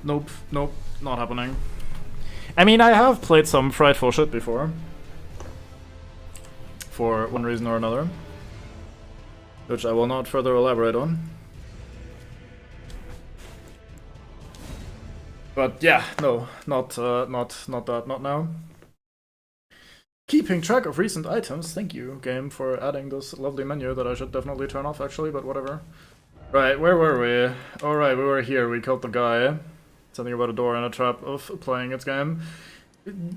nope, nope, not happening. I mean, I have played some frightful shit before. For one reason or another. Which I will not further elaborate on. But yeah, no, not that, not now. Keeping track of recent items, thank you, game, for adding this lovely menu that I should definitely turn off actually, but whatever. Right, where were we? Alright, we were here, we killed the guy. Something about a door and a trap of playing its game.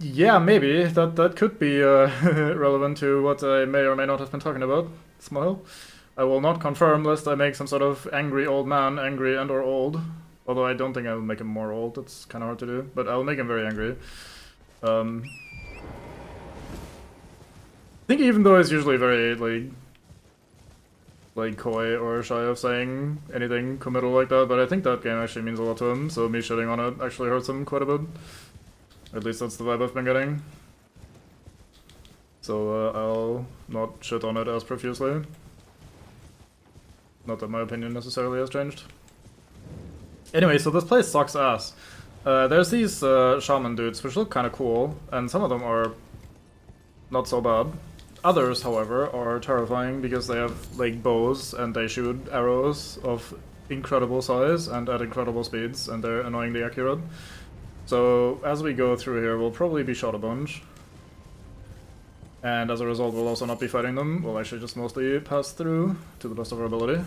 Yeah, maybe, that could be relevant to what I may or may not have been talking about. Smile. I will not confirm lest I make some sort of angry old man, angry and or old. Although I don't think I'll make him more old, that's kind of hard to do, but I'll make him very angry. I think even though he's usually very, like coy or shy of saying anything committal like that, but I think that game actually means a lot to him, so me shitting on it actually hurts him quite a bit. At least that's the vibe I've been getting. So I'll not shit on it as profusely. Not that my opinion necessarily has changed. Anyway, so this place sucks ass. There's these shaman dudes, which look kind of cool, and some of them are not so bad. Others, however, are terrifying because they have, like, bows and they shoot arrows of incredible size and at incredible speeds, and they're annoyingly accurate. So, as we go through here, we'll probably be shot a bunch. And as a result, we'll also not be fighting them. We'll actually just mostly pass through to the best of our ability.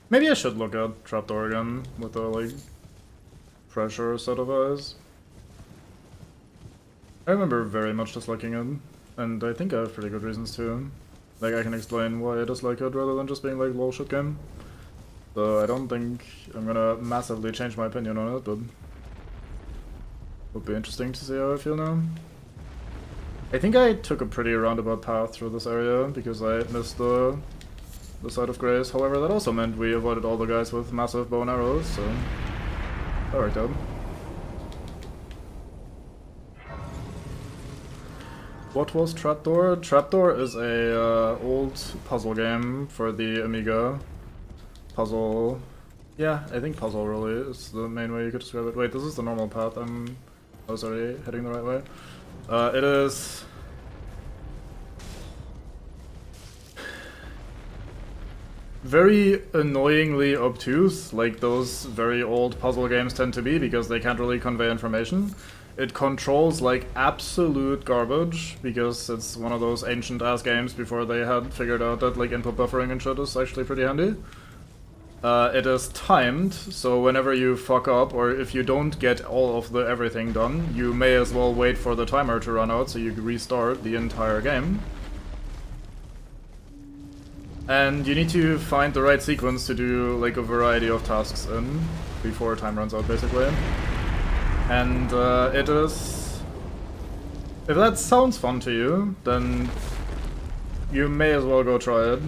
Maybe I should look at Trapdoor again with a, like, fresher set of eyes. I remember very much disliking it, and I think I have pretty good reasons to. Like, I can explain why I dislike it rather than just being like, lol, shit game. So I don't think I'm gonna massively change my opinion on it, but it'll be interesting to see how I feel now. I think I took a pretty roundabout path through this area because I missed the side of Grace. However, that also meant we avoided all the guys with massive bow and arrows, so that worked out. What was Trapdoor? Trapdoor is a old puzzle game for the Amiga. Puzzle... yeah, I think puzzle really is the main way you could describe it. Wait, this is the normal path. I was already heading the right way. It is... very annoyingly obtuse, like those very old puzzle games tend to be, because they can't really convey information. It controls like absolute garbage, because it's one of those ancient ass games before they had figured out that like input buffering and shit is actually pretty handy. It is timed, so whenever you fuck up, or if you don't get all of the everything done, you may as well wait for the timer to run out so you can restart the entire game. And you need to find the right sequence to do like a variety of tasks in before time runs out, basically. And it is... if that sounds fun to you, then you may as well go try it.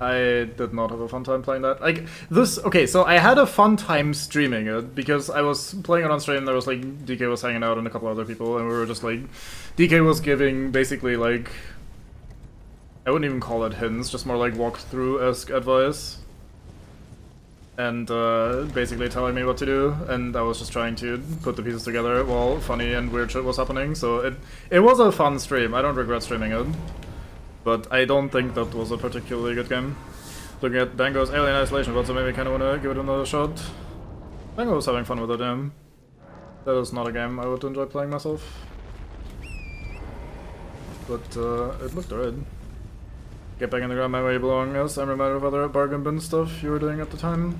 I did not have a fun time playing that. Like, this... okay, so I had a fun time streaming it, because I was playing it on stream, there was like... DK was hanging out and a couple other people, and we were just like... DK was giving basically like... I wouldn't even call it hints, just more like walkthrough-esque advice. And basically telling me what to do, and I was just trying to put the pieces together while funny and weird shit was happening, so it was a fun stream. I don't regret streaming it. But I don't think that was a particularly good game. Looking at Dango's Alien Isolation, but so maybe I kinda wanna give it another shot. Dango was having fun with it, yeah. That is not a game I would enjoy playing myself. But it looked alright. Get back in the ground where you belong, yes. I'm reminded of other bargain bin stuff you were doing at the time.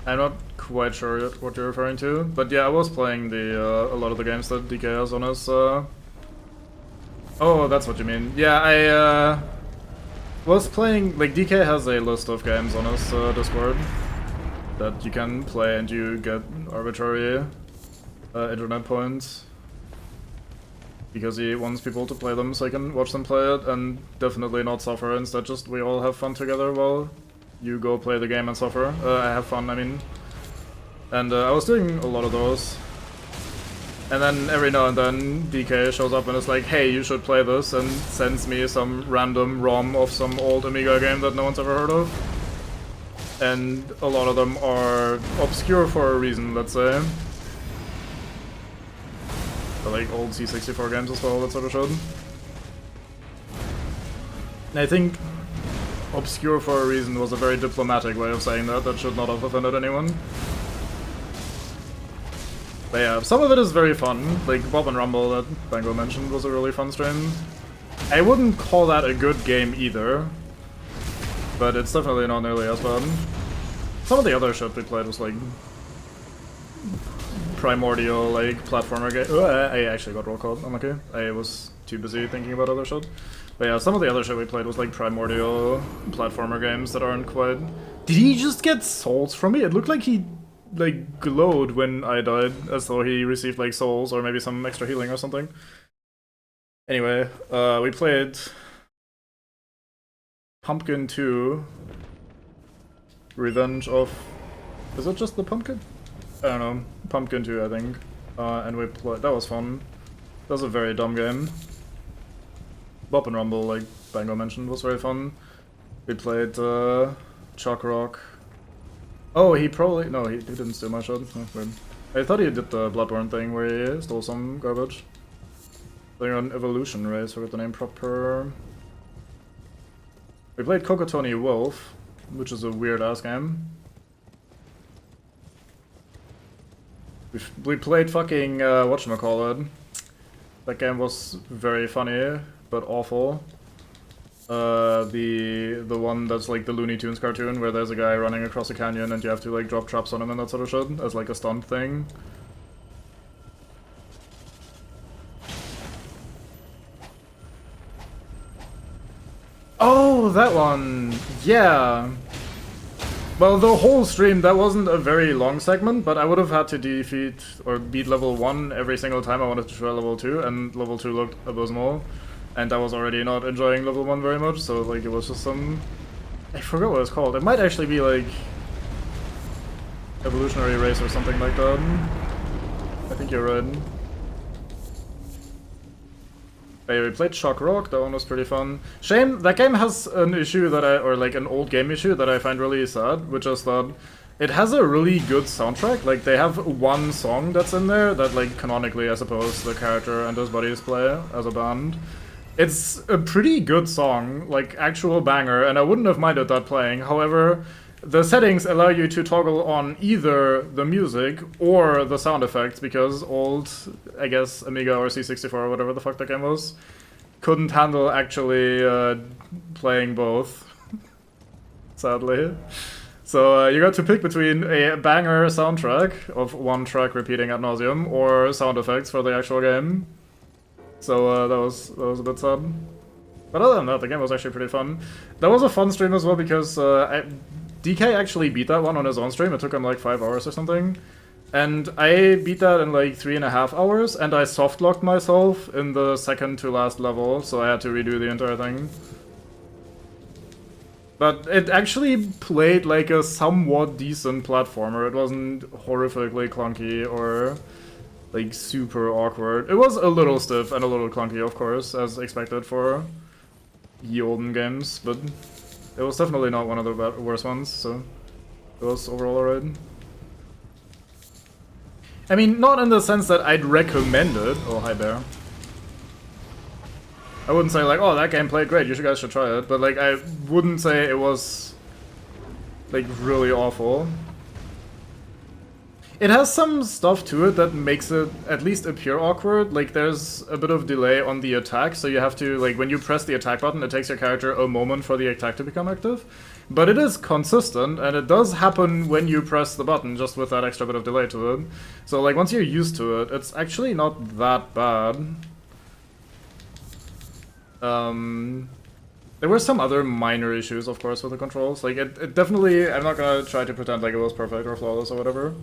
I'm not quite sure yet what you're referring to, but yeah, I was playing the a lot of the games that DK has on his... Oh, that's what you mean. Yeah, I was playing... like, DK has a list of games on his Discord that you can play, and you get arbitrary internet points because he wants people to play them so he can watch them play it and definitely not suffer. Instead, just we all have fun together while you go play the game and suffer. I have fun, I mean. And I was doing a lot of those. And then every now and then DK shows up and is like, hey, you should play this, and sends me some random ROM of some old Amiga game that no one's ever heard of. And a lot of them are obscure for a reason, let's say. But like old C64 games as well, that sort of shit. And I think obscure for a reason was a very diplomatic way of saying that should not have offended anyone. But yeah, some of it is very fun, like Bob and Rumble that Bango mentioned was a really fun stream. I wouldn't call that a good game either, but it's definitely not nearly as bad. Some of the other shit we played was like primordial, like platformer game. I actually got roll called, I'm okay. I was too busy thinking about other shit. But yeah, some of the other shit we played was like primordial platformer games that aren't quite... Did he just get souls from me? It looked like he like glowed when I died, as though he received like souls or maybe some extra healing or something. Anyway, we played Pumpkin 2 Revenge of... Is it just the Pumpkin? I don't know. Pumpkin 2, I think. And we played... That was fun. That was a very dumb game. Bob and Rumble, like Bango mentioned, was very fun. We played Chuck Rock. Oh, he probably... No, he didn't steal my shot. Oh, weird. I thought he did the Bloodborne thing where he stole some garbage. They're on Evolution Race, forgot the name proper. We played Kokotoni Wolf, which is a weird-ass game. We played fucking, whatchamacallit. That game was very funny, but awful. The one that's like the Looney Tunes cartoon where there's a guy running across a canyon and you have to like drop traps on him and that sort of shit as like a stunt thing. Oh, that one! Yeah! Well, the whole stream, that wasn't a very long segment, but I would have had to defeat or beat level 1 every single time I wanted to try level 2, and level 2 looked abysmal. And I was already not enjoying level 1 very much, so like it was just some... I forgot what it's called. It might actually be like... Evolutionary Race or something like that. I think you're right. Hey, we played Shock Rock, that one was pretty fun. Shame, that game has an issue that or like an old game issue that I find really sad, which is that it has a really good soundtrack. Like, they have one song that's in there that, like, canonically, I suppose, the character and his buddies play as a band. It's a pretty good song, like, actual banger, and I wouldn't have minded that playing. However, the settings allow you to toggle on either the music or the sound effects, because old, I guess, Amiga or C64 or whatever the fuck that game was, couldn't handle actually playing both, sadly. So you got to pick between a banger soundtrack of one track repeating ad nauseum or sound effects for the actual game. So that was a bit sad. But other than that, the game was actually pretty fun. That was a fun stream as well because DK actually beat that one on his own stream. It took him like 5 hours or something. And I beat that in like 3.5 hours, and I soft-locked myself in the second to last level, so I had to redo the entire thing. But it actually played like a somewhat decent platformer. It wasn't horrifically clunky or like super awkward. It was a little stiff and a little clunky, of course, as expected for ye olden games, but it was definitely not one of the worst ones, so it was overall alright. I mean, not in the sense that I'd recommend it. Oh, hi Bear. I wouldn't say like, oh, that game played great, you guys should try it, but like, I wouldn't say it was like really awful. It has some stuff to it that makes it at least appear awkward. Like, there's a bit of delay on the attack, so you have to, like, when you press the attack button, it takes your character a moment for the attack to become active. But it is consistent, and it does happen when you press the button, just with that extra bit of delay to it. So, like, once you're used to it, it's actually not that bad. There were some other minor issues, of course, with the controls. Like, it definitely... I'm not gonna try to pretend like it was perfect or flawless or whatever.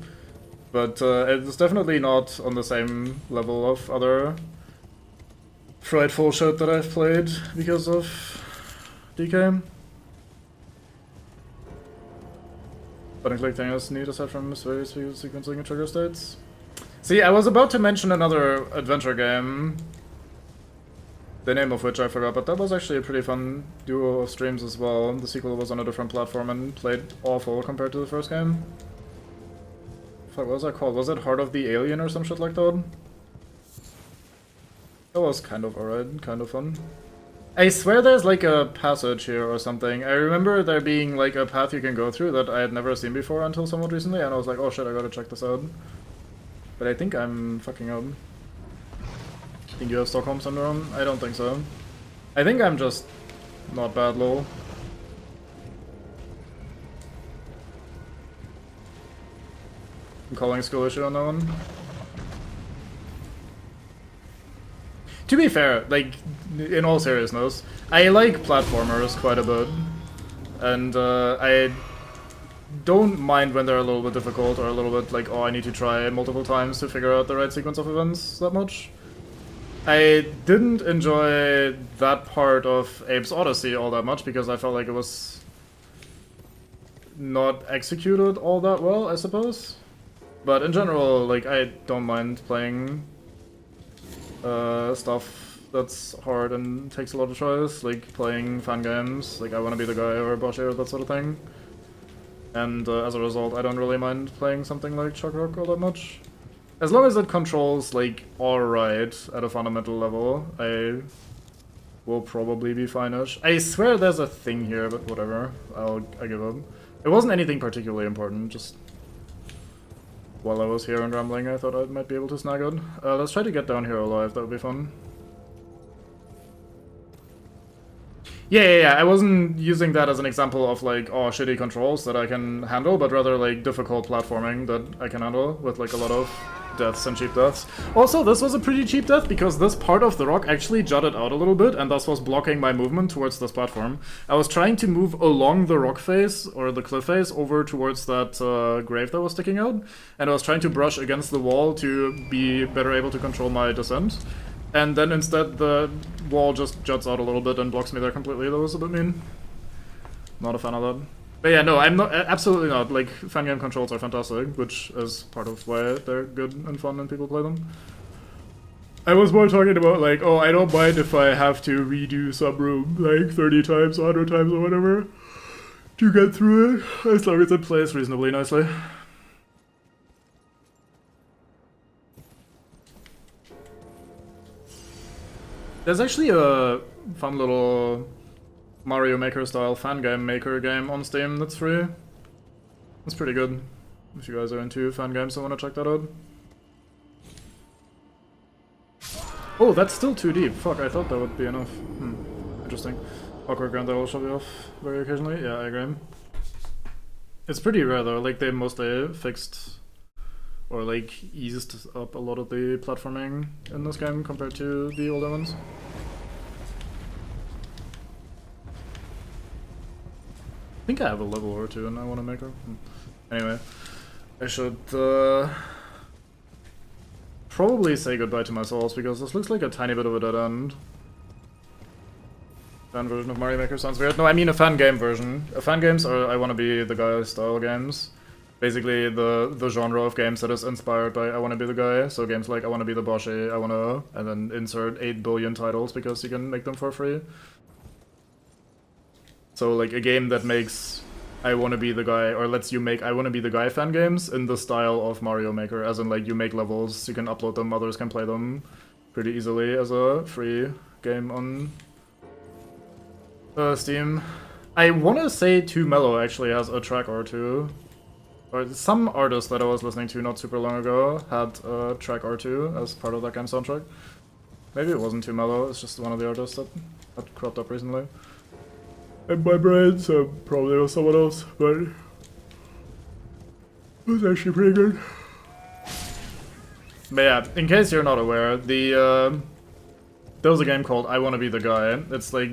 But it's definitely not on the same level of other frightful shit that I've played because of DK. Button click thing is neat aside from various sequencing and trigger states. See, I was about to mention another adventure game, the name of which I forgot, but that was actually a pretty fun duo of streams as well. The sequel was on a different platform and played awful compared to the first game. Fuck, what was that called? Was it Heart of the Alien or some shit like that? That was kind of alright, kind of fun. I swear there's like a passage here or something. I remember there being like a path you can go through that I had never seen before until somewhat recently, and I was like, oh shit, I gotta check this out. But I think I'm fucking up. Think you have Stockholm Syndrome? I don't think so. I think I'm just not bad, lol. I'm calling school issue on that one. To be fair, like, in all seriousness, I like platformers quite a bit. And I don't mind when they're a little bit difficult or a little bit like, oh, I need to try multiple times to figure out the right sequence of events that much. I didn't enjoy that part of Abe's Odyssey all that much because I felt like it was not executed all that well, I suppose. But in general, like, I don't mind playing stuff that's hard and takes a lot of choice, like playing fan games, like I Wanna Be the Guy or Bosch or that sort of thing. And as a result, I don't really mind playing something like Chuck Rock all that much. As long as it controls, like, alright at a fundamental level, I will probably be fine-ish. I swear there's a thing here, but whatever. I give up. It wasn't anything particularly important, just while I was here and rambling, I thought I might be able to snag it. Let's try to get down here alive, that would be fun. Yeah, I wasn't using that as an example of like, oh, shitty controls that I can handle, but rather like difficult platforming that I can handle with like a lot of deaths and cheap deaths. Also, this was a pretty cheap death because this part of the rock actually jutted out a little bit and thus was blocking my movement towards this platform. I was trying to move along the rock face or the cliff face over towards that grave that was sticking out, and I was trying to brush against the wall to be better able to control my descent. And then instead the wall just juts out a little bit and blocks me there completely. That was a bit mean. Not a fan of that. But yeah, no, I'm not, absolutely not. Like, fan game controls are fantastic, which is part of why they're good and fun and people play them. I was more talking about like, oh, I don't mind if I have to redo some room like 30 times, 100 times or whatever to get through it, as long as it plays reasonably nicely. There's actually a fun little Mario Maker style fan game maker game on Steam that's free. It's pretty good. If you guys are into fan games and want to check that out. Oh, that's still too deep. Fuck, I thought that would be enough. Interesting. Awkward ground that will shove you off very occasionally. Yeah, I agree. It's pretty rare though, like they mostly fixed or like eased up a lot of the platforming in this game compared to the older ones. I think I have a level or two and I want to make her. Anyway, I should probably say goodbye to my souls because this looks like a tiny bit of a dead end. Fan version of Mario Maker sounds weird. No, I mean a fan game version. Fan games are I Wanna Be the Guy style games. Basically the genre of games that is inspired by I Wanna Be the Guy. So games like I Wanna Be the Bosch, I Wanna, and then insert 8 billion titles because you can make them for free. So like a game that makes I Wanna Be the Guy, or lets you make I Wanna Be the Guy fan games in the style of Mario Maker, as in like you make levels, you can upload them, others can play them pretty easily as a free game on Steam. I wanna say Too Mellow actually has a track or two. Or some artist that I was listening to not super long ago had a track or two as part of that game soundtrack. Maybe it wasn't Too Mellow, it's just one of the artists that had cropped up recently. In my brain, so probably it was someone else, but it was actually pretty good. But yeah, in case you're not aware, there was a game called I Wanna Be the Guy. It's like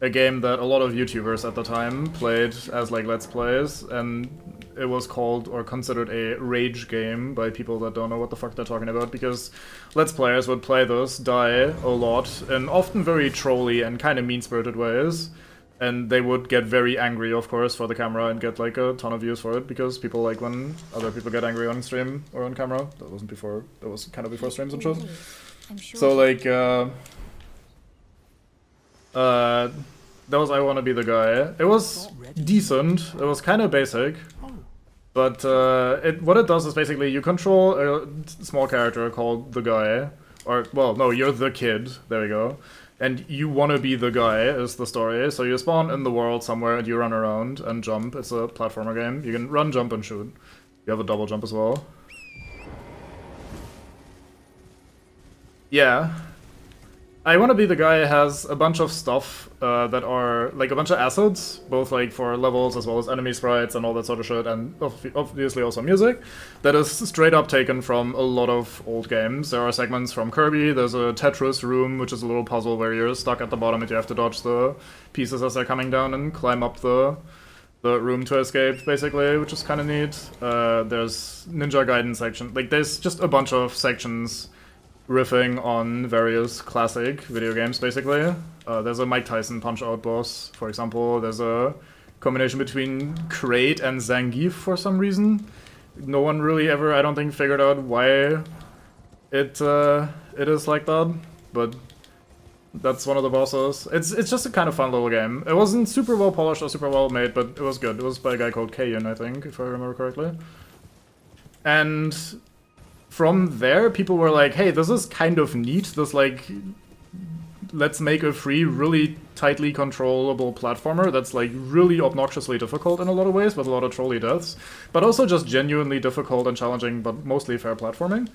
a game that a lot of YouTubers at the time played as like Let's Plays, and it was called or considered a rage game by people that don't know what the fuck they're talking about, because Let's Players would play this, die a lot, in often very trolly and kind of mean-spirited ways, And they would get very angry, of course, for the camera and get like a ton of views for it because people like when other people get angry on stream or on camera. That wasn't before. That was kind of before streams and shit. So like, that was I Wanna Be the Guy. It was decent. It was kind of basic. But what it does is basically you control a small character called the guy. Or, well, no, you're the kid. There we go. And you want to be the guy, is the story. So you spawn in the world somewhere and you run around and jump. It's a platformer game. You can run, jump, and shoot. You have a double jump as well. Yeah. I Wanna Be the Guy has a bunch of stuff that are, like, a bunch of assets, both, like, for levels as well as enemy sprites and all that sort of shit, and obviously also music, that is straight up taken from a lot of old games. There are segments from Kirby, there's a Tetris room, which is a little puzzle where you're stuck at the bottom and you have to dodge the pieces as they're coming down and climb up the room to escape, basically, which is kind of neat. There's Ninja Gaiden section, like, there's just a bunch of sections riffing on various classic video games, basically. There's a Mike Tyson Punch-Out boss, for example. There's a combination between Kraid and Zangief for some reason. No one really ever, I don't think, figured out why it is like that, but that's one of the bosses. It's just a kind of fun little game. It wasn't super well polished or super well made, but it was good. It was by a guy called Kayan, I think, if I remember correctly. And from there, people were like, hey, this is kind of neat, this, like, let's make a free, really tightly controllable platformer that's, like, really obnoxiously difficult in a lot of ways, with a lot of trolley deaths, but also just genuinely difficult and challenging, but mostly fair platforming.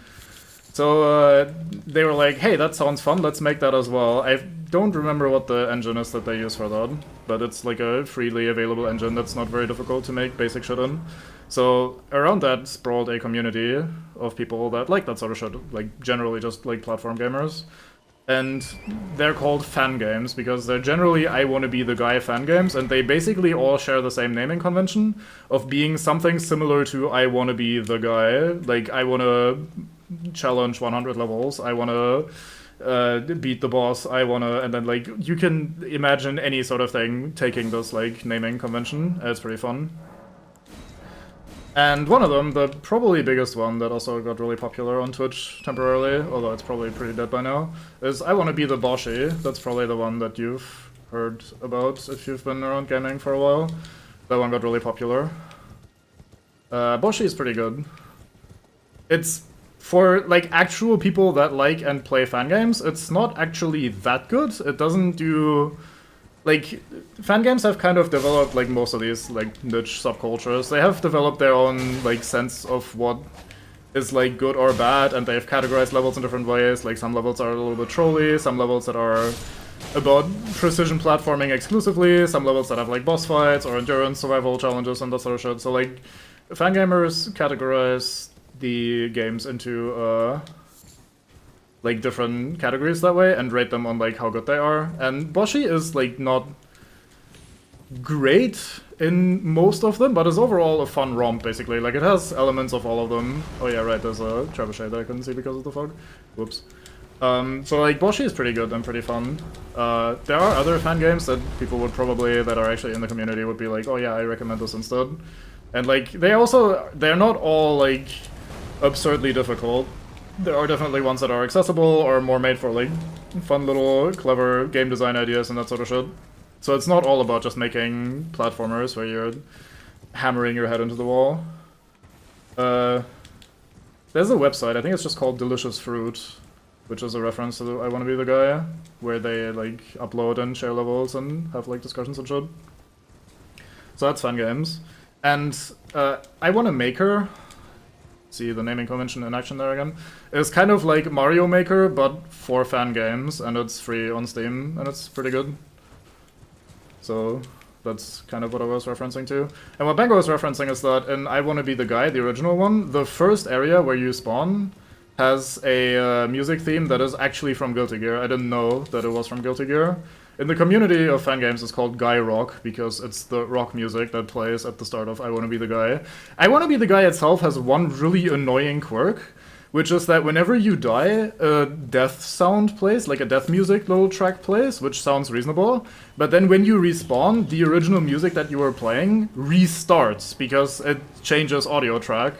So they were like, hey, that sounds fun, let's make that as well. I don't remember what the engine is that they use for that, but it's like a freely available engine that's not very difficult to make basic shit in. So around that sprawled a community of people that like that sort of shit, like generally just like platform gamers. And they're called fan games because they're generally I Wanna Be the Guy fan games, and they basically all share the same naming convention of being something similar to I Wanna Be the Guy. Like, I wanna challenge 100 levels, I wanna beat the boss, I wanna, and then like you can imagine any sort of thing taking this like naming convention. It's pretty fun. And one of them, the probably biggest one that also got really popular on Twitch temporarily, although it's probably pretty dead by now, is I Wanna Be the Boshi. That's probably the one that you've heard about if you've been around gaming for a while. That one got really popular. Boshi is pretty good. It's for like actual people that like and play fan games, it's not actually that good. It doesn't do... Like, fan games have kind of developed, like most of these, like, niche subcultures, they have developed their own, like, sense of what is, like, good or bad, and they've categorized levels in different ways. Like, some levels are a little bit trolly, some levels that are about precision platforming exclusively, some levels that have, like, boss fights or endurance survival challenges and that sort of shit. So, like, fan gamers categorize the games into, like different categories that way and rate them on like how good they are. And Boshi is like not great in most of them, but is overall a fun romp basically. Like it has elements of all of them. Oh yeah, right, there's a trebuchet that I couldn't see because of the fog. Whoops. So like Boshi is pretty good and pretty fun. There are other fan games that people would probably, that are actually in the community, would be like, oh yeah, I recommend this instead. And like they're not all like absurdly difficult. There are definitely ones that are accessible or more made for like fun little clever game design ideas and that sort of shit. So it's not all about just making platformers where you're hammering your head into the wall. There's a website, I think it's just called Delicious Fruit, which is a reference to the I Wanna Be the Guy, where they like upload and share levels and have like discussions and shit. So that's fan games. And I Wanna Maker, see the naming convention in action there again, is kind of like Mario Maker, but for fan games, and it's free on Steam, and it's pretty good. So that's kind of what I was referencing to. And what Bengo was referencing is that in I Wanna Be the Guy, the original one, the first area where you spawn has a music theme that is actually from Guilty Gear. I didn't know that it was from Guilty Gear. In the community of fan games, it's called Guy Rock, because it's the rock music that plays at the start of I Wanna Be the Guy. I Wanna Be the Guy itself has one really annoying quirk, which is that whenever you die, a death sound plays, like a death music little track plays, which sounds reasonable. But then when you respawn, the original music that you were playing restarts because it changes audio track.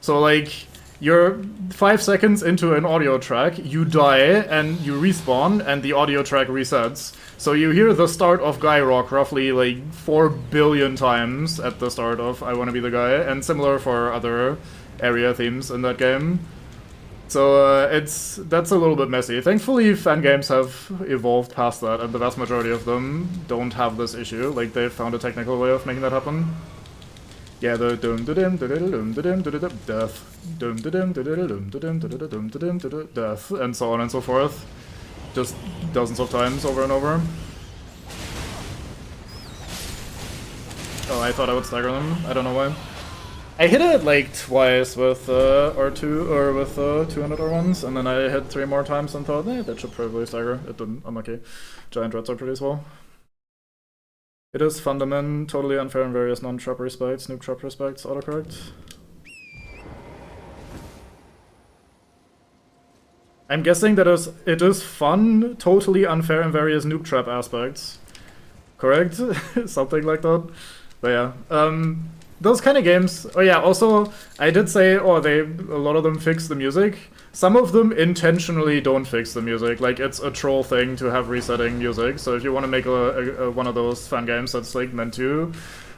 So like, you're 5 seconds into an audio track, you die, and you respawn, and the audio track resets. So you hear the start of Guy Rock roughly like 4 billion times at the start of I Wanna Be the Guy, and similar for other area themes in that game. So that's a little bit messy. Thankfully, fan games have evolved past that, and the vast majority of them don't have this issue. Like, they've found a technical way of making that happen. Yeah, the dum dum dum dum death, dum dum dum dum death, and so on and so forth. Just dozens of times over and over. Oh, I thought I would stagger them. I don't know why. I hit it like twice with R2 or with 200 R1s, and then I hit 3 more times and thought, that should probably stagger. It didn't. Unlucky. Giant reds are pretty swell. It is fundament, totally unfair in various non-trap respects, noob trap respects, autocorrect. I'm guessing that it is fun, totally unfair in various noob trap aspects. Correct? Something like that. But yeah, those kind of games. Oh yeah, also, I did say, a lot of them fix the music. Some of them intentionally don't fix the music, like it's a troll thing to have resetting music, so if you want to make a one of those fan games that's like meant to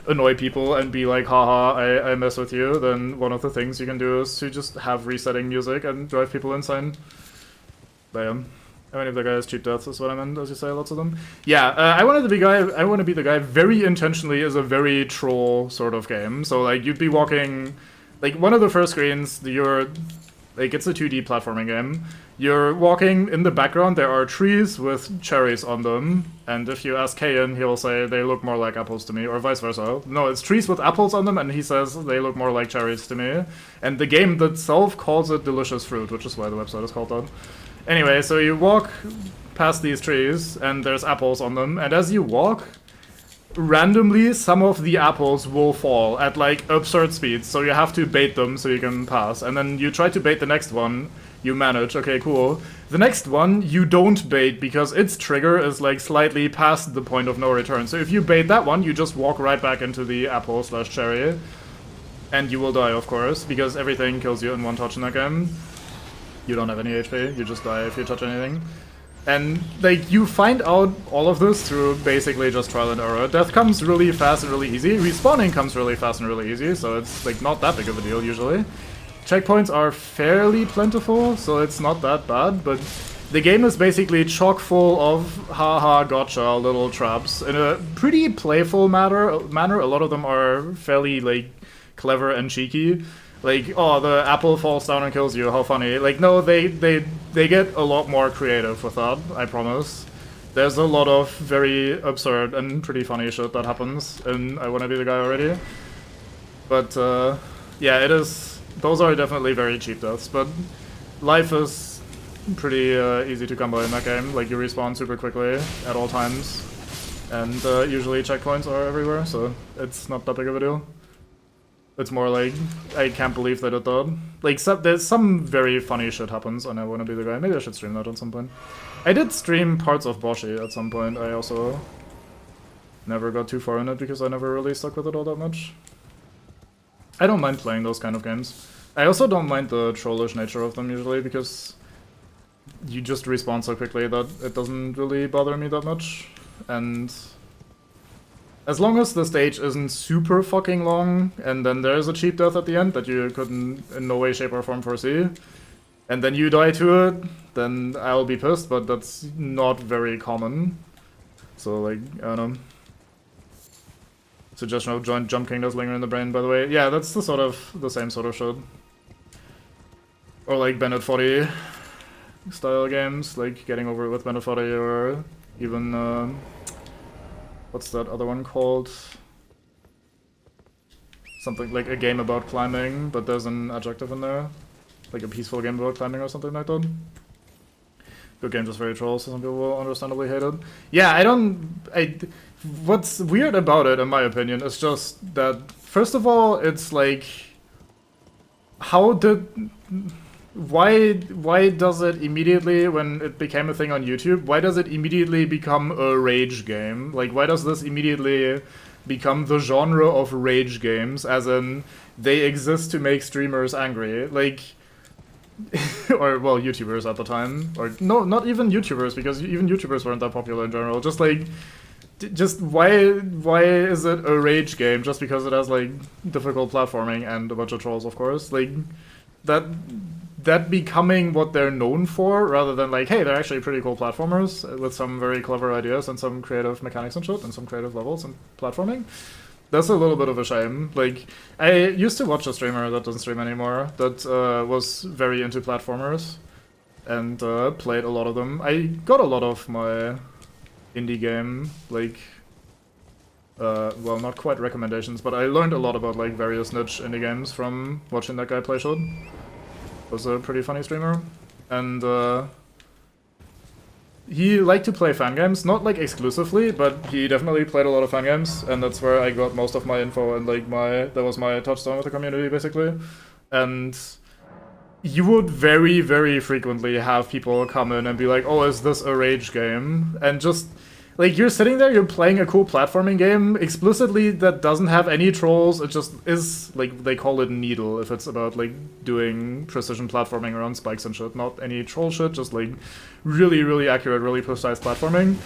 annoy people and be like, haha, I mess with you, then one of the things you can do is to just have resetting music and drive people insane. But yeah, I mean, if the guy has cheap deaths is what I meant, as you say, lots of them. Yeah, I Want to Be the Guy very intentionally is a very troll sort of game, so like you'd be walking, like one of the first screens, like, it's a 2D platforming game. You're walking in the background, there are trees with cherries on them, and if you ask Kayan, he'll say they look more like apples to me, or vice versa. No, it's trees with apples on them, and he says they look more like cherries to me. And the game itself calls it delicious fruit, which is why the website is called that. Anyway, so you walk past these trees, and there's apples on them, and as you walk, randomly some of the apples will fall at like absurd speeds, so you have to bait them so you can pass, and then you try to bait the next one, you manage, okay, cool. The next one you don't bait because its trigger is like slightly past the point of no return, so if you bait that one, you just walk right back into the apple/cherry, and you will die, of course, because everything kills you in one touch in that game. You don't have any HP, you just die if you touch anything. And, like, you find out all of this through basically just trial and error. Death comes really fast and really easy. Respawning comes really fast and really easy, so it's, like, not that big of a deal, usually. Checkpoints are fairly plentiful, so it's not that bad, but the game is basically chock full of haha gotcha little traps in a pretty playful manner. A lot of them are fairly, like, clever and cheeky. Like, oh, the apple falls down and kills you, how funny. Like, no, they get a lot more creative with that, I promise. There's a lot of very absurd and pretty funny shit that happens in I Wanna Be the Guy already. But, yeah, those are definitely very cheap deaths, but life is pretty easy to come by in that game. Like, you respawn super quickly at all times, and usually checkpoints are everywhere, so it's not that big of a deal. It's more like, I can't believe they did that. Like, there's some very funny shit happens on I Wanna Be the Guy. Maybe I should stream that at some point. I did stream parts of Boshi at some point. I also never got too far in it because I never really stuck with it all that much. I don't mind playing those kind of games. I also don't mind the trollish nature of them usually because you just respawn so quickly that it doesn't really bother me that much. And as long as the stage isn't super fucking long, and then there's a cheap death at the end that you couldn't in no way, shape, or form foresee, and then you die to it, then I'll be pissed, but that's not very common. So, like, I don't know. Suggestion of joint Jump King does linger in the brain, by the way. Yeah, that's the same sort of shit. Or like Bennett 40 style games, like Getting Over It with Bennett 40, or even, what's that other one called? Something like a game about climbing, but there's an adjective in there. Like a peaceful game about climbing or something like that. Good game, just very troll, so some people will understandably hate it. Yeah, what's weird about it, in my opinion, is just that, first of all, it's like, how did why does it immediately, when it became a thing on YouTube, why does it immediately become a rage game? Like, why does this immediately become the genre of rage games, as in they exist to make streamers angry? Like, or, well, YouTubers at the time. Or, no, not even YouTubers, because even YouTubers weren't that popular in general. Just, like, just why is it a rage game just because it has, like, difficult platforming and a bunch of trolls, of course? Like, that becoming what they're known for, rather than like, hey, they're actually pretty cool platformers with some very clever ideas and some creative mechanics and shit and some creative levels and platforming. That's a little bit of a shame. Like, I used to watch a streamer that doesn't stream anymore that was very into platformers and played a lot of them. I got a lot of my indie game, like, well, not quite recommendations, but I learned a lot about like various niche indie games from watching that guy play shit. Was a pretty funny streamer, and he liked to play fan games, not like exclusively, but he definitely played a lot of fan games, and that's where I got most of my info and like that was my touchstone with the community basically. And you would very, very frequently have people come in and be like, oh, is this a rage game? And just like, you're sitting there, you're playing a cool platforming game, explicitly that doesn't have any trolls, it just is, like, they call it Needle, if it's about, like, doing precision platforming around spikes and shit. Not any troll shit, just, like, really, really accurate, really precise platforming.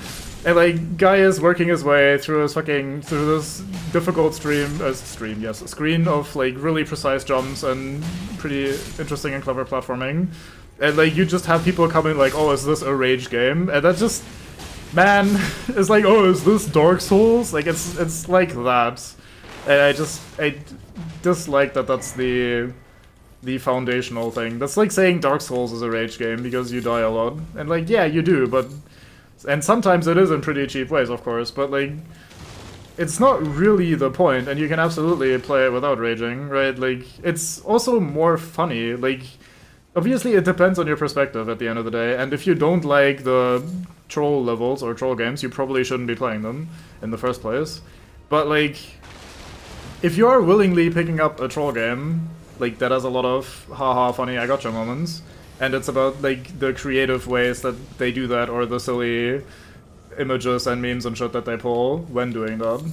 And, like, guy is working his way through this difficult screen of, like, really precise jumps and pretty interesting and clever platforming. And, like, you just have people come in like, oh, is this a rage game? And that just... Man, it's like, oh, is this Dark Souls? Like, it's like that. And I dislike that that's the foundational thing. That's like saying Dark Souls is a rage game because you die a lot. And like, yeah, you do, but... And sometimes it is in pretty cheap ways, of course, but like... It's not really the point, and you can absolutely play it without raging, right? Like, it's also more funny, like... Obviously, it depends on your perspective at the end of the day, and if you don't like the troll levels or troll games, you probably shouldn't be playing them in the first place. But, like, if you are willingly picking up a troll game, like, that has a lot of haha funny I gotcha moments, and it's about, like, the creative ways that they do that, or the silly images and memes and shit that they pull when doing that,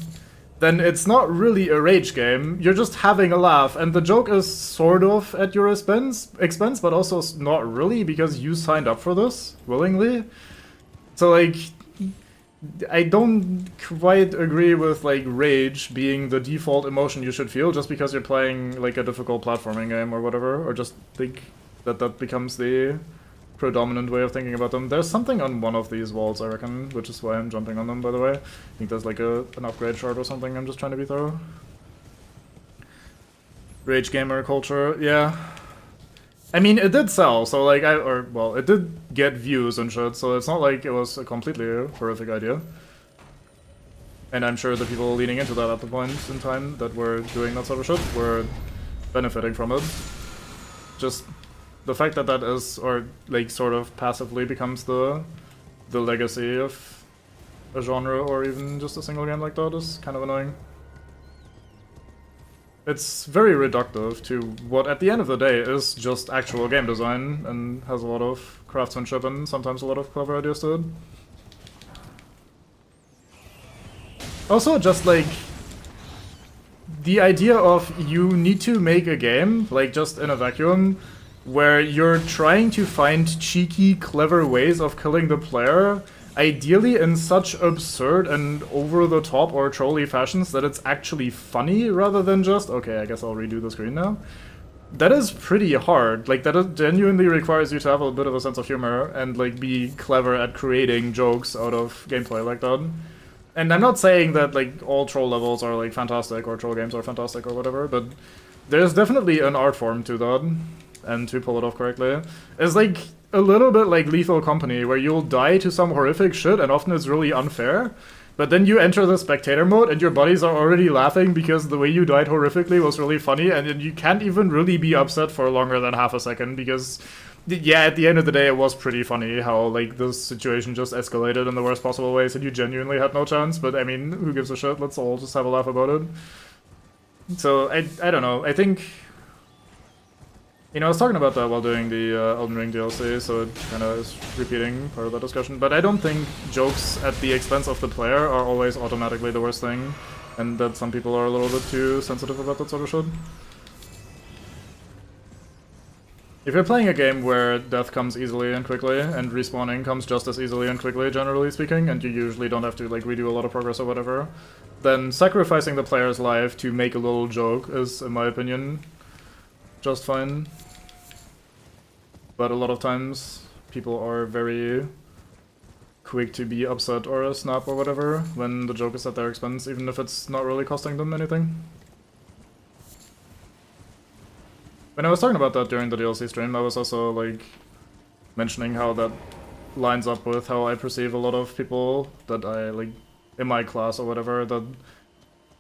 then it's not really a rage game, you're just having a laugh, and the joke is sort of at your expense, but also not really, because you signed up for this willingly. So, like, I don't quite agree with, like, rage being the default emotion you should feel just because you're playing, like, a difficult platforming game or whatever, or just think that that becomes the predominant way of thinking about them. There's something on one of these walls, I reckon, which is why I'm jumping on them, by the way. I think there's like an upgrade shard or something, I'm just trying to be thorough. Rage gamer culture, yeah. I mean, it did sell, so like, well, it did get views and shit, so it's not like it was a completely horrific idea. And I'm sure the people leaning into that at the point in time that were doing that sort of shit were benefiting from it. Just the fact that that is, or like sort of passively becomes the legacy of a genre or even just a single game like that is kind of annoying. It's very reductive to what at the end of the day is just actual game design and has a lot of craftsmanship and sometimes a lot of clever ideas to it. Also, just like the idea of you need to make a game, like just in a vacuum, where you're trying to find cheeky, clever ways of killing the player, ideally in such absurd and over-the-top or trolly fashions that it's actually funny rather than just, okay, I guess I'll redo the screen now. That is pretty hard. Like, that genuinely requires you to have a bit of a sense of humor and, like, be clever at creating jokes out of gameplay like that. And I'm not saying that, like, all troll levels are, like, fantastic or troll games are fantastic or whatever, but there's definitely an art form to that. And to pull it off correctly. It's like a little bit like Lethal Company, where you'll die to some horrific shit and often it's really unfair, but then you enter the spectator mode and your buddies are already laughing because the way you died horrifically was really funny, and you can't even really be upset for longer than half a second because, yeah, at the end of the day it was pretty funny how, like, the situation just escalated in the worst possible ways and you genuinely had no chance, but I mean, who gives a shit? Let's all just have a laugh about it. So, I don't know, I think... You know, I was talking about that while doing the Elden Ring DLC, so it kind of is repeating part of that discussion. But I don't think jokes at the expense of the player are always automatically the worst thing, and that some people are a little bit too sensitive about that sort of shit. If you're playing a game where death comes easily and quickly, and respawning comes just as easily and quickly, generally speaking, and you usually don't have to like redo a lot of progress or whatever, then sacrificing the player's life to make a little joke is, in my opinion, just fine. But a lot of times, people are very quick to be upset or snap or whatever when the joke is at their expense, even if it's not really costing them anything. When I was talking about that during the DLC stream, I was also like mentioning how that lines up with how I perceive a lot of people that I like in my class or whatever that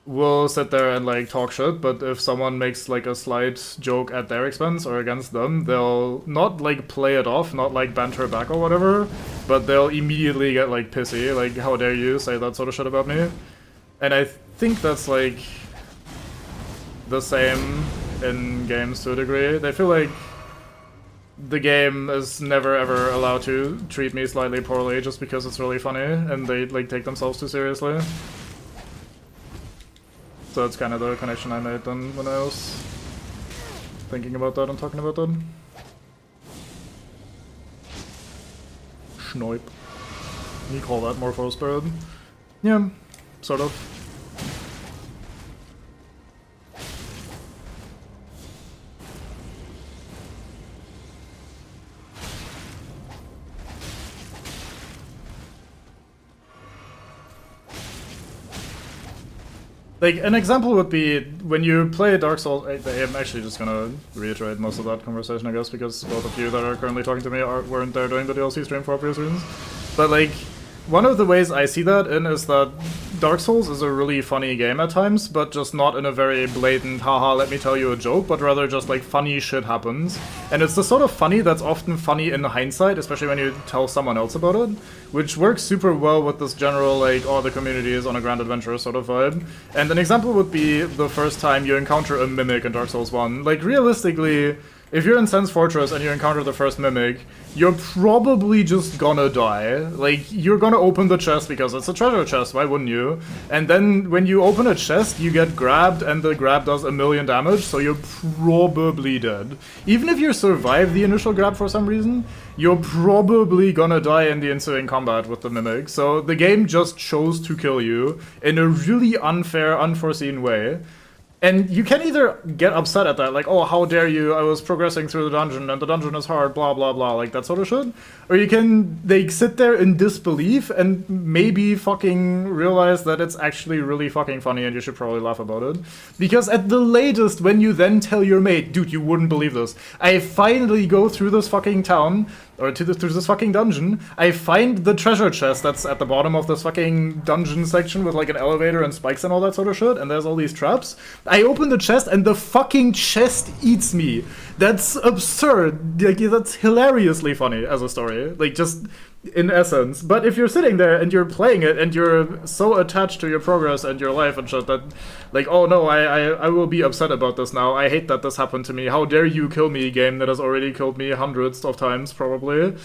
will sit there and like talk shit, but if someone makes like a slight joke at their expense or against them, they'll not like play it off, not like banter back or whatever, but they'll immediately get like pissy, like how dare you say that sort of shit about me. And I think that's like the same in games to a degree. They feel like the game is never ever allowed to treat me slightly poorly just because it's really funny, and they like take themselves too seriously. So that's kind of the connection I made then when I was thinking about that and talking about that. Schnoip. You call that Morpho Spirit? Yeah, sort of. Like, an example would be when you play Dark Souls. I'm actually just gonna reiterate most of that conversation, I guess, because both of you that are currently talking to me weren't there during the DLC stream for obvious reasons. But, like, one of the ways I see that in is that Dark Souls is a really funny game at times, but just not in a very blatant, haha, let me tell you a joke, but rather just, like, funny shit happens. And it's the sort of funny that's often funny in hindsight, especially when you tell someone else about it, which works super well with this general, like, oh, the community is on a grand adventure sort of vibe. And an example would be the first time you encounter a mimic in Dark Souls 1. Like, realistically, if you're in Sen's Fortress and you encounter the first mimic, you're probably just gonna die. Like, you're gonna open the chest because it's a treasure chest, why wouldn't you? And then when you open a chest, you get grabbed and the grab does 1,000,000 damage, so you're probably dead. Even if you survive the initial grab for some reason, you're probably gonna die in the ensuing combat with the mimic. So the game just chose to kill you in a really unfair, unforeseen way. And you can either get upset at that, like, oh, how dare you, I was progressing through the dungeon, and the dungeon is hard, blah, blah, blah, like that sort of shit. Or you can, like, sit there in disbelief and maybe fucking realize that it's actually really fucking funny and you should probably laugh about it. Because at the latest, when you then tell your mate, dude, you wouldn't believe this, I finally go through this fucking town, or through this fucking dungeon, I find the treasure chest that's at the bottom of this fucking dungeon section with like an elevator and spikes and all that sort of shit, and there's all these traps. I open the chest and the fucking chest eats me. That's absurd. Like, that's hilariously funny as a story. Like, just in essence. But if you're sitting there and you're playing it and you're so attached to your progress and your life and shit that, like, oh no, I will be upset about this now. I hate that this happened to me. How dare you kill me, game that has already killed me hundreds of times, probably.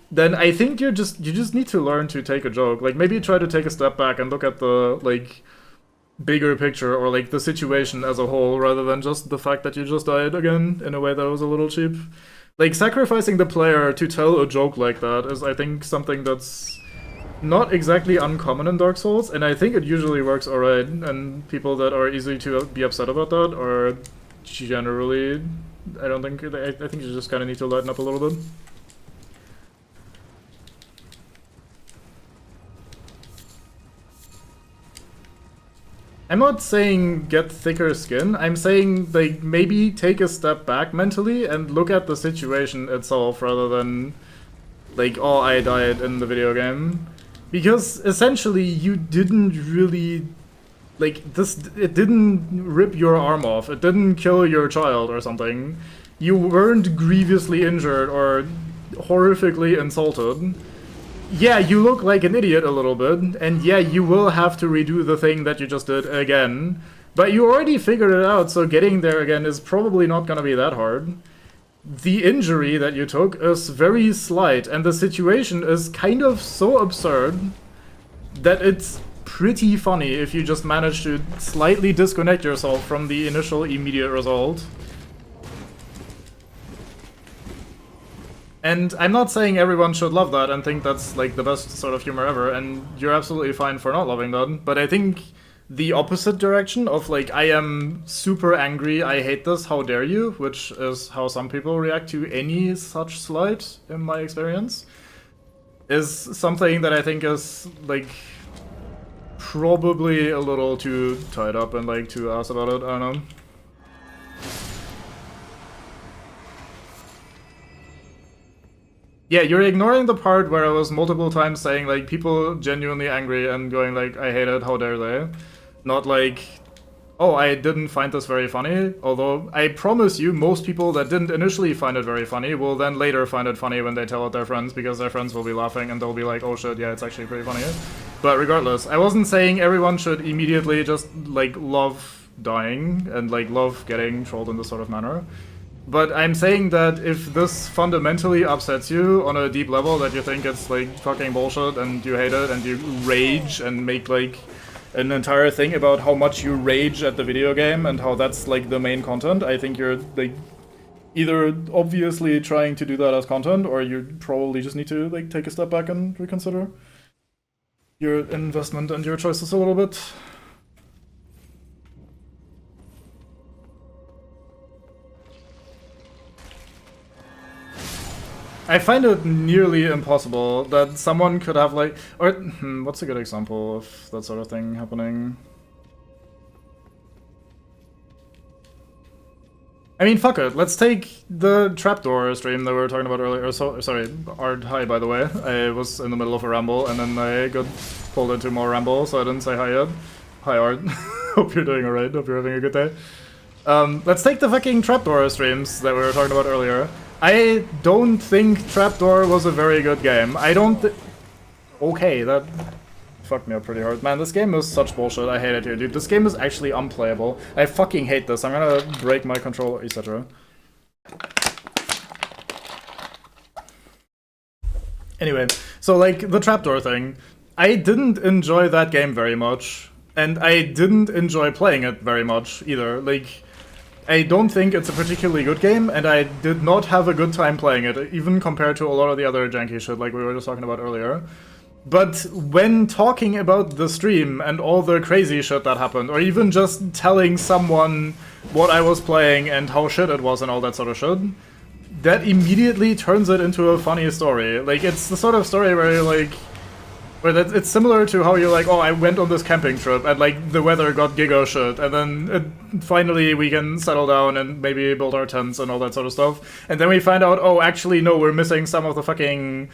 Then I think you just need to learn to take a joke. Like, maybe try to take a step back and look at the, like, bigger picture or, like, the situation as a whole rather than just the fact that you just died again in a way that was a little cheap. Like, sacrificing the player to tell a joke like that is, I think, something that's not exactly uncommon in Dark Souls, and I think it usually works alright, and people that are easy to be upset about that are generally, I think you just kind of need to lighten up a little bit. I'm not saying get thicker skin, I'm saying, like, maybe take a step back mentally and look at the situation itself rather than, like, oh, I died in the video game. Because, essentially, you didn't really, like, it didn't rip your arm off, it didn't kill your child or something. You weren't grievously injured or horrifically insulted. Yeah, you look like an idiot a little bit, and yeah, you will have to redo the thing that you just did again, but you already figured it out, so getting there again is probably not gonna be that hard. the injury that you took is very slight, and the situation is kind of so absurd that it's pretty funny if you just manage to slightly disconnect yourself from the initial immediate result. And I'm not saying everyone should love that and think that's like the best sort of humor ever, and you're absolutely fine for not loving that, but I think the opposite direction of like, I am super angry, I hate this, how dare you, which is how some people react to any such slight, in my experience, is something that I think is like probably a little too tied up and like too ass about it, I don't know. Yeah, you're ignoring the part where I was multiple times saying like people genuinely angry and going like, I hate it, how dare they? Not like, oh, I didn't find this very funny, although I promise you most people that didn't initially find it very funny will then later find it funny when they tell it their friends, because their friends will be laughing and they'll be like, oh shit, yeah, it's actually pretty funny. But regardless, I wasn't saying everyone should immediately just like love dying and like love getting trolled in this sort of manner. But I'm saying that if this fundamentally upsets you on a deep level, that you think it's like fucking bullshit and you hate it and you rage and make like an entire thing about how much you rage at the video game and how that's like the main content, I think you're like either obviously trying to do that as content, or you probably just need to like take a step back and reconsider your investment and your choices a little bit. I find it nearly impossible that someone could have like, or what's a good example of that sort of thing happening? I mean, fuck it. Let's take the trapdoor stream that we were talking about earlier. So, sorry, Art, hi, by the way. I was in the middle of a ramble, and then I got pulled into more ramble, so I didn't say hi yet. Hi, Art. Hope you're doing alright. Hope you're having a good day. Let's take the fucking trapdoor streams that we were talking about earlier. I don't think Trapdoor was a very good game. I don't okay, that fucked me up pretty hard. Man, this game is such bullshit. I hate it here, dude. This game is actually unplayable. I fucking hate this. I'm gonna break my controller, etc. Anyway, so like, the Trapdoor thing. I didn't enjoy that game very much. And I didn't enjoy playing it very much, either. Like, I don't think it's a particularly good game, and I did not have a good time playing it, even compared to a lot of the other janky shit like we were just talking about earlier. But when talking about the stream and all the crazy shit that happened, or even just telling someone what I was playing and how shit it was and all that sort of shit, that immediately turns it into a funny story. Like, it's the sort of story where you're like, it's similar to how you're like, oh, I went on this camping trip and like the weather got giga shit, and then finally we can settle down and maybe build our tents and all that sort of stuff. And then we find out, oh, actually no, we're missing some of the fucking,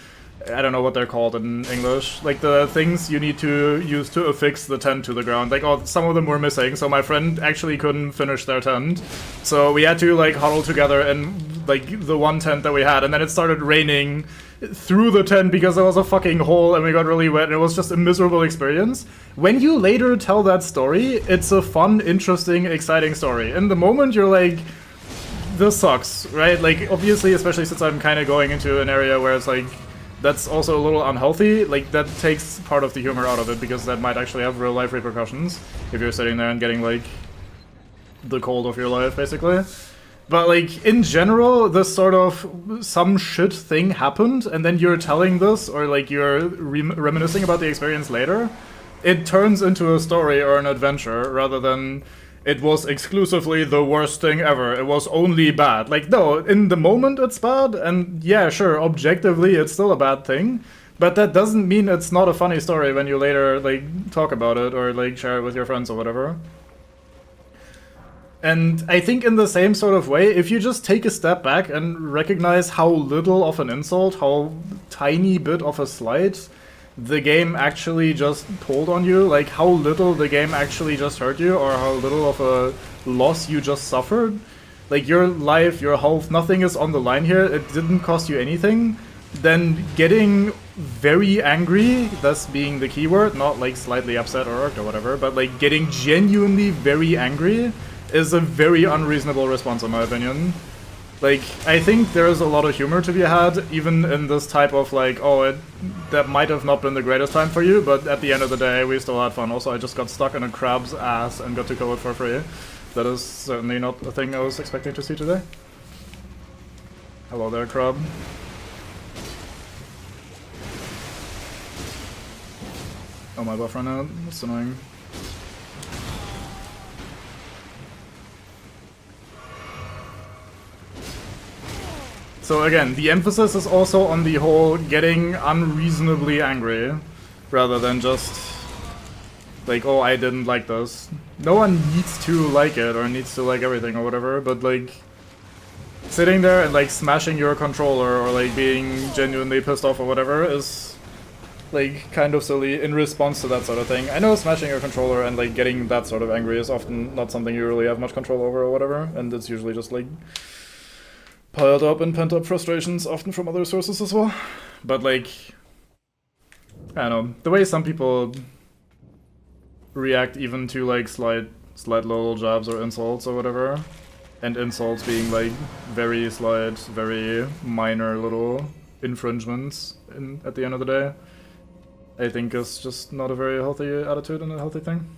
I don't know what they're called in English, like the things you need to use to affix the tent to the ground. Like, oh, some of them were missing, so my friend actually couldn't finish their tent. So we had to like huddle together in like the one tent that we had, and then it started raining through the tent because there was a fucking hole and we got really wet, and it was just a miserable experience. When you later tell that story, it's a fun, interesting, exciting story. In the moment, you're like, this sucks, right? Like, obviously, especially since I'm kind of going into an area where it's like, that's also a little unhealthy, like, that takes part of the humor out of it, because that might actually have real-life repercussions if you're sitting there and getting, like, the cold of your life, basically. But, like, in general, this sort of some shit thing happened, and then you're telling this, or, like, you're reminiscing about the experience later, it turns into a story or an adventure, rather than it was exclusively the worst thing ever, it was only bad. Like, no, in the moment it's bad, and yeah, sure, objectively it's still a bad thing, but that doesn't mean it's not a funny story when you later, like, talk about it, or, like, share it with your friends or whatever. And I think in the same sort of way, if you just take a step back and recognize how little of an insult, how tiny bit of a slight the game actually just pulled on you, like how little the game actually just hurt you, or how little of a loss you just suffered. Like, your life, your health, nothing is on the line here, it didn't cost you anything. Then getting very angry, thus being the keyword, not like slightly upset or irked or whatever, but like getting genuinely very angry is a very unreasonable response, in my opinion. Like, I think there is a lot of humor to be had, even in this type of like, oh, that might have not been the greatest time for you, but at the end of the day, we still had fun. Also, I just got stuck in a crab's ass and got to kill it for free. That is certainly not a thing I was expecting to see today. Hello there, crab. Oh, my buff ran out. That's annoying. So again, the emphasis is also on the whole getting unreasonably angry, rather than just like, oh, I didn't like this. No one needs to like it, or needs to like everything or whatever, but like, sitting there and like smashing your controller, or like being genuinely pissed off or whatever is like kind of silly in response to that sort of thing. I know smashing your controller and like getting that sort of angry is often not something you really have much control over or whatever, and it's usually just like piled up and pent up frustrations, often from other sources as well. But like, I don't know, the way some people react even to like slight little jabs or insults or whatever, and insults being like very slight, very minor little infringements at the end of the day, I think is just not a very healthy attitude and a healthy thing.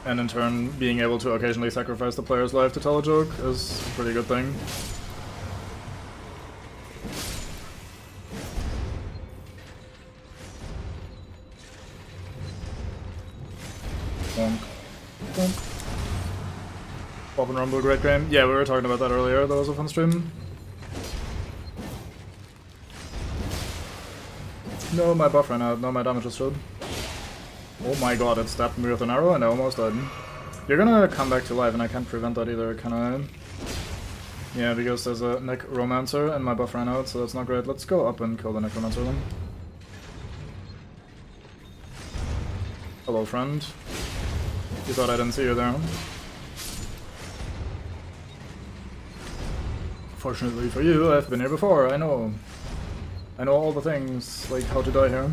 And in turn, being able to occasionally sacrifice the player's life to tell a joke is a pretty good thing. Bonk. Bonk. Bob and Rumble, great game. Yeah, we were talking about that earlier. That was a fun stream. No, my buff ran out. No, my damage was showed. Oh my god, it stabbed me with an arrow and I almost died. You're gonna come back to life and I can't prevent that either, can I? Yeah, because there's a necromancer and my buff ran out, so that's not great. Let's go up and kill the necromancer then. Hello, friend. You thought I didn't see you there, huh? Fortunately for you, I've been here before, I know. I know all the things, like how to die here.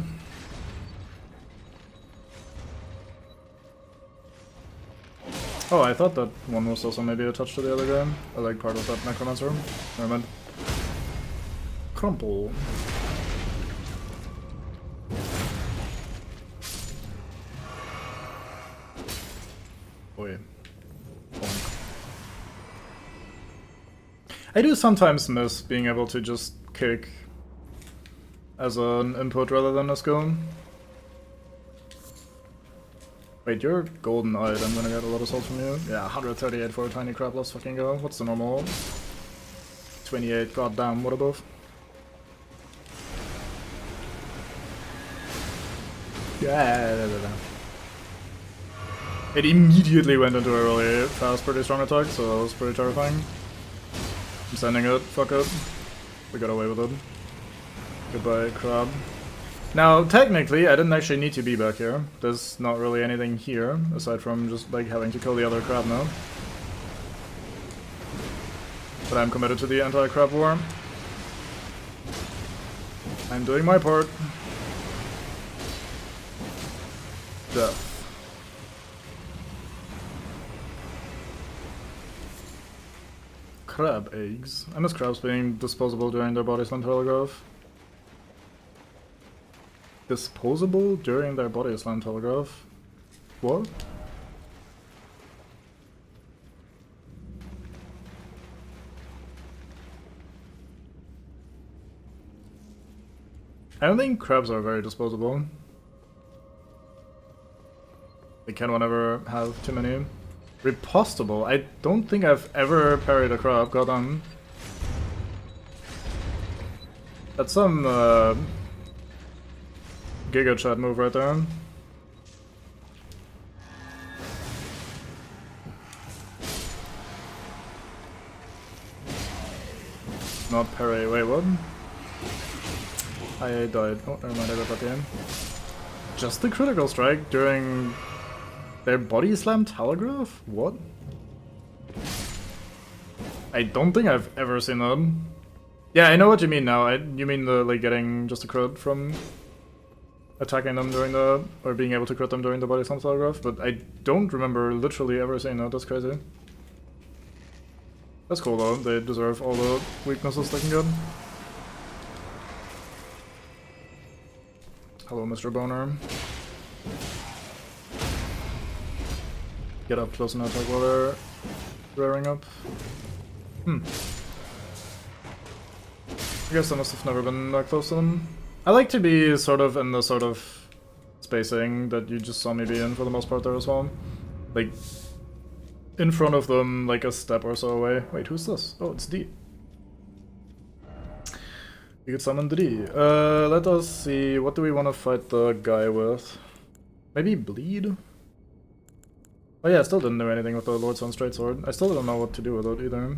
Oh, I thought that one was also maybe attached to the other guy. I like part of that necromancer. Never mind. Crumple. Boy. Bonk. I do sometimes miss being able to just kick as an input rather than a skill. Wait, you're golden-eyed, I'm gonna get a lot of souls from you. Yeah, 138 for a tiny crab, let's fucking go. What's the normal? 28, goddamn, what a buff. Yeah. It immediately went into a really fast, pretty strong attack, so that was pretty terrifying. I'm sending it, fuck it. We got away with it. Goodbye, crab. Now, technically, I didn't actually need to be back here. There's not really anything here, aside from just, like, having to kill the other crab now. But I'm committed to the anti-crab war. I'm doing my part. Death. Crab eggs. I miss crabs being disposable during their body slam telegraph. Disposable during their body slam telegraph? What? I don't think crabs are very disposable. They can ever have too many. Repostable? I don't think I've ever parried a crab, goddamn. That's some Giga Chat move right there. Not parry, wait, what? I died. Oh, never mind, I got that again. Just the critical strike during their body slam telegraph? What? I don't think I've ever seen that. Yeah, I know what you mean now. You mean the, like, getting just a crit from attacking them during the, or being able to crit them during the body slam telegraph, but I don't remember literally ever saying that. That's crazy. That's cool though, they deserve all the weaknesses they can get. Hello, Mr. Boner. Get up close and attack while they're rearing up. I guess I must have never been that close to them. I like to be sort of in the sort of spacing that you just saw me be in for the most part there as well. Like, in front of them, like a step or so away. Wait, who's this? Oh, it's D. You could summon D. Let us see, what do we want to fight the guy with? Maybe Bleed? Oh yeah, I still didn't do anything with the Lord Sun Straight Sword. I still don't know what to do with it either.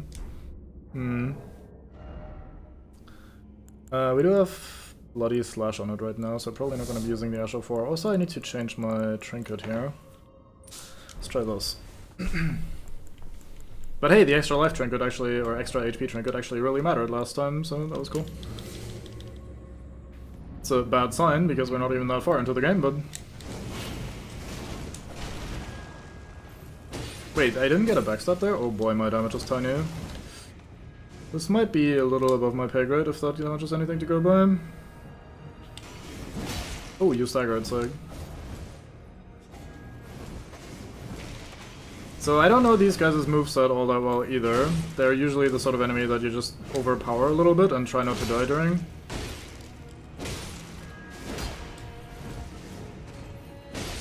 We do have Bloody Slash on it right now, so probably not going to be using the Asho 4. Also, I need to change my trinket here. Let's try this. But hey, the extra life trinket actually, or extra HP trinket actually really mattered last time, so that was cool. It's a bad sign, because we're not even that far into the game, but... Wait, I didn't get a backstab there? Oh boy, my damage is tiny. This might be a little above my pay grade, if that damage is anything to go by. Oh, you staggered, so... So I don't know these guys' moveset all that well either. They're usually the sort of enemy that you just overpower a little bit and try not to die during.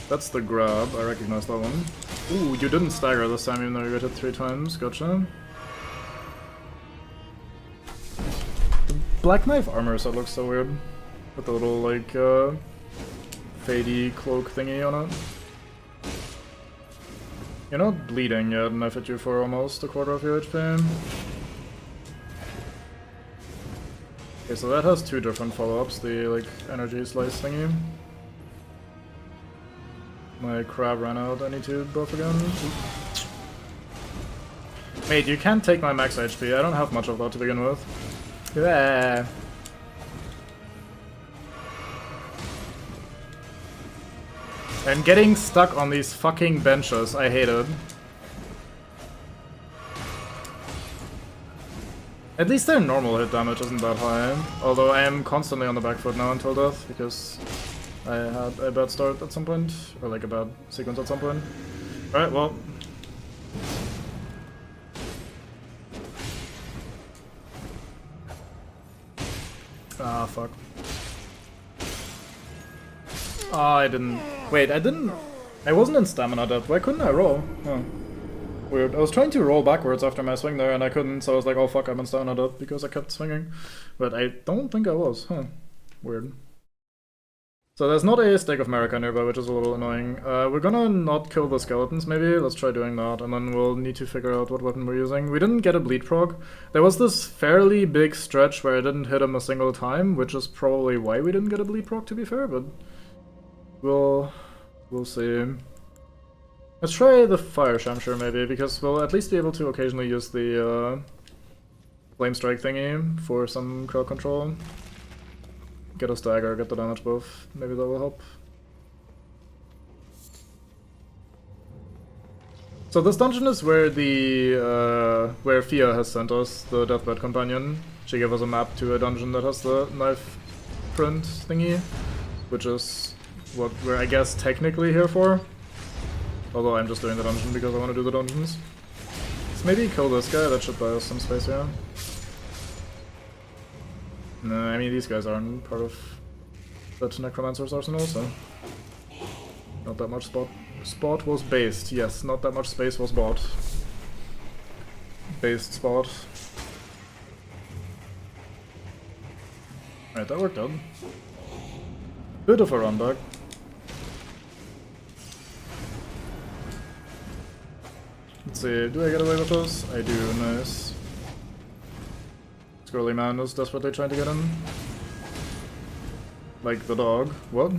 That's the grab, I recognize that one. Ooh, you didn't stagger this time even though you got hit 3 times, gotcha. The Black Knife armor set looks so weird. With the little, like, fadey cloak thingy on it. You're not bleeding yet, and I've hit you for almost a quarter of your HP. Okay, so that has 2 different follow-ups, the, like, energy slice thingy. My crab ran out, I need to buff again. Mate, you can't take my max HP, I don't have much of that to begin with. Yeah. I'm getting stuck on these fucking benches, I hate it. At least their normal hit damage isn't that high, although I am constantly on the back foot now until death, because I had a bad start at some point, or like a bad sequence at some point. Alright, well. Ah, fuck. Oh, I didn't... Wait, I wasn't in stamina depth. Why couldn't I roll? Oh. Weird. I was trying to roll backwards after my swing there and I couldn't, so I was like, oh fuck, I'm in stamina depth because I kept swinging. But I don't think I was. Huh. Weird. So there's not a Stake of America nearby, which is a little annoying. We're gonna not kill the skeletons maybe, let's try doing that, and then we'll need to figure out what weapon we're using. We didn't get a bleed proc. There was this fairly big stretch where I didn't hit him a single time, which is probably why we didn't get a bleed proc to be fair, but... We'll see. Let's try the Fire Shamshir maybe, because we'll at least be able to occasionally use the Flame Strike thingy for some crowd control. Get a stagger, get the damage buff, maybe that will help. So this dungeon is where the where Fia has sent us, the Deathbed Companion. She gave us a map to a dungeon that has the knife print thingy, which is what we're, I guess, technically here for. Although I'm just doing the dungeon because I want to do the dungeons. Let's maybe kill this guy, that should buy us some space here. No, I mean these guys aren't part of that Necromancer's arsenal, so... Not that much spot was based, yes, not that much space was bought. Based spot. Alright, that worked out. Bit of a run back. Let's see, do I get away with this? I do, nice. Squirrely man is desperately trying to get in. Like the dog. What?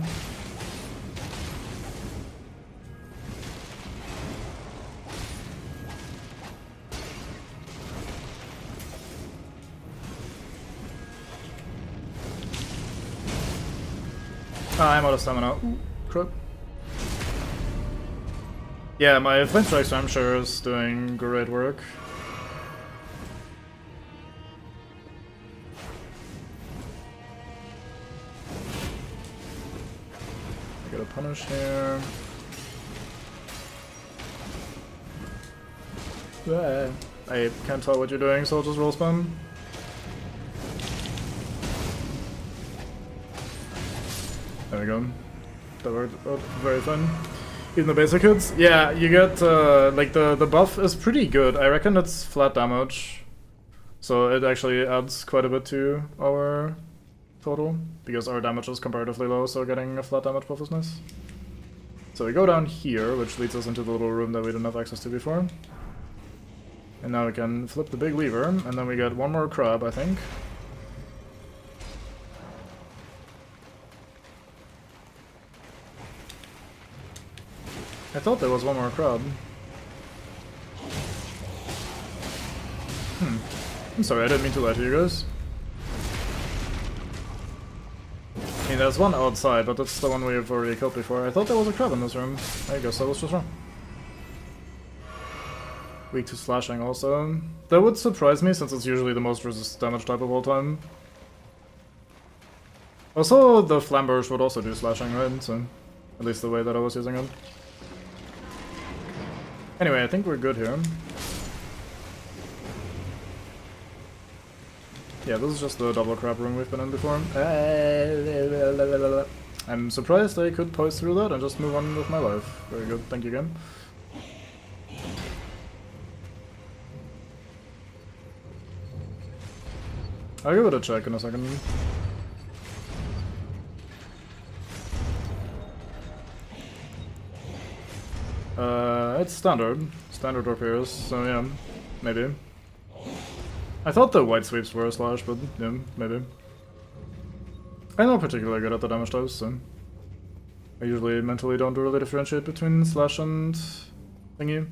I'm out of stamina. Ooh, crap. Yeah, my Flame Strike I'm sure is doing great work. I got a punish here. I can't tell what you're doing, so I'll just roll spam. There we go. That worked out very fine. Even the basic hits. Yeah, you get, like, the buff is pretty good. I reckon it's flat damage. So it actually adds quite a bit to our total, because our damage is comparatively low, so getting a flat damage buff is nice. So we go down here, which leads us into the little room that we didn't have access to before. And now we can flip the big lever, and then we get one more crab, I think. I thought there was one more crab. I'm sorry, I didn't mean to lie to you guys. I mean, there's one outside, but that's the one we've already killed before. I thought there was a crab in this room. I guess I was just wrong. Weak to slashing also. That would surprise me, since it's usually the most resist damage type of all time. Also, the Flamberge would also do slashing, right? So, at least the way that I was using it. Anyway, I think we're good here. Yeah, this is just the double crab room we've been in before. I'm surprised I could poise through that and just move on with my life. Very good, thank you game. I'll give it a check in a second. It's standard. Standard repairs, so yeah, maybe. I thought the white sweeps were a slash, but yeah, maybe. I'm not particularly good at the damage types, so I usually mentally don't really differentiate between slash and thingy.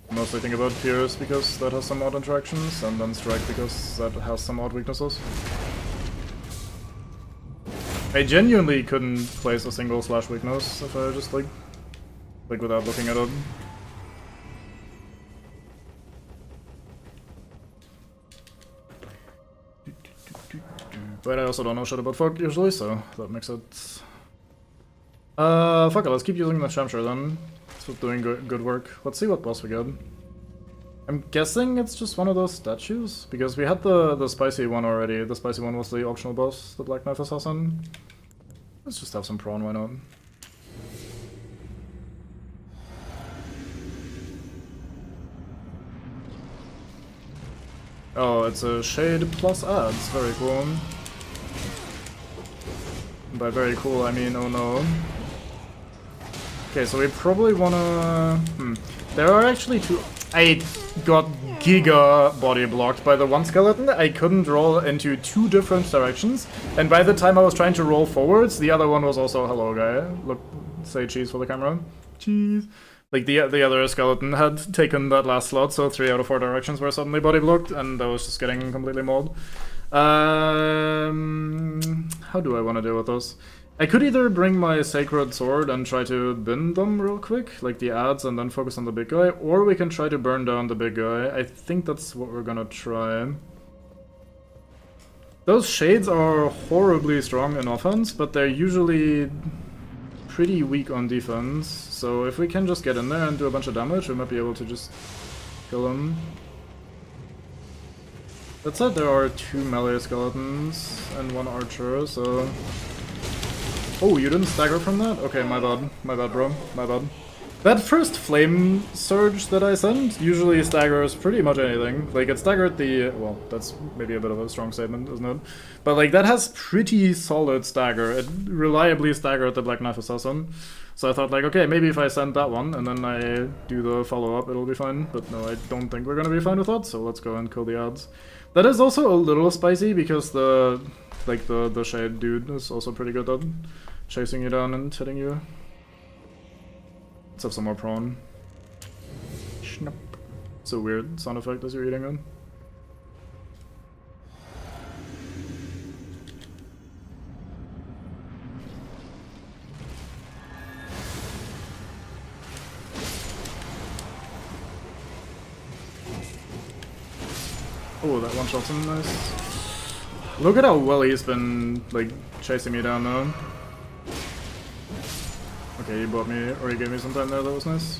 I mostly think about pierce because that has some odd interactions, and then strike because that has some odd weaknesses. I genuinely couldn't place a single slash weakness if I just like without looking at it. But I also don't know shit about fog usually, so that makes it... fuck it, let's keep using the Shamshire then. It's doing good work. Let's see what boss we get. I'm guessing it's just one of those statues, because we had the spicy one already. The spicy one was the optional boss, the Black Knife Assassin. Let's just have some prawn, why not? Oh, it's a shade plus ads. Very cool. By very cool, I mean, oh no. Okay, so we probably wanna... There are actually two... I got giga body blocked by the one skeleton. I couldn't roll into two different directions. And by the time I was trying to roll forwards, the other one was also... Hello, guy. Look, say cheese for the camera. Cheese. Like, the other skeleton had taken that last slot, so 3 out of 4 directions were suddenly body blocked, and I was just getting completely mauled. How do I want to deal with this? I could either bring my Sacred Sword and try to bin them real quick, like the ads, and then focus on the big guy, or we can try to burn down the big guy. I think that's what we're gonna try. Those shades are horribly strong in offense, but they're usually pretty weak on defense, so if we can just get in there and do a bunch of damage, we might be able to just kill him. That said, there are 2 melee skeletons and 1 archer, so... Oh, you didn't stagger from that? Okay, my bad. My bad, bro. My bad. That first flame surge that I sent usually staggers pretty much anything. Like, it staggered the... Well, that's maybe a bit of a strong statement, isn't it? But, like, that has pretty solid stagger. It reliably staggered the Black Knife Assassin. So I thought, like, okay, maybe if I send that one and then I do the follow-up, it'll be fine. But no, I don't think we're gonna be fine with that, so let's go and kill the ads. That is also a little spicy because the shade dude is also pretty good at chasing you down and hitting you. Let's have some more prawn. Schnupp. It's a weird sound effect as you're eating them. Oh, that one shot's in nice. Look at how well he's been, like, chasing me down now. Okay, he bought me, or he gave me some time there, that was nice.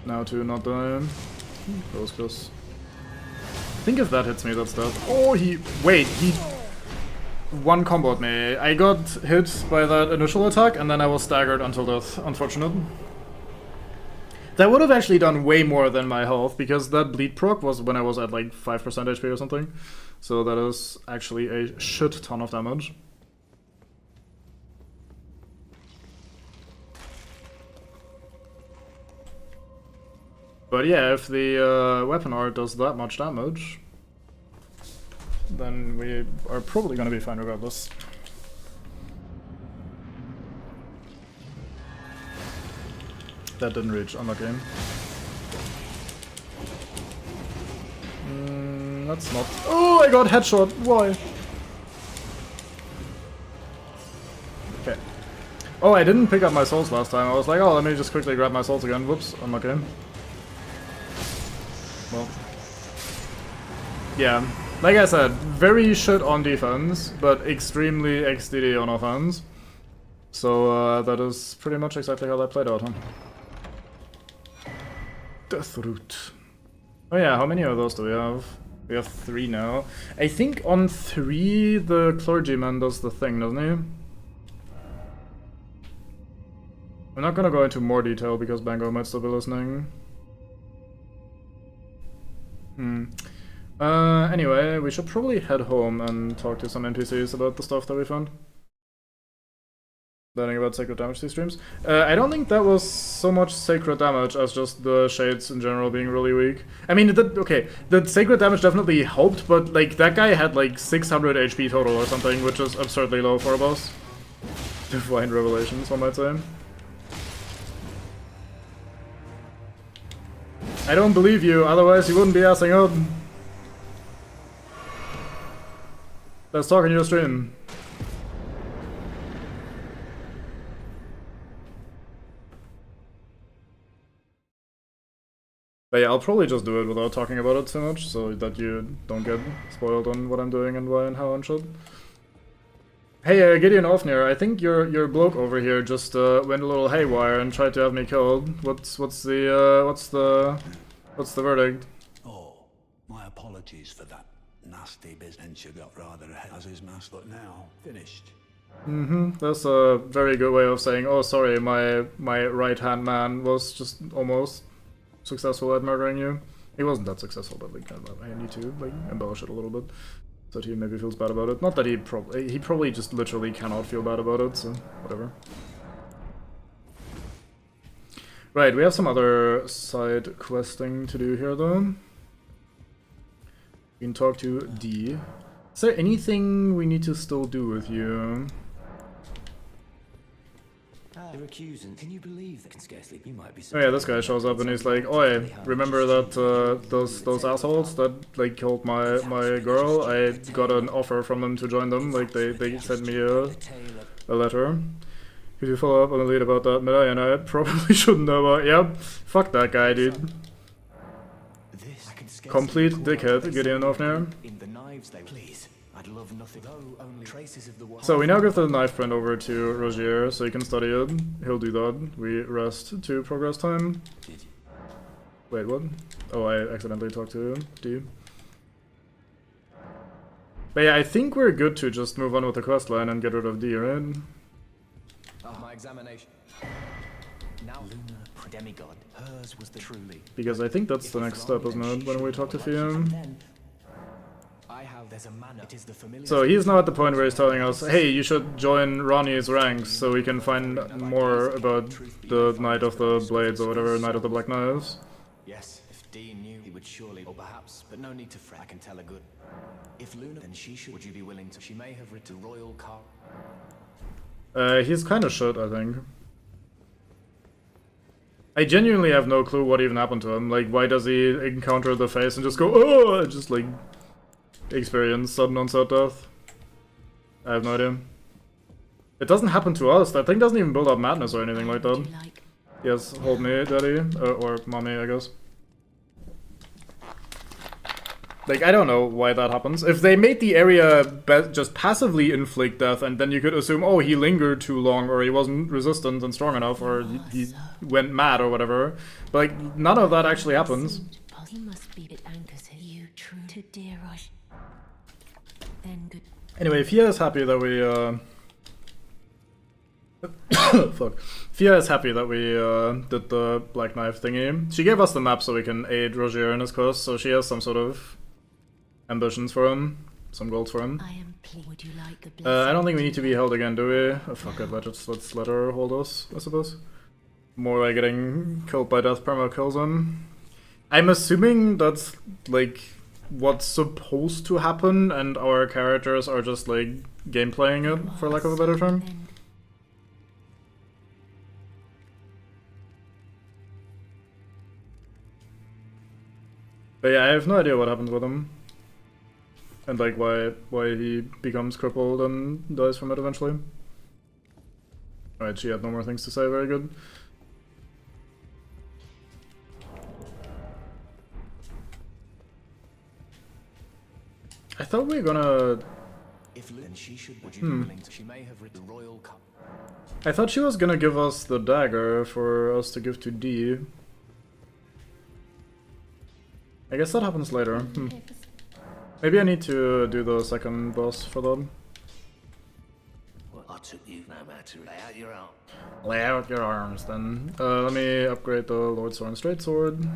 Now to not die. That was close. I think if that hits me, that's dead. Oh, wait, he one comboed me. I got hit by that initial attack, and then I was staggered until death. Unfortunate. That would have actually done way more than my health, because that bleed proc was when I was at like 5% HP or something. So that is actually a shit ton of damage. But yeah, if the weapon art does that much damage, then we are probably gonna be fine regardless. That didn't reach, unlucky. That's not... Oh, I got headshot! Why? Okay. Oh, I didn't pick up my souls last time. I was like, oh, let me just quickly grab my souls again. Whoops, unlucky. Well. Yeah. Like I said, very shit on defense, but extremely XDD on offense. So that is pretty much exactly how that played out, huh? Death Root. Oh yeah, how many of those do we have? We have 3 now. I think on 3 the clergyman does the thing, doesn't he? I'm not gonna go into more detail because Bango might still be listening. Anyway, we should probably head home and talk to some NPCs about the stuff that we found. Learning about sacred damage these streams. I don't think that was so much sacred damage as just the shades in general being really weak. I mean, okay, the sacred damage definitely helped, but like that guy had like 600 HP total or something, which is absurdly low for a boss. Divine revelations, one might say. I don't believe you, otherwise you wouldn't be asking up. Let's talk in your stream. But yeah, I'll probably just do it without talking about it too much, so that you don't get spoiled on what I'm doing and why and how and shit. Hey, Gideon Ofnir, I think your bloke over here just went a little haywire and tried to have me killed. What's the verdict? Oh, my apologies for that nasty business. You got rather ahead as his mask, but now finished. That's a very good way of saying, oh sorry, my right-hand man was just almost successful at murdering you. He wasn't that successful, but like I need to like embellish it a little bit so that he maybe feels bad about it. Not that he probably just literally cannot feel bad about it, so whatever. Right, we have some other side questing to do here though. We can talk to D. Is there anything we need to still do with you? They're accusing. Can you believe that? Can scarcely. You might be. Oh yeah, this guy shows up and he's like, "Oi, remember that those assholes that like killed my girl? I got an offer from them to join them. Like they sent me a letter. Could you follow up on the lead about that medallion? I probably shouldn't know about. Yep, fuck that guy, dude. Complete dickhead, Gideon Ofnir. In the knives, they please. I'd love nothing. Though only traces of the So we now give the knife print over to Rogier so he can study it. He'll do that. We rest to progress time. Wait, what? Oh, I accidentally talked to D. But yeah, I think we're good to just move on with the quest line and get rid of D, right? My examination. Now Luna, demigod. Hers was the truly. Because I think that's the next step, isn't it? When we talk to Fiam. So he's now at the point where he's telling us, hey, you should join Ronnie's ranks so we can find more about the Knight of the Blades or whatever, Knight of the Black Knives. Yes, if Dean knew, he would surely, or perhaps, but no need to fret. I can tell her good. If Luna, then she should. Would you be willing to? She may have written royal car. He's kind of shit, I think. I genuinely have no clue what even happened to him. Like, why does he encounter the face and just go, oh, just like experience sudden onset death? I have no idea. It doesn't happen to us. That thing doesn't even build up madness or anything like that. Yes, hold me, daddy. Or mommy, I guess. Like, I don't know why that happens. If they made the area just passively inflict death, and then you could assume, oh, he lingered too long, or he wasn't resistant and strong enough, or he went mad, or whatever. But, like, none of that actually happens. He must be a bit anchored to you, true to dear Rush. Then good. Anyway, Fia is happy that we, fuck. Fia is happy that we did the Black Knife thingy. She gave us the map so we can aid Rogier in his quest, so she has some sort of ambitions for him, some goals for him. I am pleased. Would you like a I don't think we need to be held again, do we? Oh, fuck it, let's let her hold us, I suppose. More like getting killed by death perma kills him. I'm assuming that's, like, what's supposed to happen, and our characters are just, like, gameplaying it, for lack of a better term. But yeah, I have no idea what happens with him. And like why he becomes crippled and dies from it eventually. Alright, she had no more things to say, very good. I thought we were gonna... If then she should, would you be willing to? She may have read the royal cup. I thought she was gonna give us the dagger for us to give to D. I guess that happens later. Maybe I need to do the second boss for them. Well, I took you no matter. Lay out your arm. Lay out your arms then. Let me upgrade the Lord Sword and Straight Sword.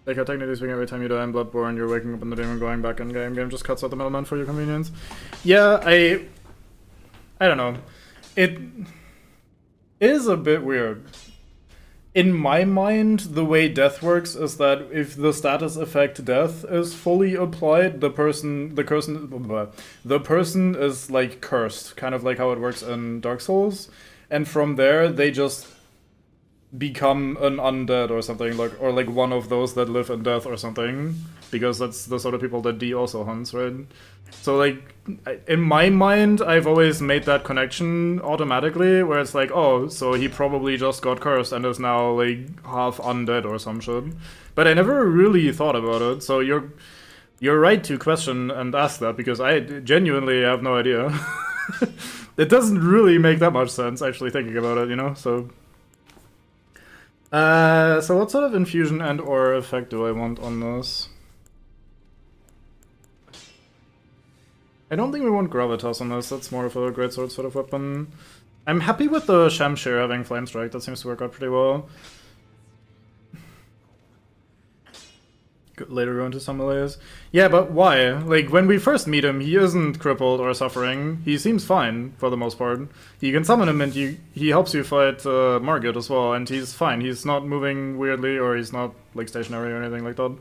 Like how technically speaking, every time you die in Bloodborne, you're waking up in the demon going back in game. Game just cuts out the middleman for your convenience. Yeah, I don't know. It is a bit weird. In my mind, the way death works is that if the status effect death is fully applied, the person is like cursed, kind of like how it works in Dark Souls, and from there they just become an undead or something, or like one of those that live in death or something, because that's the sort of people that D also hunts, right? So like, in my mind, I've always made that connection automatically, where it's like, oh, so he probably just got cursed and is now like half undead or some shit. But I never really thought about it, so you're right to question and ask that, because I genuinely have no idea. It doesn't really make that much sense, actually thinking about it, you know, so... so what sort of infusion and or effect do I want on this? I don't think we want Gravitas on this, that's more of a greatsword sort of weapon. I'm happy with the Shamshir having Flame Strike, that seems to work out pretty well. Could later go into some layers. Yeah, but why? Like, when we first meet him, he isn't crippled or suffering. He seems fine, for the most part. You can summon him and he helps you fight Margit as well, and he's fine. He's not moving weirdly, or he's not, like, stationary or anything like that.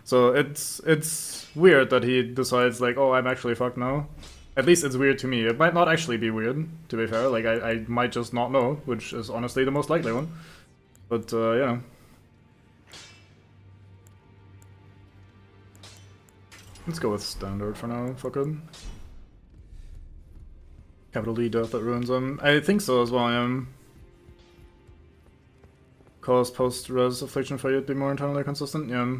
So it's weird that he decides, like, oh, I'm actually fucked now. At least it's weird to me. It might not actually be weird, to be fair. Like, I might just not know, which is honestly the most likely one. But, yeah. Let's go with standard for now, fuck it. Capital D death that ruins him. I think so as well, yeah. Cause post-res affliction for you to be more internally consistent, yeah.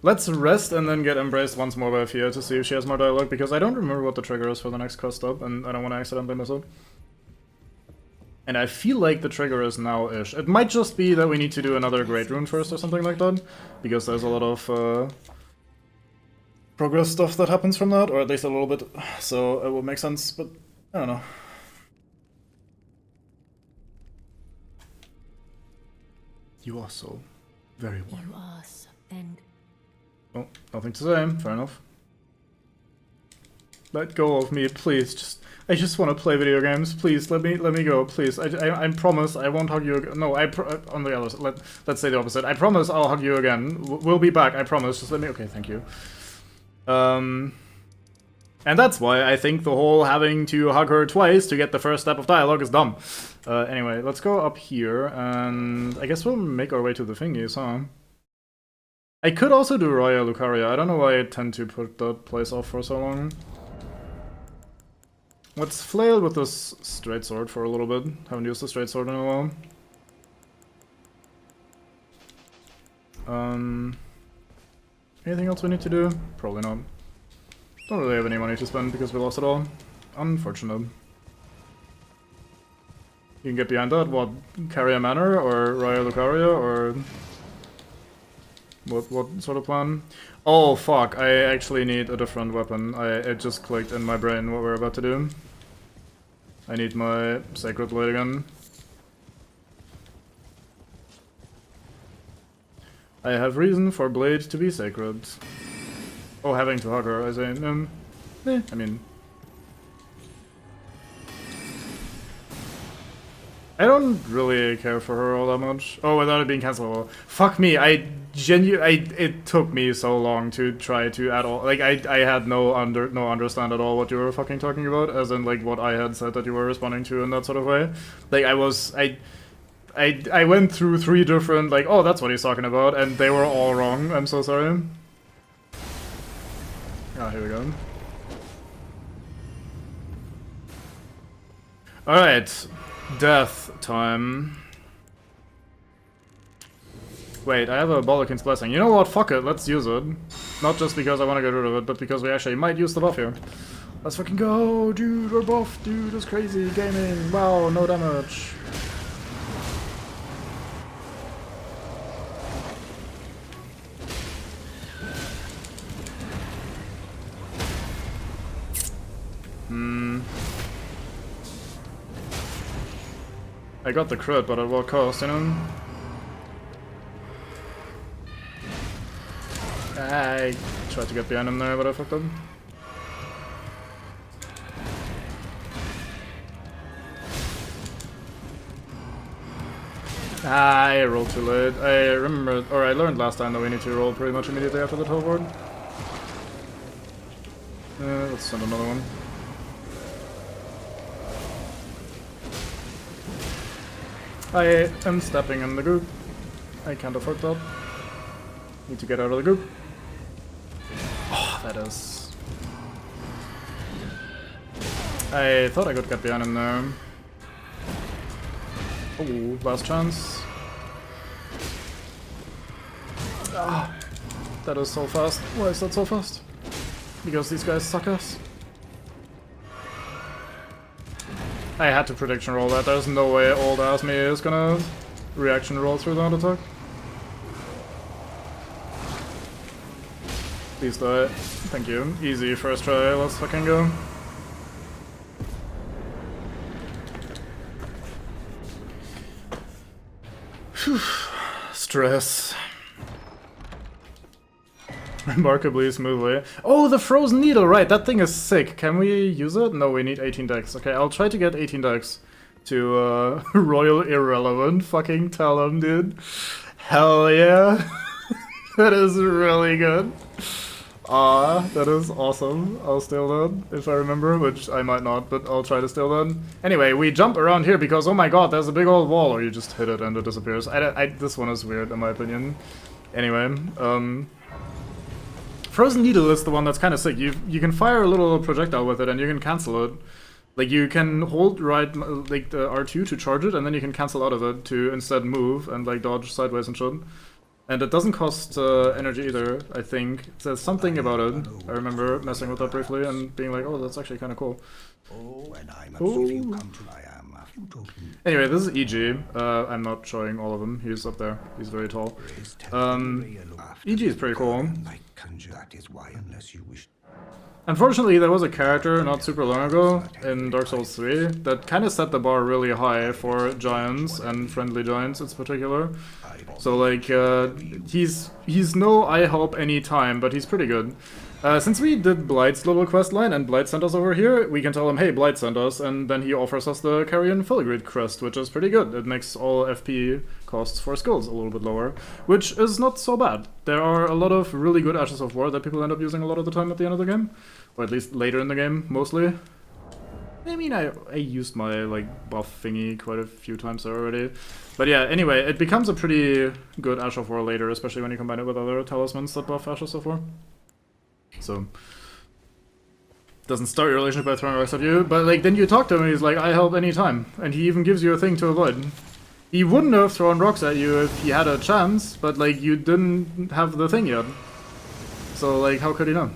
Let's rest and then get embraced once more by Fia to see if she has more dialogue, because I don't remember what the trigger is for the next quest up, and I don't want to accidentally miss it. And I feel like the trigger is now-ish. It might just be that we need to do another Great Rune first or something like that, because there's a lot of progress stuff that happens from that, or at least a little bit, so it will make sense, but I don't know. You are so very warm. You are so... and... Oh, nothing to say, fair enough. Let go of me, please, I just want to play video games, please, let me go, please. I promise I won't hug you again. No, on the other side, let's say the opposite. I promise I'll hug you again. We'll be back, I promise, just let me, okay, thank you. And that's why I think the whole having to hug her twice to get the first step of dialogue is dumb. Anyway, let's go up here, and I guess we'll make our way to the thingies, huh? I could also do Roya Lucaria. I don't know why I tend to put that place off for so long. Let's flail with this straight sword for a little bit. Haven't used the straight sword in a while. Anything else we need to do? Probably not. Don't really have any money to spend because we lost it all. Unfortunate. You can get behind that. What? Carrier Manor or Raya Lucaria or what sort of plan? Oh fuck! I actually need a different weapon. It just clicked in my brain what we're about to do. I need my Sacred Blade again. I have reason for Blade to be sacred. Oh, having to hug her, I say, I mean... I don't really care for her all that much. Oh, without it being cancelable. Fuck me, it took me so long to try to at all... Like, I had no understand at all what you were fucking talking about, as in, like, what I had said that you were responding to in that sort of way. Like, I went through 3 different, like, oh, that's what he's talking about, and they were all wrong. I'm so sorry. Ah, here we go. Alright. Death time. Wait, I have a Balakin's Blessing. You know what? Fuck it, let's use it. Not just because I want to get rid of it, but because we actually might use the buff here. Let's fucking go, dude, we're buff, dude, it's crazy gaming. Wow, no damage. I got the crit, but at what cost, you know? I tried to get behind him there, but I fucked up. I rolled too late. I remember, or I learned last time that we need to roll pretty much immediately after the teleport. Let's send another one. I am stepping in the group. I can't afford that. Need to get out of the group. Oh, that is... I thought I could get behind him there. Oh, last chance. Ah, that is so fast. Why is that so fast? Because these guys suck ass. I had to prediction roll that. There's no way old ass me is gonna reaction roll through that attack. Please die. Thank you. Easy first try. Let's fucking go. Whew. Stress. Remarkably smoothly. Oh, the frozen needle, right, that thing is sick. Can we use it? No, we need 18 dex. Okay, I'll try to get 18 dex to Royal Irrelevant. Fucking tell him, dude. Hell yeah. That is really good. That is awesome. I'll steal that if I remember, which I might not, but I'll try to steal that. Anyway, we jump around here because, oh my god, there's a big old wall, or you just hit it and it disappears. This one is weird, in my opinion. Anyway, Frozen Needle is the one that's kind of sick. You can fire a little projectile with it and you can cancel it. Like, you can hold right, like, the R2 to charge it, and then you can cancel out of it to instead move and, like, dodge sideways and shit. And it doesn't cost energy either, I think. It says something about it. I remember messing with that briefly and being like, oh, that's actually kind of cool. Anyway, this is EG. I'm not showing all of them. He's up there. He's very tall. EG is pretty cool. Unfortunately, there was a character not super long ago in Dark Souls 3 that kind of set the bar really high for giants and friendly giants in particular. So like, he's no I help any time, but he's pretty good. Since we did Blight's little quest line and Blight sent us over here, we can tell him, hey, Blight sent us, and then he offers us the Carrion Filigree crest, which is pretty good. It makes all FP costs for skills a little bit lower, which is not so bad. There are a lot of really good Ashes of War that people end up using a lot of the time at the end of the game, or at least later in the game, mostly. I mean, I used my, like, buff thingy quite a few times already. But yeah, anyway, it becomes a pretty good Ash of War later, especially when you combine it with other talismans that buff Ashes of War. So, doesn't start your relationship by throwing rocks at you, but like then you talk to him and he's like, I help anytime, and he even gives you a thing to avoid. He wouldn't have thrown rocks at you if he had a chance, but like you didn't have the thing yet. So like how could he know?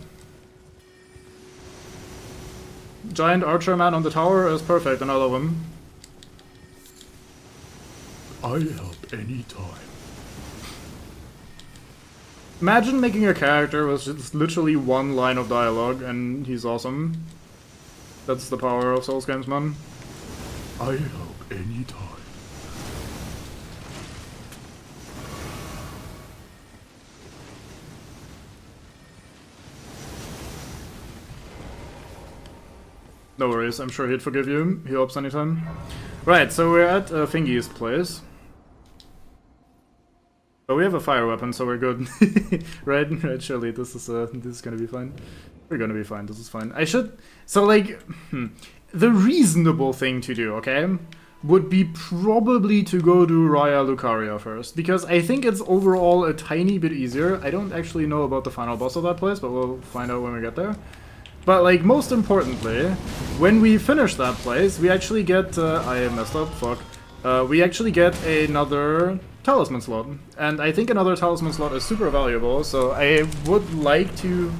Giant archer man on the tower is perfect and I love him. I help any time. Imagine making a character with just literally one line of dialogue and he's awesome. That's the power of Souls games, man. I help any time. No worries, I'm sure he'd forgive you. He helps anytime. Right, so we're at Fingy's place. But we have a fire weapon, so we're good. Right, surely this is gonna be fine. We're gonna be fine, this is fine. I should... So, like... The reasonable thing to do, okay? Would be probably to go to Raya Lucaria first. Because I think it's overall a tiny bit easier. I don't actually know about the final boss of that place, but we'll find out when we get there. But, like, most importantly, when we finish that place, we actually get... I messed up, fuck. We actually get another talisman slot. And I think another talisman slot is super valuable, so I would like to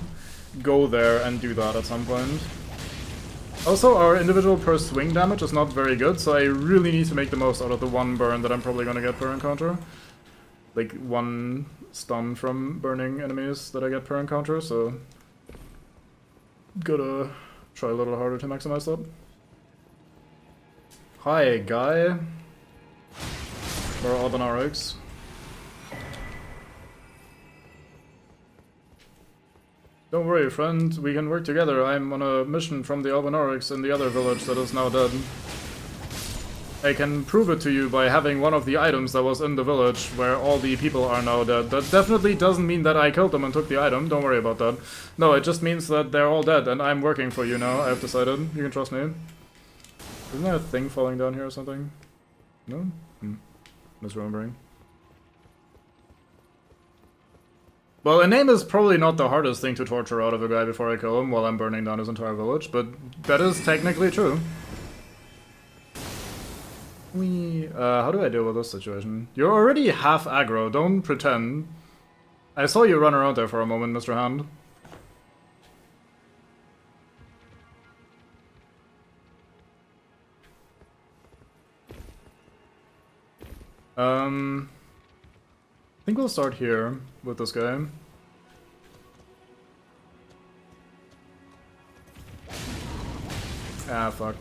go there and do that at some point. Also, our individual per swing damage is not very good, so I really need to make the most out of the one burn that I'm probably gonna get per encounter. Like, one stun from burning enemies that I get per encounter, so... Gotta try a little harder to maximize that. Hi, guy. Where are Albanarix? Don't worry, friend. We can work together. I'm on a mission from the Albanarix in the other village that is now dead. I can prove it to you by having one of the items that was in the village where all the people are now dead. That definitely doesn't mean that I killed them and took the item. Don't worry about that. No, it just means that they're all dead and I'm working for you now. I've decided. You can trust me. Isn't there a thing falling down here or something? No? Misremembering. Well, a name is probably not the hardest thing to torture out of a guy before I kill him while I'm burning down his entire village, but that is technically true. How do I deal with this situation? You're already half aggro, don't pretend. I saw you run around there for a moment, Mr. Hand. I think we'll start here with this guy. Ah, fuck.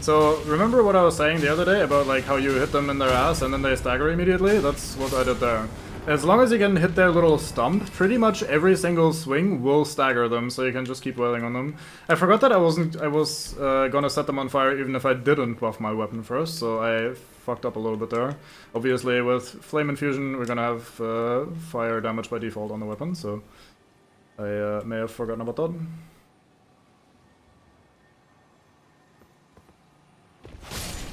So, remember what I was saying the other day about like how you hit them in their ass and then they stagger immediately? That's what I did there. As long as you can hit their little stump, pretty much every single swing will stagger them, so you can just keep wailing on them. I forgot that I was gonna set them on fire even if I didn't buff my weapon first, so I fucked up a little bit there. Obviously with Flame Infusion we're gonna have fire damage by default on the weapon, so I may have forgotten about that.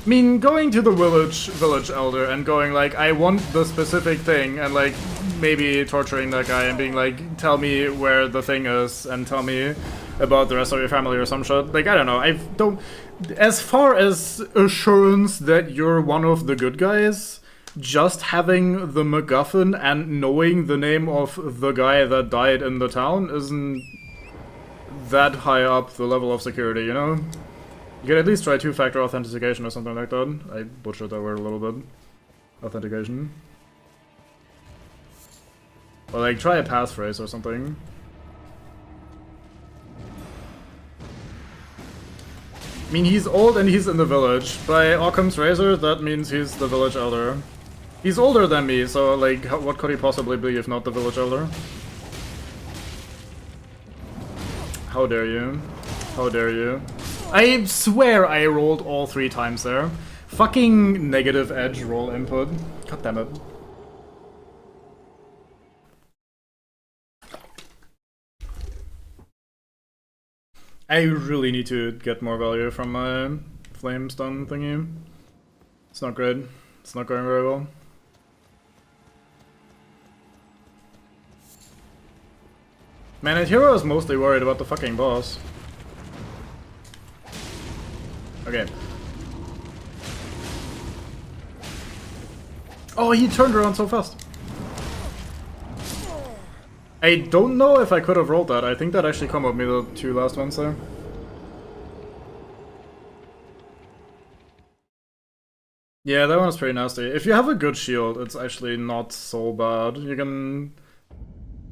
I mean, going to the village elder and going like, I want the specific thing, and like maybe torturing that guy and being like, tell me where the thing is and tell me about the rest of your family or some shit. Like, I don't know, I don't... As far as assurance that you're one of the good guys, just having the MacGuffin and knowing the name of the guy that died in the town isn't that high up the level of security, you know? You could at least try two-factor authentication or something like that. I butchered that word a little bit. Authentication. Or like, try a passphrase or something. I mean, he's old and he's in the village. By Occam's razor, that means he's the village elder. He's older than me, so like, what could he possibly be if not the village elder? How dare you? How dare you? I swear I rolled all 3 times there. Fucking negative edge roll input. God damn it. I really need to get more value from my flame stun thingy. It's not great. It's not going very well. Man, Hero is mostly worried about the fucking boss. Okay. Oh, he turned around so fast. I don't know if I could have rolled that. I think that actually comboed me the two last ones there. Yeah, that one's pretty nasty. If you have a good shield, it's actually not so bad. You can...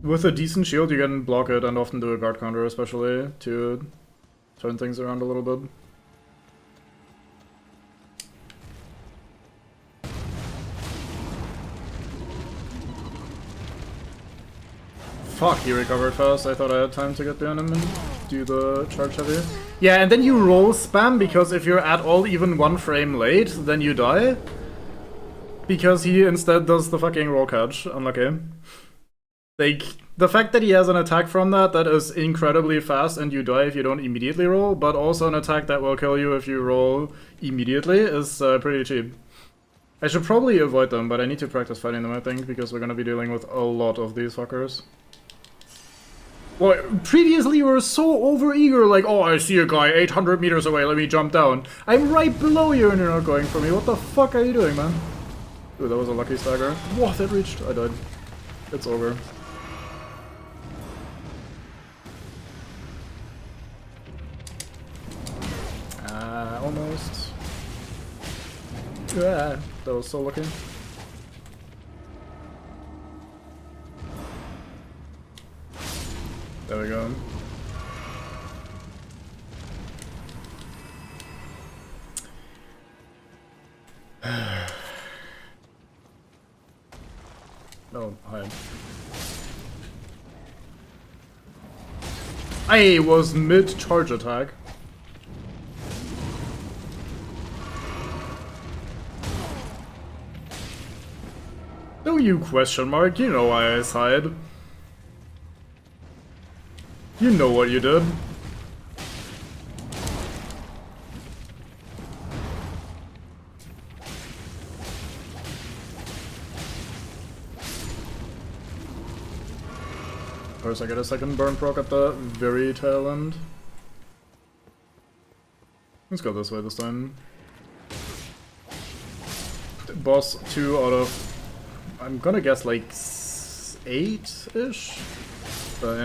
With a decent shield, you can block it and often do a guard counter, especially, to turn things around a little bit. Fuck, he recovered fast. I thought I had time to get behind him and do the charge heavy. Yeah, and then you roll spam, because if you're at all even 1 frame late, then you die. Because he instead does the fucking roll catch. Unlucky. Like, the fact that he has an attack from that is incredibly fast and you die if you don't immediately roll, but also an attack that will kill you if you roll immediately is pretty cheap. I should probably avoid them, but I need to practice fighting them, I think, because we're gonna be dealing with a lot of these fuckers. Well, previously you were so over-eager, like, oh, I see a guy 800 meters away, let me jump down. I'm right below you and you're not going for me. What the fuck are you doing, man? Ooh, that was a lucky stagger. What, that reached? I died. It's over. Almost. Yeah, that was so lucky. There we go. Oh, hi. I was mid-charge attack. No, you question mark, you know why I sighed. You know what you did. Of course, I get a second burn proc at the very tail end. Let's go this way this time. Boss 2 out of... I'm gonna guess like 8-ish? But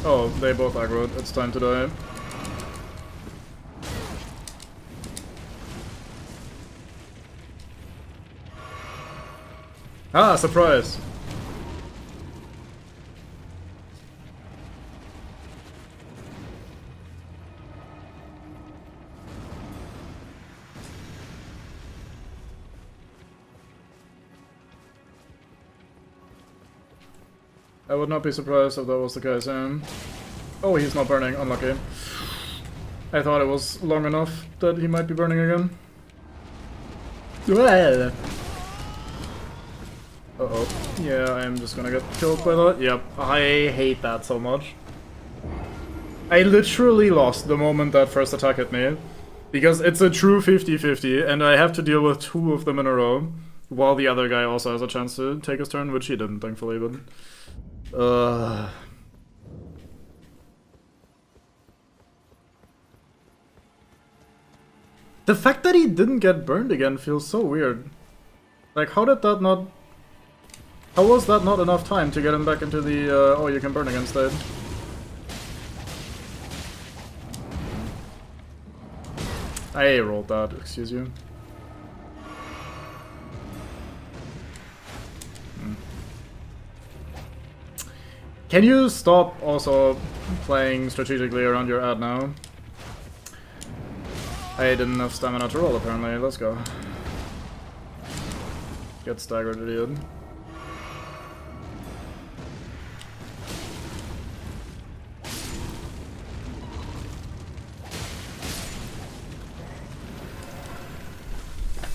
oh, they both aggroed. It's time to die. Ah, surprise! I would not be surprised if that was the case. Oh, he's not burning. Unlucky. I thought it was long enough that he might be burning again. Uh-oh. Yeah, I'm just gonna get killed by that. Yep, I hate that so much. I literally lost the moment that first attack hit me. Because it's a true 50-50, and I have to deal with 2 of them in a row. While the other guy also has a chance to take his turn, which he didn't, thankfully, but... The fact that he didn't get burned again feels so weird. Like, how did that not... How was that not enough time to get him back into the, oh, you can burn again stage? I rolled that, excuse you. Can you stop also playing strategically around your ad now? I didn't have stamina to roll apparently, let's go. Get staggered, idiot.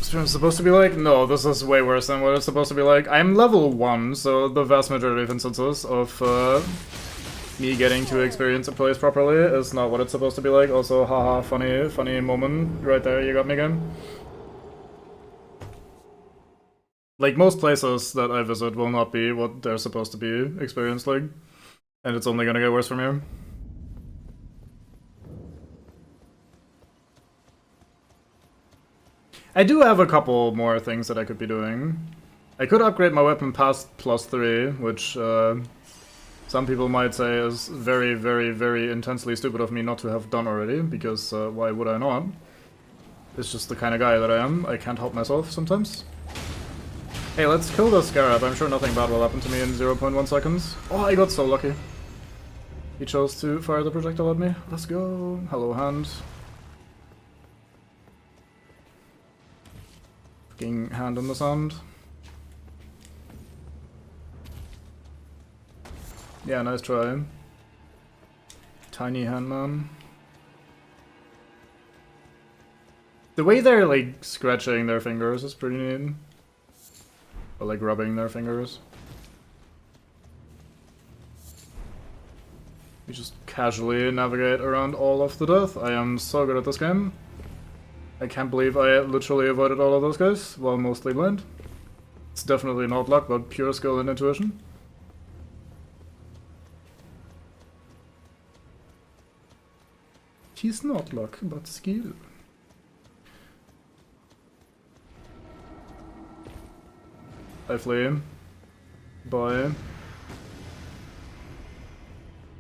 Stream's supposed to be like? No, this is way worse than what it's supposed to be like. I'm level 1, so the vast majority of instances of me getting to experience a place properly is not what it's supposed to be like. Also, haha, funny moment right there, you got me again. Like, most places that I visit will not be what they're supposed to be experienced like. And it's only gonna get worse from here. I do have a couple more things that I could be doing. I could upgrade my weapon past +3, which some people might say is very, very, very intensely stupid of me not to have done already, because why would I not? It's just the kind of guy that I am. I can't help myself sometimes. Hey, let's kill the Scarab. I'm sure nothing bad will happen to me in 0.1 seconds. Oh, I got so lucky. He chose to fire the projectile at me. Let's go. Hello, hand. Fucking hand in the sand. Yeah, nice try. Tiny hand man. The way they're like scratching their fingers is pretty neat. Or like rubbing their fingers. We just casually navigate around all of the death. I am so good at this game. I can't believe I literally avoided all of those guys while mostly blind. It's definitely not luck, but pure skill and intuition. It's not luck, but skill. I flee. Bye.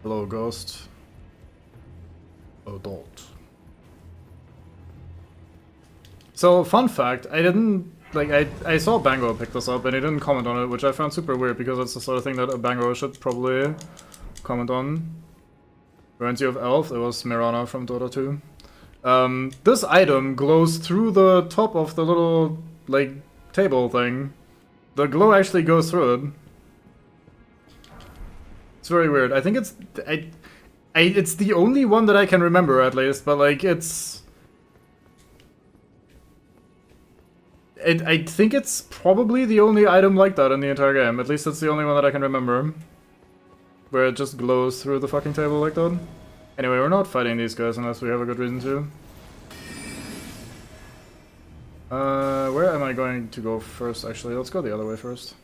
Hello, ghost. Adult. So, fun fact, I didn't, like, I saw Bango pick this up and he didn't comment on it, which I found super weird because it's the sort of thing that a Bango should probably comment on. Reminds you of Elf? It was Mirana from Dota 2. This item glows through the top of the little, like, table thing. The glow actually goes through it. It's very weird. I think it's... it's the only one that I can remember, at least, but, like, it's... I think it's probably the only item like that in the entire game. At least it's the only one that I can remember. Where it just glows through the fucking table like that. Anyway, we're not fighting these guys unless we have a good reason to. Where am I going to go first, actually? Let's go the other way first.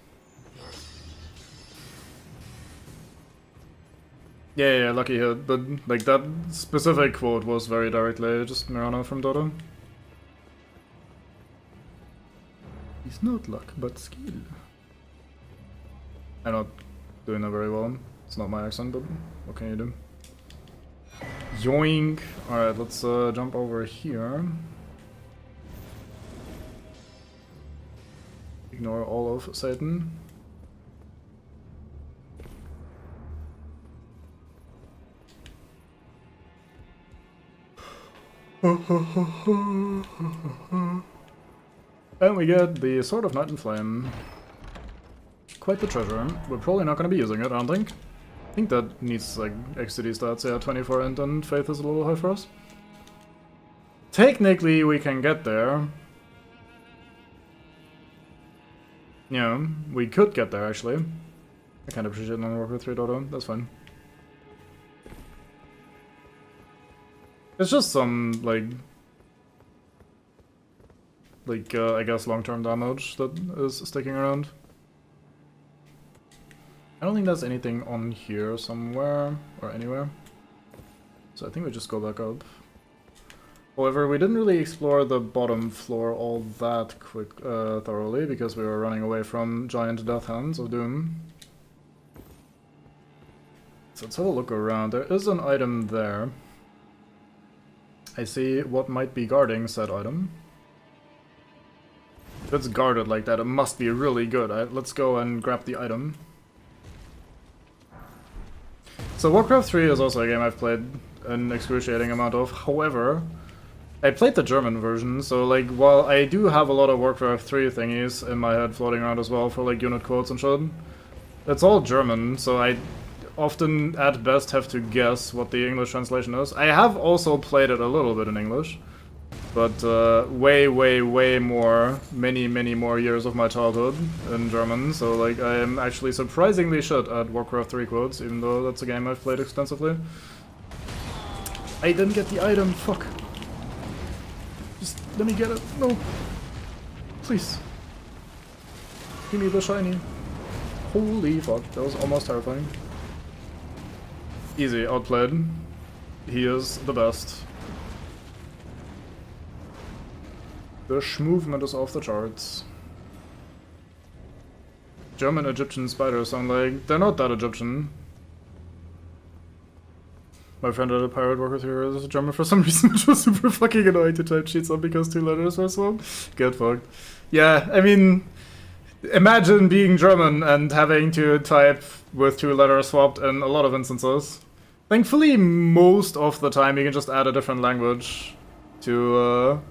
Yeah, lucky hit, but like that specific quote was very directly just Mirana from Dota. It's not luck, but skill. I'm not doing that very well. It's not my accent, but what can you do? Yoink! Alright, let's jump over here. Ignore all of Satan. And we get the Sword of Night and Flame. Quite the treasure. We're probably not going to be using it, I don't think. I think that needs like XCD stats, yeah, 24 int and Faith is a little high for us. Technically we can get there. Yeah, we could get there actually. I can't appreciate non-worker 3 Dota, that's fine. It's just some like I guess long-term damage that is sticking around. I don't think there's anything on here somewhere or anywhere. So I think we just go back up. However, we didn't really explore the bottom floor all that thoroughly because we were running away from giant death hands of doom. So let's have a look around. There is an item there. I see what might be guarding said item. If it's guarded like that, it must be really good. Let's go and grab the item. So Warcraft 3 is also a game I've played an excruciating amount of. However, I played the German version, so like while I do have a lot of Warcraft 3 thingies in my head floating around as well for like unit quotes and shit, it's all German, so I often at best have to guess what the English translation is. I have also played it a little bit in English, but way more, many more years of my childhood in German, so like I am actually surprisingly shit at Warcraft 3 quotes, even though that's a game I've played extensively. I didn't get the item, fuck. Just let me get it, no. Please. Give me the shiny. Holy fuck, that was almost terrifying. Easy, outplayed. He is the best. The movement is off the charts. German Egyptian spiders sound like they're not that Egyptian. My friend at a pirate worker here is German for some reason, which was super fucking annoying to type sheets on because 2 letters were swapped. Get fucked. Yeah, I mean, imagine being German and having to type with 2 letters swapped in a lot of instances. Thankfully, most of the time you can just add a different language to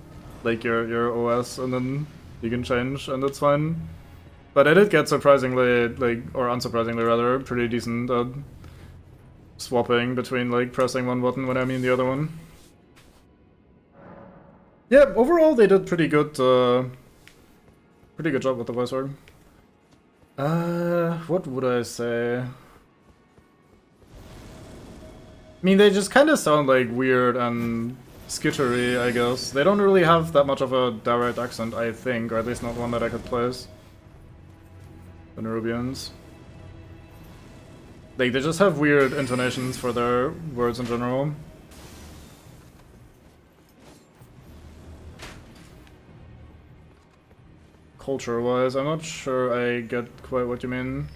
like your OS, and then you can change, and it's fine. But I did get surprisingly, like, or unsurprisingly rather, pretty decent at swapping between like pressing one button when I mean the other one. Yeah, overall they did pretty good job with the voice work. What would I say? I mean, they just kind of sound like weird and skittery, I guess. They don't really have that much of a direct accent, I think, or at least not one that I could place. The Nerubians. Like, they just have weird intonations for their words in general. Culture-wise, I'm not sure I get quite what you mean.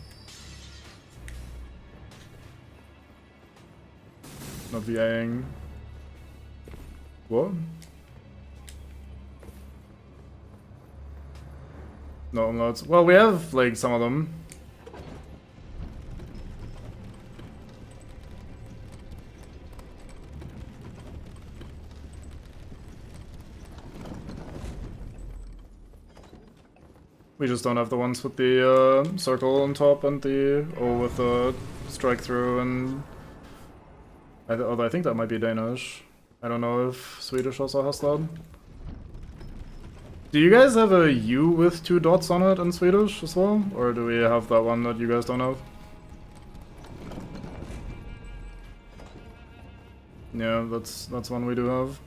Not VAing. What? No umlauts. Well, we have, like, some of them. We just don't have the ones with the circle on top and the O with the strike through, and although I think that might be Danish. I don't know if Swedish also has that. Do you guys have a U with 2 dots on it in Swedish as well? Or do we have that one that you guys don't have? Yeah, that's one we do have.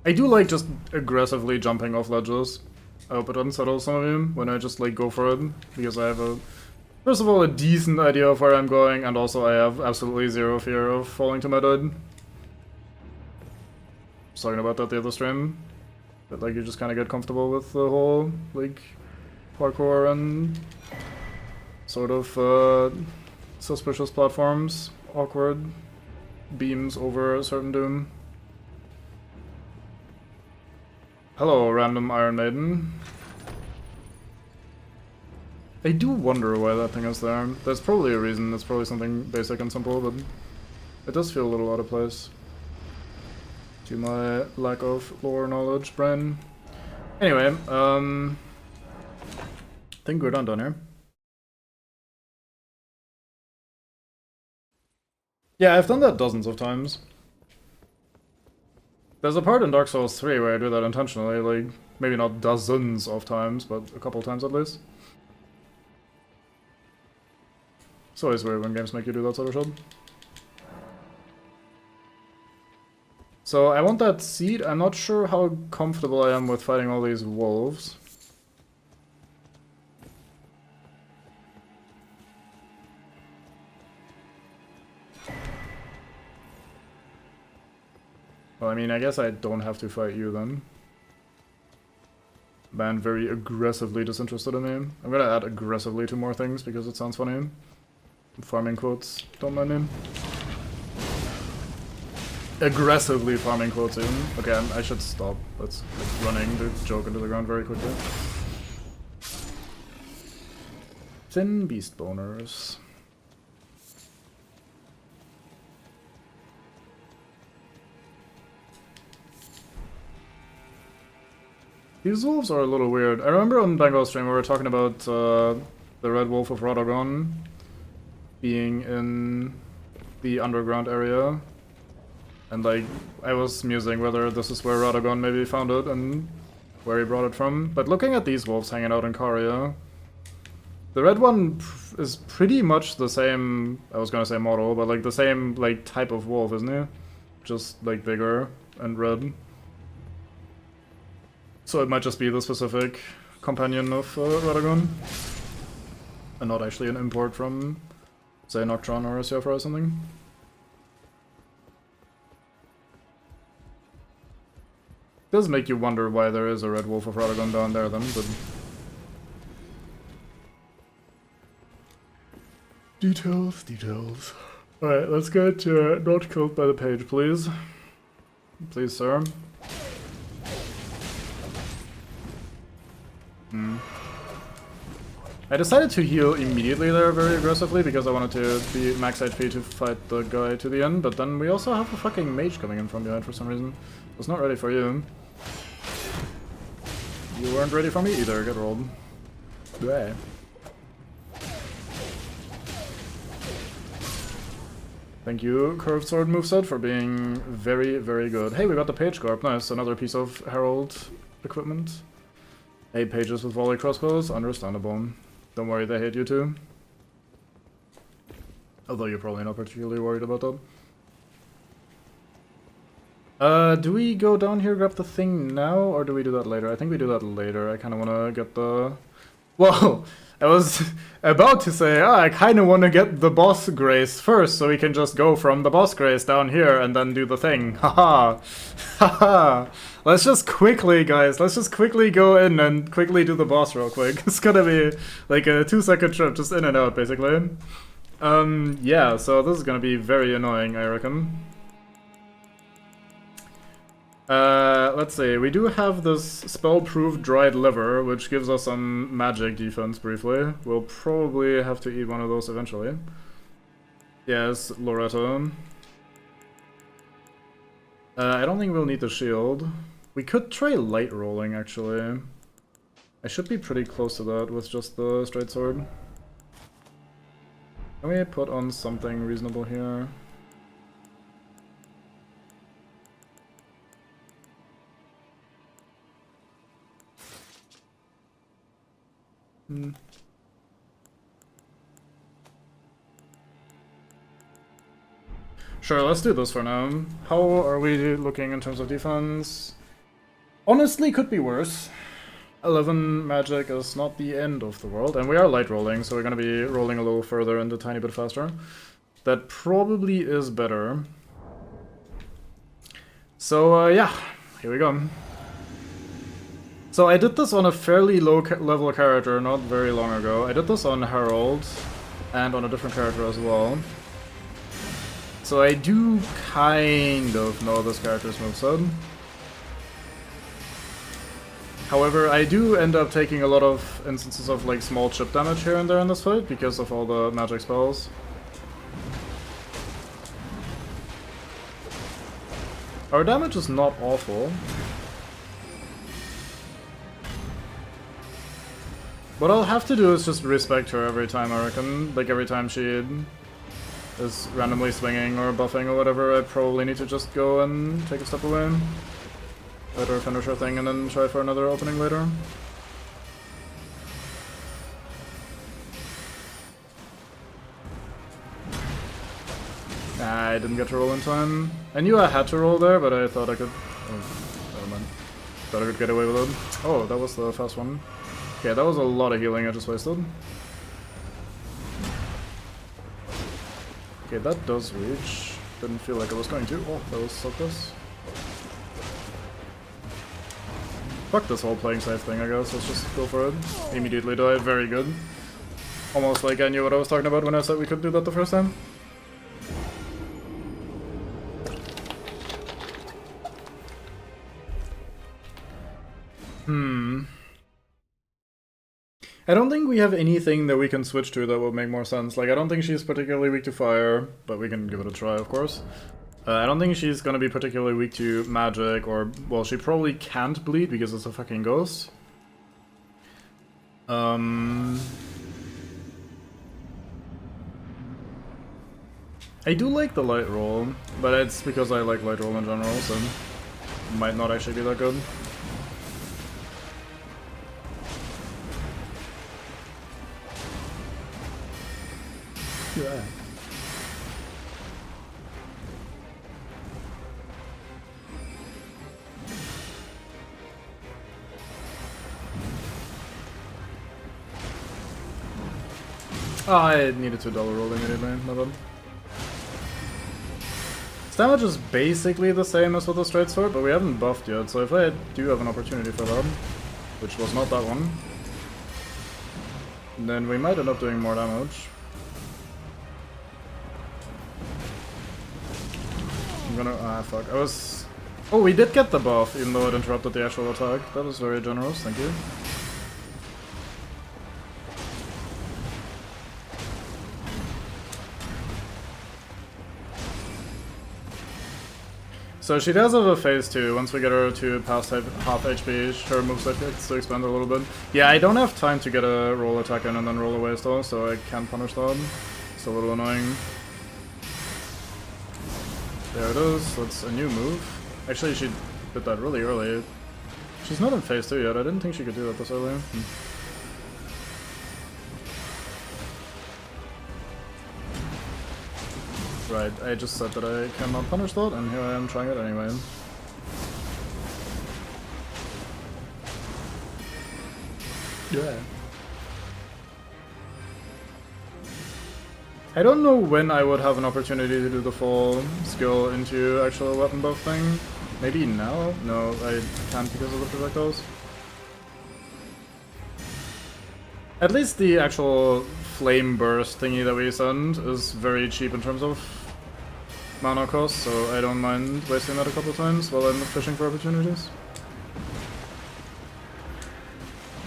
I do like just aggressively jumping off ledges. I hope it unsettles some of you when I just like go for it, because I have first of all, a decent idea of where I'm going, and also I have absolutely zero fear of falling to my death. I was talking about that the other stream, that like you just kind of get comfortable with the whole like parkour and sort of suspicious platforms, awkward beams over a certain doom. Hello, random Iron Maiden. I do wonder why that thing is there. There's probably a reason. It's probably something basic and simple, but it does feel a little out of place to my lack of lore knowledge brain. Anyway, I think we're done here. Yeah, I've done that dozens of times. There's a part in Dark Souls 3 where I do that intentionally, like, maybe not dozens of times, but a couple times at least. It's always weird when games make you do that sort of shit. So I want that seed. I'm not sure how comfortable I am with fighting all these wolves. Well, I mean, I guess I don't have to fight you then. Man, very aggressively disinterested in me. I'm gonna add aggressively to more things because it sounds funny. Farming quotes, don't mind me. Aggressively farming quotes even. Okay, I should stop. That's running the joke into the ground very quickly. Thin beast boners. These wolves are a little weird. I remember on Bengal stream we were talking about the Red Wolf of Radagon being in the underground area. And like, I was musing whether this is where Radagon maybe found it and where he brought it from. But looking at these wolves hanging out in Caria, the red one is pretty much the same, I was gonna say model, but like the same like type of wolf, isn't he? Just like bigger and red. So it might just be the specific companion of Radagon, and not actually an import from say Noctron or a Siofra or something. Does make you wonder why there is a Red Wolf of Radagon down there then, but... Details, details. Alright, let's get not killed by the page, please. Please, sir. I decided to heal immediately there very aggressively because I wanted to be max HP to fight the guy to the end, but then we also have a fucking mage coming in from behind for some reason. I was not ready for you. You weren't ready for me either, get rolled. Bleh. Thank you, Curved Sword moveset, for being very, very good. Hey, we got the Page Corp, nice, another piece of Herald equipment. 8 pages with volley crossbows, understandable. Don't worry, they hate you too. Although you're probably not particularly worried about that. Do we go down here, grab the thing now, or do we do that later? I think we do that later. I kind of want to get the... Whoa! I was about to say, I kind of want to get the boss grace first, so we can just go from the boss grace down here and then do the thing. Haha! Haha! Let's just quickly, guys, let's just quickly go in and quickly do the boss real quick. It's gonna be like a 2-second trip, just in and out, basically. Yeah, so this is gonna be very annoying, I reckon. Let's see, we do have this spell-proof dried liver, which gives us some magic defense briefly. We'll probably have to eat one of those eventually. Yes, Loretta. I don't think we'll need the shield. We could try light rolling, actually. I should be pretty close to that with just the straight sword. Can we put on something reasonable here? Sure, let's do this for now. How are we looking in terms of defense? Honestly, could be worse. 11 magic is not the end of the world, and we are light rolling, so we're gonna be rolling a little further and a tiny bit faster. That probably is better. So, yeah, here we go. So I did this on a fairly low level character not very long ago. I did this on Harold and on a different character as well. So I do kind of know this character's moveset. However, I do end up taking a lot of instances of like small chip damage here and there in this fight because of all the magic spells. Our damage is not awful. What I'll have to do is just respect her every time, I reckon. Like every time she is randomly swinging or buffing or whatever, I probably need to just go and take a step away. Let her finish her thing and then try for another opening later. I didn't get to roll in time. I knew I had to roll there, but I thought I could... Oh, never mind. Thought I could get away with it. Oh, that was the fast one. Okay, that was a lot of healing I just wasted. Okay, that does reach. Didn't feel like I was going to. Oh, that was so close. Fuck this whole playing safe thing, I guess. Let's just go for it. Immediately died. Very good. Almost like I knew what I was talking about when I said we could do that the first time. I don't think we have anything that we can switch to that would make more sense. Like, I don't think she's particularly weak to fire, but we can give it a try, of course. I don't think she's gonna be particularly weak to magic, or... Well, she probably can't bleed because it's a fucking ghost. I do like the light roll, but it's because I like light roll in general, so... It might not actually be that good. Yeah. Oh, I needed to double roll immediately, my bad. Its damage is basically the same as with the straight sword, but we haven't buffed yet, so if I do have an opportunity for that, which was not that one, then we might end up doing more damage. I'm gonna... ah, fuck. I was... oh, we did get the buff, even though it interrupted the actual attack. That was very generous, thank you. So she does have a phase 2. Once we get her to past half HP, her moveset gets to expand a little bit. Yeah, I don't have time to get a roll attack in and then roll away still, so I can't punish that. It's a little annoying. There it is, that's a new move. Actually, she did that really early. She's not in phase 2 yet, I didn't think she could do that this early. Right, I just said that I cannot punish that, and here I am trying it anyway. Yeah. I don't know when I would have an opportunity to do the full skill into actual weapon buff thing. Maybe now? No, I can't because of the projectiles. At least the actual flame burst thingy that we send is very cheap in terms of mana cost, so I don't mind wasting that a couple times while I'm fishing for opportunities.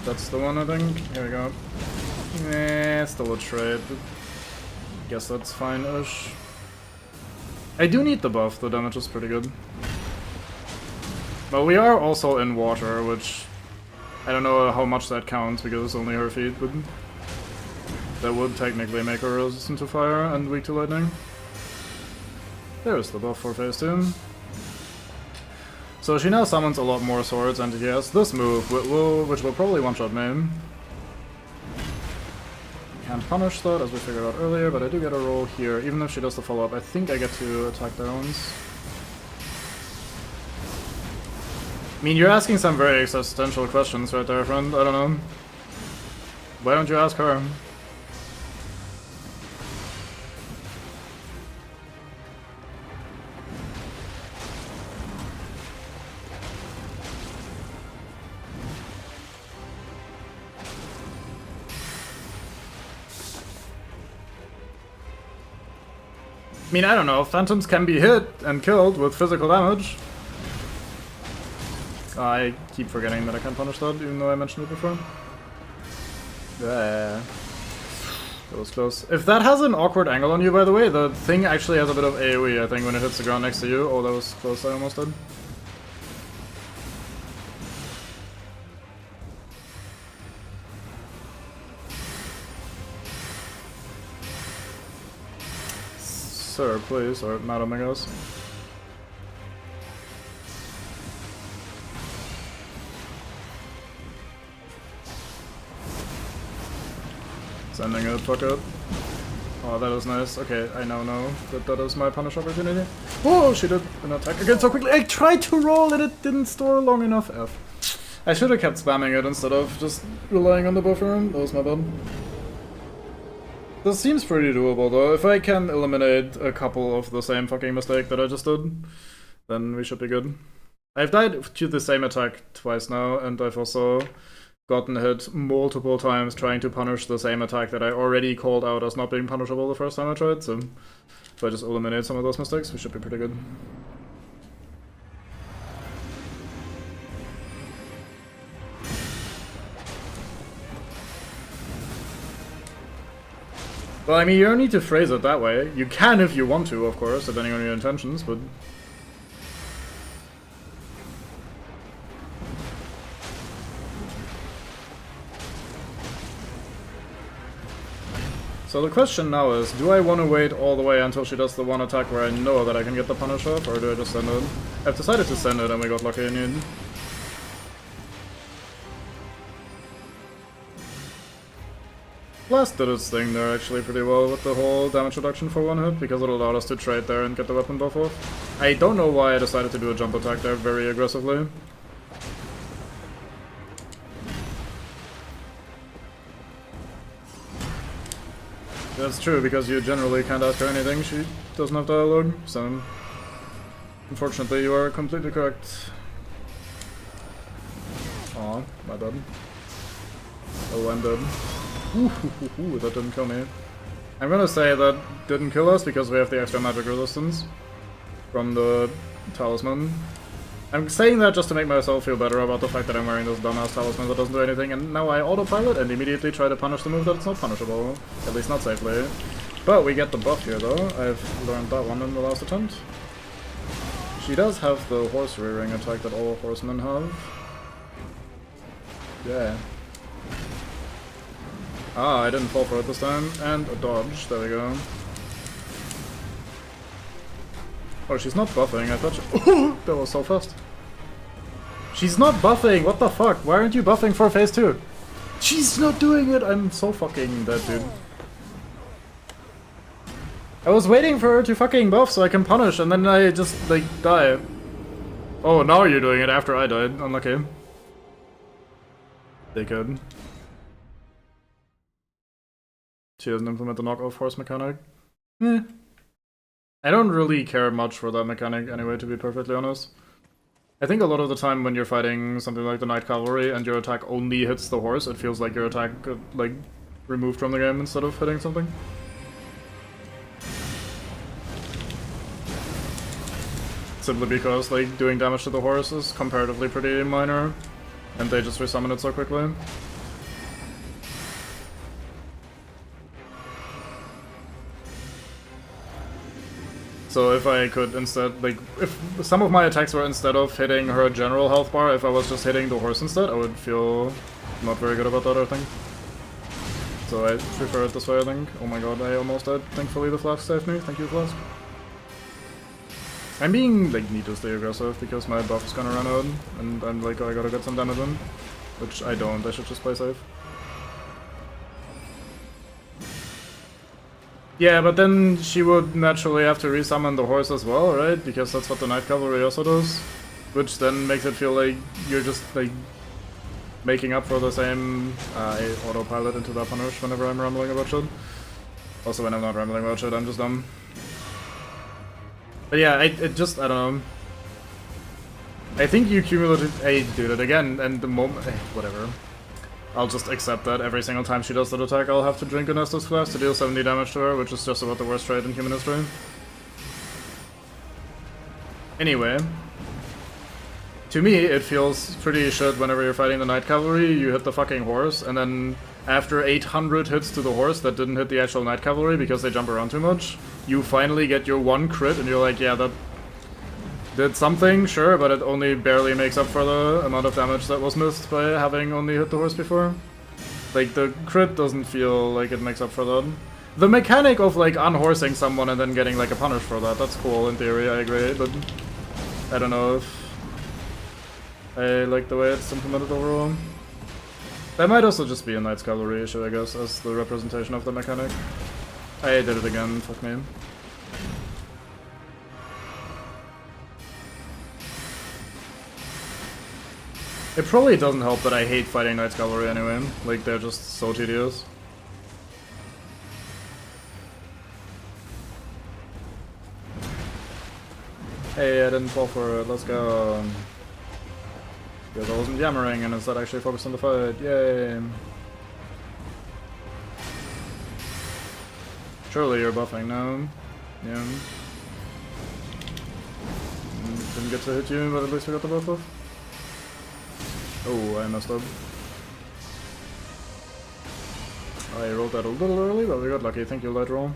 That's the one, I think. Here we go. Still a trade. Guess that's fine-ish. I do need the buff, the damage is pretty good. But we are also in water, which I don't know how much that counts because it's only her feet, but that would technically make her resistant to fire and weak to lightning. There's the buff for phase 2. So she now summons a lot more swords, and he has this move, which will probably one-shot me. Can't punish that, as we figured out earlier, but I do get a roll here. Even if she does the follow-up, I think I get to attack downs. I mean, you're asking some very existential questions right there, friend. I don't know. Why don't you ask her? I mean, I don't know, phantoms can be hit and killed with physical damage. I keep forgetting that I can punish that, even though I mentioned it before. Yeah. That was close. If that has an awkward angle on you, by the way, the thing actually has a bit of AoE, I think, when it hits the ground next to you. Oh, that was close, I almost did. Sir, please, or madam, I guess. Sending it, fuck it. Oh, that is nice. Okay, I now know that that is my punish opportunity. Whoa, she did an attack again so quickly. I tried to roll and it didn't store long enough. F. I should have kept spamming it instead of just relying on the buffer. That was my bad. This seems pretty doable though. If I can eliminate a couple of the same fucking mistake that I just did, then we should be good. I've died to the same attack twice now, and I've also gotten hit multiple times trying to punish the same attack that I already called out as not being punishable the first time I tried, so if I just eliminate some of those mistakes, we should be pretty good. Well, I mean, you don't need to phrase it that way. You can if you want to, of course, depending on your intentions, but... So the question now is, do I want to wait all the way until she does the one attack where I know that I can get the punish off, or do I just send it? I've decided to send it and we got lucky in the end. Blast did its thing there actually pretty well with the whole damage reduction for one hit, because it allowed us to trade there and get the weapon buff off. I don't know why I decided to do a jump attack there very aggressively. That's true, because you generally can't ask her anything, she doesn't have dialogue, so... Unfortunately, you are completely correct. Aw, my bad. Oh, I'm dead. Ooh, that didn't kill me. I'm gonna say that didn't kill us because we have the extra magic resistance from the talisman. I'm saying that just to make myself feel better about the fact that I'm wearing this dumbass talisman that doesn't do anything, and now I autopilot and immediately try to punish the move that's not punishable. At least not safely. But we get the buff here though. I've learned that one in the last attempt. She does have the horse rearing attack that all horsemen have. Yeah. Ah, I didn't fall for it this time. And a dodge. There we go. Oh, she's not buffing. I thought she... that was so fast. She's not buffing! What the fuck? Why aren't you buffing for phase 2? She's not doing it! I'm so fucking dead, dude. I was waiting for her to fucking buff so I can punish, and then I just, like, die. Oh, now you're doing it after I died. Unlucky. They could. She doesn't implement the knock-off horse mechanic. Eh. I don't really care much for that mechanic anyway, to be perfectly honest. I think a lot of the time when you're fighting something like the Knight Cavalry and your attack only hits the horse, it feels like your attack got, like, removed from the game instead of hitting something. Simply because, like, doing damage to the horse is comparatively pretty minor, and they just resummon it so quickly. So if I could instead, like, if some of my attacks were instead of hitting her general health bar, if I was just hitting the horse instead, I would feel not very good about that, I think. So I prefer it this way, I think. Oh my god, I almost died. Thankfully the Flask saved me. Thank you, Flask. I'm being, like, needlessly aggressive because my buff is gonna run out, and I'm like, oh, I gotta get some damage in. Which I don't, I should just play safe. Yeah, but then she would naturally have to resummon the horse as well, right? Because that's what the Knight Cavalry also does. Which then makes it feel like you're just, like, making up for the same I autopilot into that punish whenever I'm rambling about shit. Also, when I'm not rambling about shit, I'm just dumb. But yeah, it just, I don't know. I think you cumulatively do that again, and the moment, whatever. I'll just accept that every single time she does that attack, I'll have to drink an Estus Flask to deal 70 damage to her, which is just about the worst trait in human history. Anyway. To me, it feels pretty shit whenever you're fighting the Knight Cavalry, you hit the fucking horse, and then after 800 hits to the horse that didn't hit the actual Knight Cavalry because they jump around too much, you finally get your one crit, and you're like, yeah, that did something, sure, but it only barely makes up for the amount of damage that was missed by having only hit the horse before. Like, the crit doesn't feel like it makes up for that. The mechanic of, like, unhorsing someone and then getting, like, a punish for that, that's cool in theory, I agree, but I don't know if I like the way it's implemented overall. That might also just be a Knight's Cavalry issue, I guess, as the representation of the mechanic. I did it again, fuck me. It probably doesn't help that I hate fighting Knight's Cavalry anyway, like they're just so tedious. Hey, I didn't fall for it, let's go. Because I wasn't yammering and instead actually focused on the fight, yay! Surely you're buffing now. Yeah. Didn't get to hit you, but at least we got the buff off. Oh, I messed up. I rolled that a little early, but we got lucky. Thank you, light roll.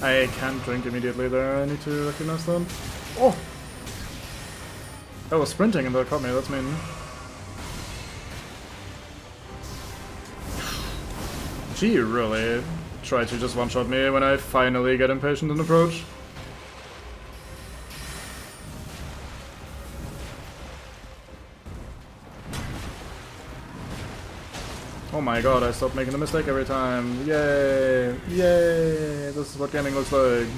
I can't drink immediately there. I need to recognize that. Oh! I was sprinting and that caught me. That's mean. She really tried to just one-shot me when I finally get impatient and approach. Oh my god, I stopped making the mistake every time. Yay! Yay! This is what gaming looks like.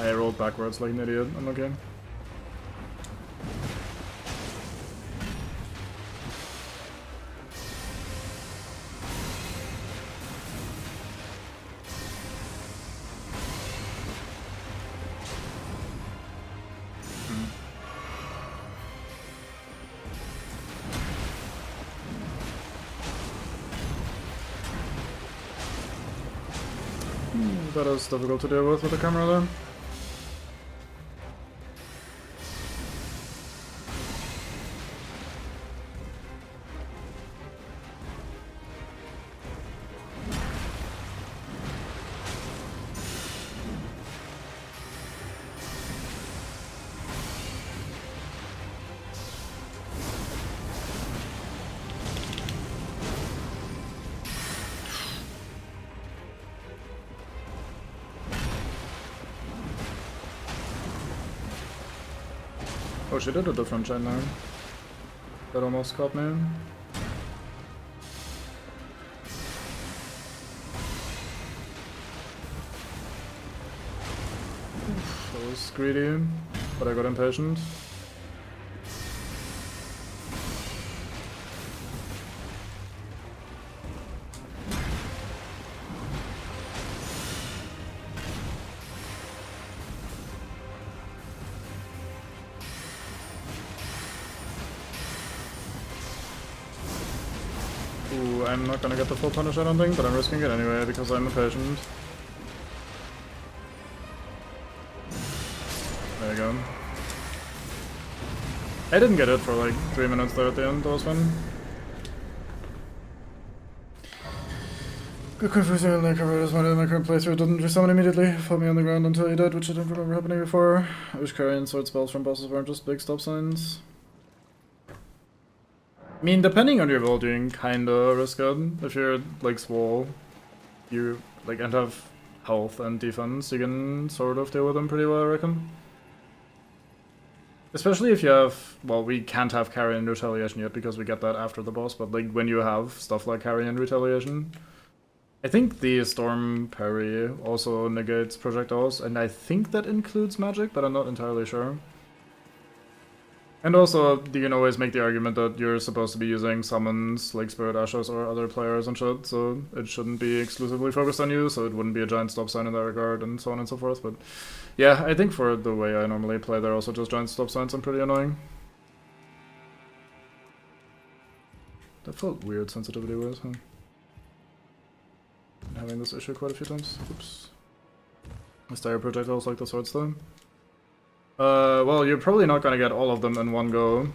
I rolled backwards like an idiot. I'm okay. That is difficult to deal with the camera there. Oh, she did a different gen now. That almost caught me. Oof, that was greedy, but I got impatient. Ooh, I'm not gonna get the full punish, I don't think, but I'm risking it anyway because I'm impatient. There you go. I didn't get it for like 3 minutes there at the end, that was fun. Good confusing, like I wrote in my current playthrough, didn't resummon immediately, fought me on the ground until he did, which I don't remember happening before. I wish carrying sword spells from bosses weren't just big stop signs. I mean, depending on your build, you can kinda risk it. If you're like swole, you like and have health and defense, you can sort of deal with them pretty well, I reckon. Especially if you have, well, we can't have carry and retaliation yet because we get that after the boss, but like when you have stuff like carry and retaliation, I think the storm parry also negates projectiles, and I think that includes magic, but I'm not entirely sure. And also, you can always make the argument that you're supposed to be using summons like Spirit Ashes or other players and shit, so it shouldn't be exclusively focused on you, so it wouldn't be a giant stop sign in that regard, and so on and so forth. But yeah, I think for the way I normally play, they're also just giant stop signs and pretty annoying. That felt weird sensitivity-wise, huh? Been having this issue quite a few times. Oops. I stare projectiles like the swords though. Well, you're probably not gonna get all of them in one go.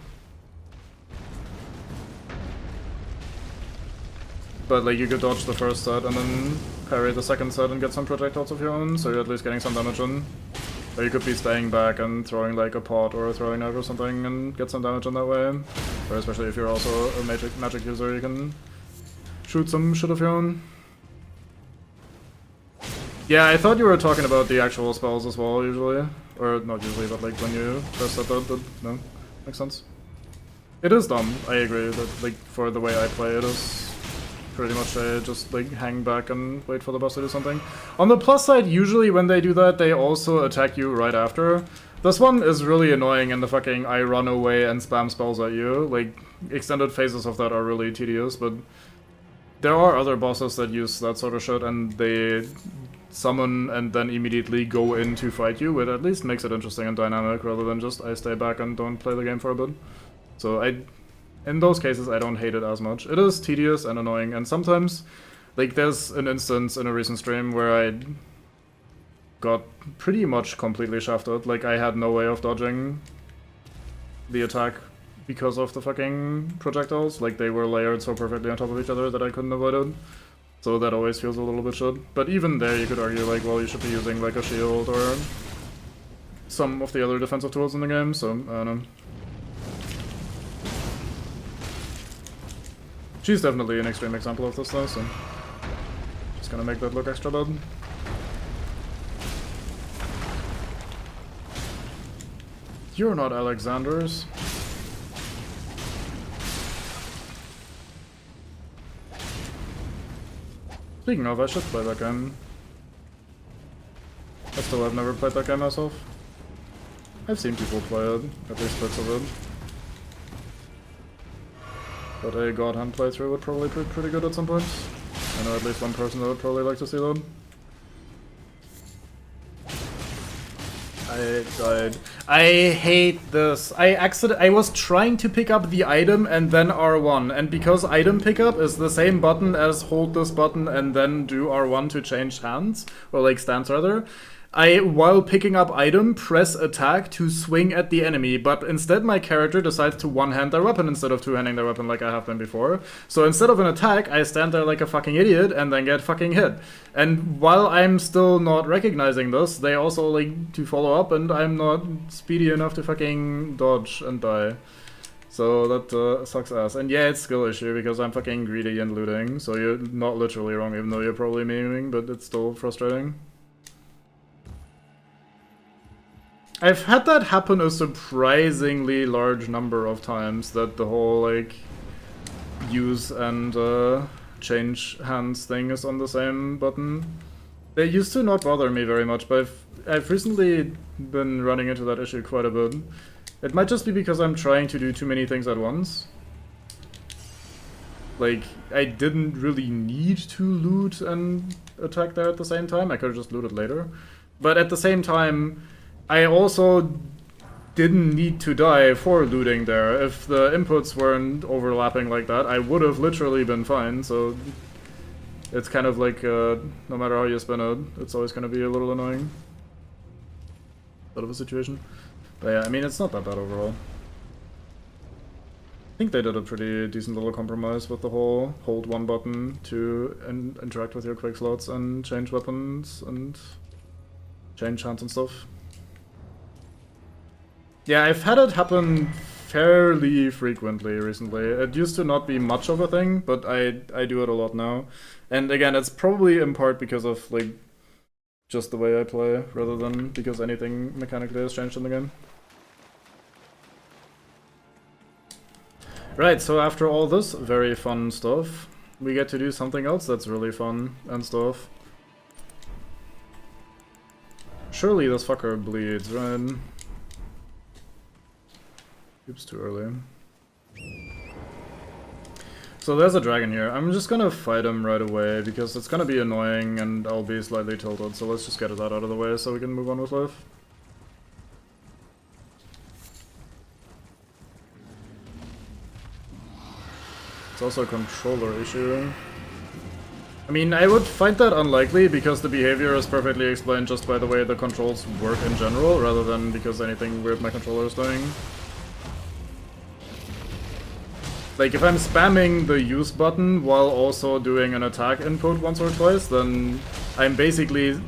But like you could dodge the first set and then parry the second set and get some projectiles of your own, so you're at least getting some damage in. Or you could be staying back and throwing like a pot or a throwing knife or something and get some damage in that way. Or especially if you're also a magic user, you can shoot some shit of your own. Yeah, I thought you were talking about the actual spells as well, usually. Or not usually, but like when you first said that, no, makes sense. It is dumb, I agree, that like for the way I play it is pretty much just like hang back and wait for the boss to do something. On the plus side, usually when they do that, they also attack you right after. This one is really annoying and the fucking I run away and spam spells at you. Like, extended phases of that are really tedious, but there are other bosses that use that sort of shit and they summon and then immediately go in to fight you, which at least makes it interesting and dynamic rather than just I stay back and don't play the game for a bit. So in those cases I don't hate it as much. It is tedious and annoying, and sometimes, like there's an instance in a recent stream where I got pretty much completely shafted, like I had no way of dodging the attack because of the fucking projectiles, like they were layered so perfectly on top of each other that I couldn't avoid it. So that always feels a little bit shit. But even there you could argue like, well, you should be using like a shield or some of the other defensive tools in the game, so I don't know. She's definitely an extreme example of this though, so just gonna make that look extra bad. You're not Alexander's. Speaking of, I should play that game. I still have never played that game myself. I've seen people play it, at least bits of it. But a God Hand playthrough would probably be pretty good at some point. I know at least one person that would probably like to see that. I died. I hate this. I was trying to pick up the item and then R1, and because item pickup is the same button as hold this button and then do R1 to change hands, or like stance rather, I, while picking up item, press attack to swing at the enemy, but instead my character decides to one-hand their weapon instead of two-handing their weapon like I have been before. So instead of an attack, I stand there like a fucking idiot and then get fucking hit. And while I'm still not recognizing this, they also like to follow up and I'm not speedy enough to fucking dodge and die. So that sucks ass. And yeah, it's skill issue because I'm fucking greedy and looting, so you're not literally wrong even though you're probably memeing, but it's still frustrating. I've had that happen a surprisingly large number of times, that the whole, like, use and change hands thing is on the same button. They used to not bother me very much, but I've recently been running into that issue quite a bit. It might just be because I'm trying to do too many things at once. Like, I didn't really need to loot and attack there at the same time, I could've just looted later. But at the same time, I also didn't need to die for looting there. If the inputs weren't overlapping like that, I would have literally been fine, so it's kind of like, no matter how you spin it, it's always going to be a little annoying. Bit of a situation. But yeah, I mean, it's not that bad overall. I think they did a pretty decent little compromise with the whole hold one button to interact with your quick slots and change weapons and change hands and stuff. Yeah, I've had it happen fairly frequently recently. It used to not be much of a thing, but I do it a lot now. And again, it's probably in part because of, like, just the way I play, rather than because anything mechanically has changed in the game. Right, so after all this very fun stuff, we get to do something else that's really fun and stuff. Surely this fucker bleeds, right? Oops, too early. So there's a dragon here. I'm just gonna fight him right away because it's gonna be annoying and I'll be slightly tilted, so let's just get that out of the way so we can move on with life. It's also a controller issue. I mean, I would find that unlikely because the behavior is perfectly explained just by the way the controls work in general, rather than because anything weird my controller is doing. Like, if I'm spamming the use button while also doing an attack input once or twice, then I'm basically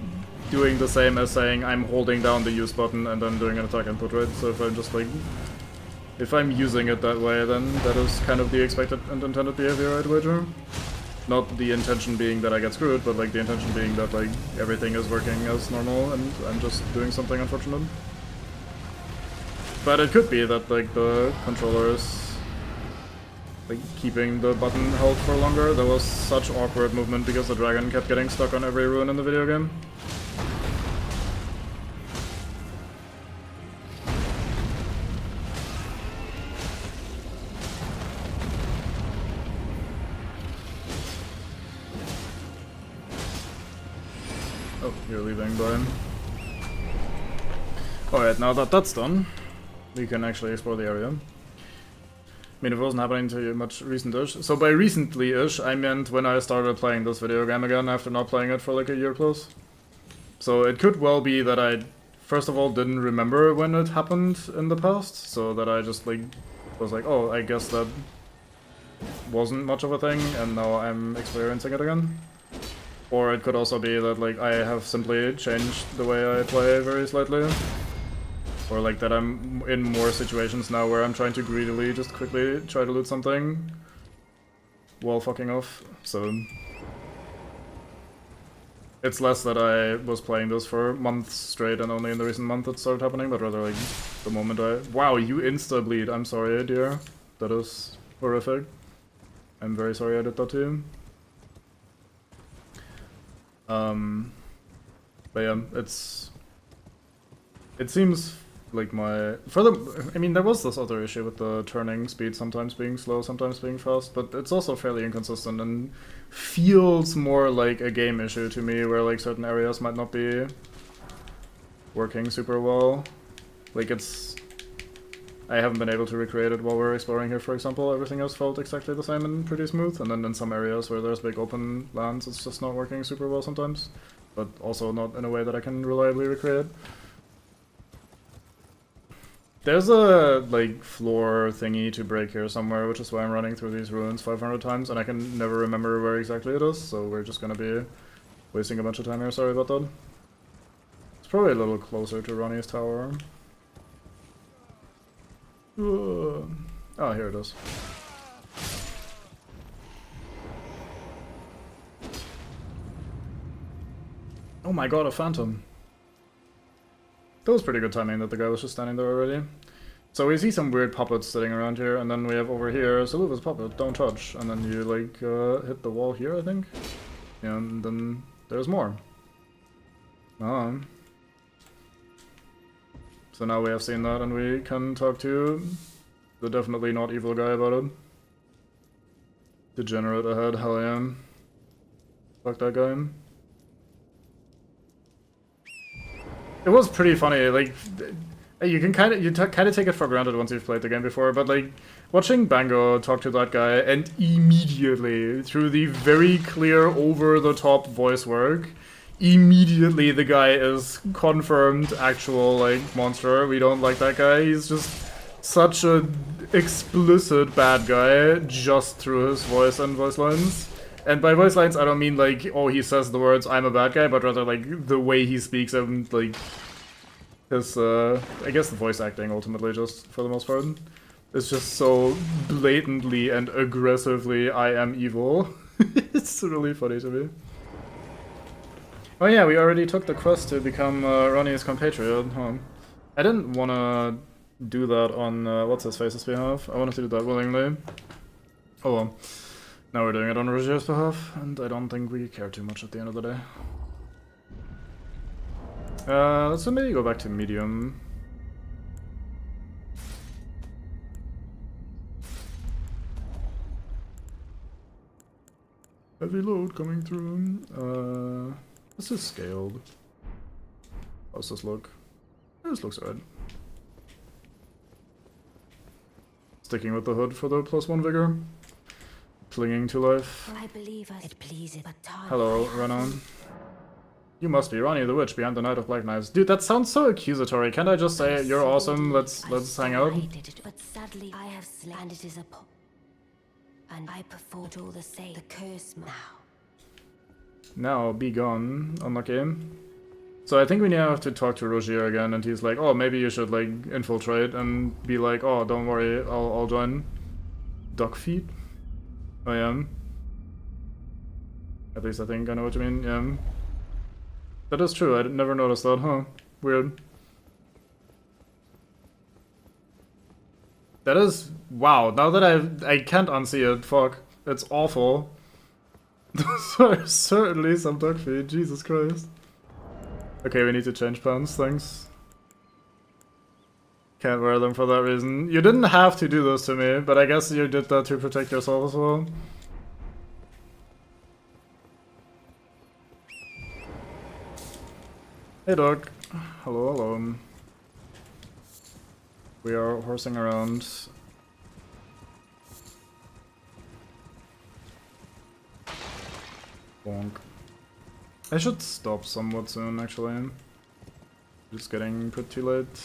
doing the same as saying I'm holding down the use button and then doing an attack input, right? So if I'm just like... if I'm using it that way, then that is kind of the expected and intended behavior, I'd wager. Not the intention being that I get screwed, but like the intention being that like everything is working as normal and I'm just doing something unfortunate. But it could be that like the controller is like keeping the button held for longer. There was such awkward movement because the dragon kept getting stuck on every rune in the video game. Oh, you're leaving, Brian. Alright, now that that's done, we can actually explore the area. I mean, it wasn't happening too much recent-ish. So by recently-ish, I meant when I started playing this video game again after not playing it for like a year plus. So it could well be that I, first of all, didn't remember when it happened in the past, so that I just like was like, oh, I guess that wasn't much of a thing, and now I'm experiencing it again. Or it could also be that like I have simply changed the way I play very slightly. Or like that I'm in more situations now where I'm trying to greedily just quickly try to loot something while fucking off, so... It's less that I was playing this for months straight and only in the recent month it started happening, but rather like the moment I... Wow, you insta-bleed, I'm sorry, dear. That is horrific. I'm very sorry I did that to you. But yeah, it's It seems like I mean, there was this other issue with the turning speed sometimes being slow, sometimes being fast, but it's also fairly inconsistent and feels more like a game issue to me, where like certain areas might not be working super well. Like I haven't been able to recreate it while we're exploring here, for example. Everything else felt exactly the same and pretty smooth, and then in some areas where there's big open lands, it's just not working super well sometimes, but also not in a way that I can reliably recreate. There's a, like, floor thingy to break here somewhere, which is why I'm running through these ruins 500 times, and I can never remember where exactly it is, so we're just gonna be wasting a bunch of time here, sorry about that. It's probably a little closer to Ronnie's tower. Oh, here it is. Oh my god, a phantom. That was pretty good timing that the guy was just standing there already. So we see some weird puppets sitting around here, and then we have over here, salute this puppet, don't touch. And then you like hit the wall here, I think? And then there's more. So now we have seen that, and we can talk to the definitely not evil guy about it. Degenerate ahead, hell yeah. Fuck that guy. It was pretty funny, like, you can kind of take it for granted once you've played the game before, but like, watching Bango talk to that guy and immediately, through the very clear over-the-top voice work, immediately the guy is confirmed actual, like, monster. We don't like that guy. He's just such a explicit bad guy just through his voice and voice lines. And by voice lines, I don't mean like, oh, he says the words, I'm a bad guy, but rather like the way he speaks and like his, I guess the voice acting ultimately, just for the most part. It's just so blatantly and aggressively, I am evil. It's really funny to me. Oh yeah, we already took the quest to become Ronnie's compatriot, huh? I didn't want to do that on what's-his-face's behalf. I wanted to do that willingly. Oh well. Now we're doing it on Rogier's behalf, and I don't think we care too much at the end of the day. Let's maybe go back to medium. Heavy load coming through. This is scaled. How's this look? This looks alright. Sticking with the hood for the +1 vigor. Clinging to life. I believe us. It pleases, but time. Hello, Renan. You must be Ronnie the Witch behind the Knight of Black Knives. Dude, that sounds so accusatory. Can't I just say you're awesome? Let's hang out. But sadly, I have slain, and it is a and I performed all the same. The curse now. Now be gone, unlucky. So I think we now have to talk to Rogier again, and he's like, oh, maybe you should like infiltrate and be like, oh, don't worry, I'll join. Duck feet. I am. At least I think I know what you mean, yeah. That is true, I never noticed that, huh? Weird. That is... wow, now that I can't unsee it, fuck. It's awful. Those are certainly some duck feet, Jesus Christ. Okay, we need to change pants, thanks. Can't wear them for that reason. You didn't have to do this to me, but I guess you did that to protect yourself as well. Hey dog. Hello, hello. We are horsing around. Bonk. I should stop somewhat soon, actually. It's getting pretty late.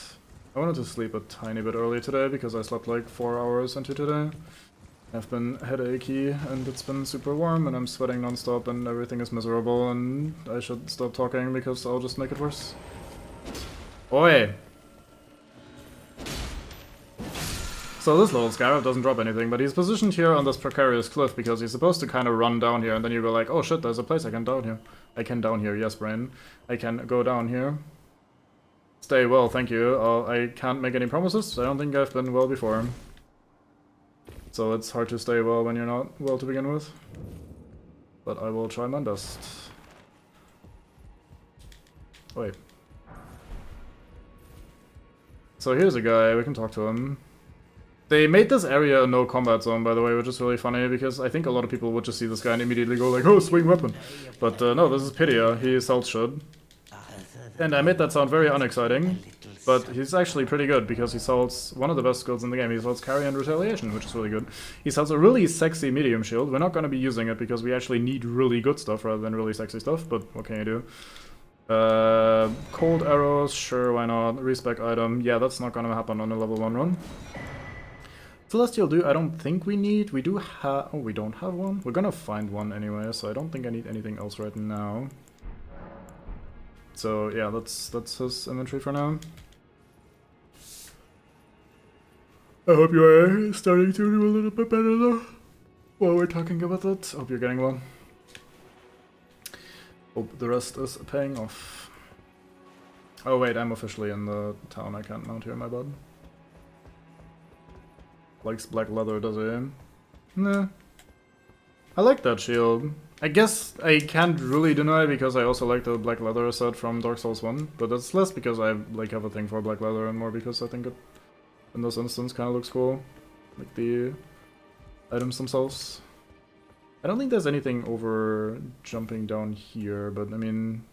I wanted to sleep a tiny bit early today because I slept like 4 hours into today. I've been headachy and it's been super warm and I'm sweating non-stop and everything is miserable and I should stop talking because I'll just make it worse. Oi! So this little scarab doesn't drop anything, but he's positioned here on this precarious cliff because he's supposed to kind of run down here and then you go like, oh shit, there's a place I can down here. I can down here, yes brain. I can go down here. Stay well, thank you. I can't make any promises. I don't think I've been well before. So it's hard to stay well when you're not well to begin with. But I will try my best. Wait. So here's a guy, we can talk to him. They made this area a no combat zone, by the way, which is really funny, because I think a lot of people would just see this guy and immediately go like, oh, swing weapon. But no, this is Pidia, he sells shit. And I made that sound very unexciting, but he's actually pretty good, because he sells one of the best skills in the game. He sells carry and retaliation, which is really good. He sells a really sexy medium shield. We're not going to be using it, because we actually need really good stuff rather than really sexy stuff, but what can you do? Cold arrows, sure, why not? Respec item, yeah, that's not going to happen on a level 1 run. Celestial Dew, I don't think we need. We do have... Oh, we don't have one? We're gonna find one anyway, so I don't think I need anything else right now. So, yeah, that's his inventory for now. I hope you are starting to do a little bit better, though. While we're talking about that, hope you're getting one. Hope the rest is paying off. Oh wait, I'm officially in the town. I can't mount here, my bud. Likes black leather, does he? Nah. I like that shield. I guess I can't really deny because I also like the black leather set from Dark Souls 1, but that's less because I like have a thing for black leather and more because I think it, in this instance, kind of looks cool. Like the items themselves. I don't think there's anything over jumping down here, but I mean...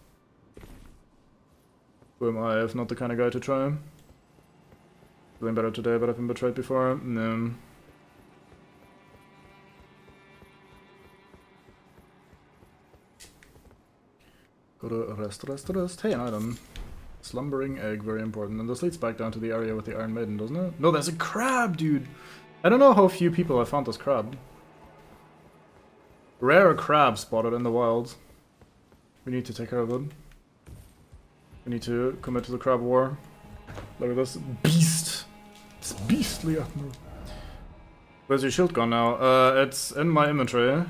Who am I if not the kind of guy to try? Feeling better today, but I've been betrayed before. No. Go to rest. Hey, an item. Slumbering egg, very important. And this leads back down to the area with the Iron Maiden, doesn't it? No, there's a crab, dude! I don't know how few people have found this crab. Rare crab spotted in the wild. We need to take care of it. We need to commit to the crab war. Look at this beast! It's beastly admiral. Where's your shield gone now? It's in my inventory.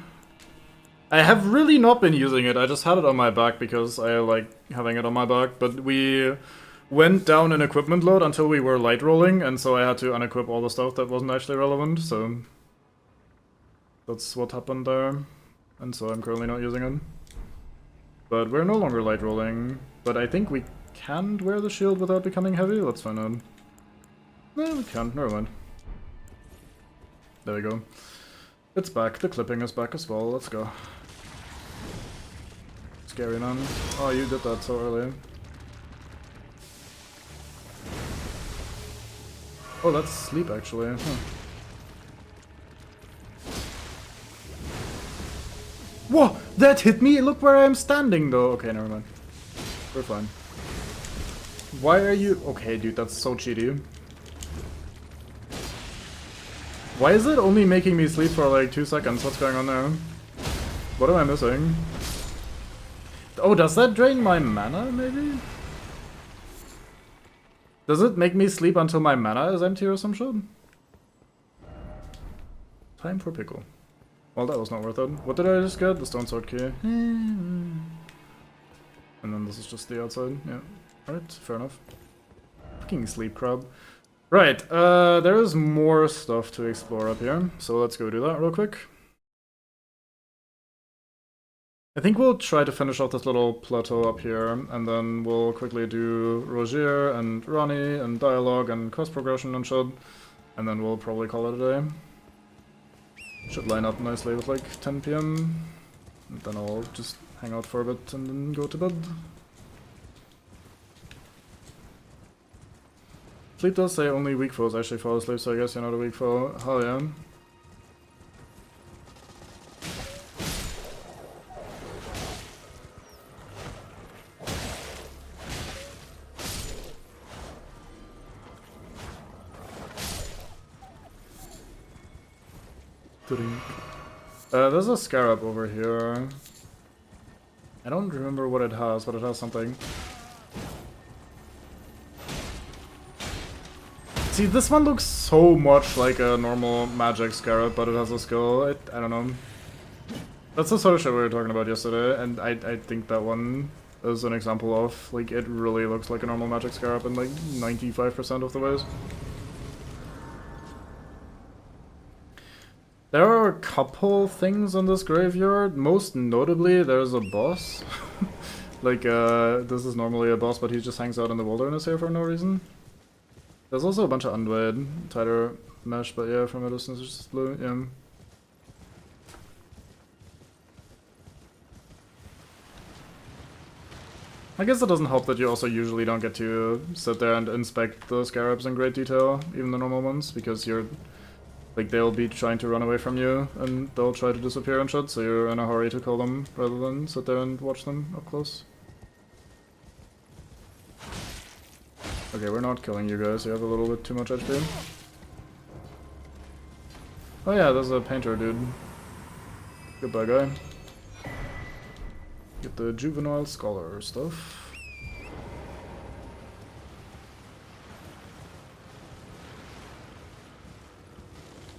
I have really not been using it, I just had it on my back because I like having it on my back, but we went down in equipment load until we were light rolling, and so I had to unequip all the stuff that wasn't actually relevant, so... That's what happened there, and so I'm currently not using it. But we're no longer light rolling, but I think we can wear the shield without becoming heavy, let's find out. No, we can't, never mind. There we go. It's back, the clipping is back as well, let's go. Scary man. Oh, you did that so early. Oh, that's sleep actually. Huh. Whoa! That hit me! Look where I'm standing though! Okay, never mind. We're fine. Why are you... Okay, dude, that's so cheaty. Why is it only making me sleep for like 2 seconds? What's going on there? What am I missing? Oh, does that drain my mana, maybe? Does it make me sleep until my mana is empty or some shit? Time for pickle. Well, that was not worth it. What did I just get? The stone sword key. And then this is just the outside. Yeah. Alright, fair enough. Fucking sleep crab. Right, there is more stuff to explore up here, so let's go do that real quick. I think we'll try to finish off this little plateau up here, and then we'll quickly do Rogier and Ronnie and dialogue and quest progression and shit, and then we'll probably call it a day. Should line up nicely with like 10 PM, and then I'll just hang out for a bit and then go to bed. Sleep does say only weak foes actually fall asleep, so I guess you're not a weak foe. Hell yeah. There's a scarab over here. I don't remember what it has, but it has something. See, this one looks so much like a normal magic scarab, but it has a skill. I don't know. That's the sort of shit we were talking about yesterday, and I think that one is an example of, like, it really looks like a normal magic scarab in, like, 95% of the ways. There are a couple things in this graveyard. Most notably, there's a boss. Like, this is normally a boss, but he just hangs out in the wilderness here for no reason. There's also a bunch of undead, tighter mesh, but yeah, from a distance it's just blue, yeah. I guess it doesn't help that you also usually don't get to sit there and inspect the scarabs in great detail, even the normal ones, because you're like they'll be trying to run away from you and they'll try to disappear and shit, so you're in a hurry to kill them rather than sit there and watch them up close. Okay, we're not killing you guys, you have a little bit too much HP. Oh yeah, there's a painter dude. Goodbye guy. Get the juvenile scholar stuff.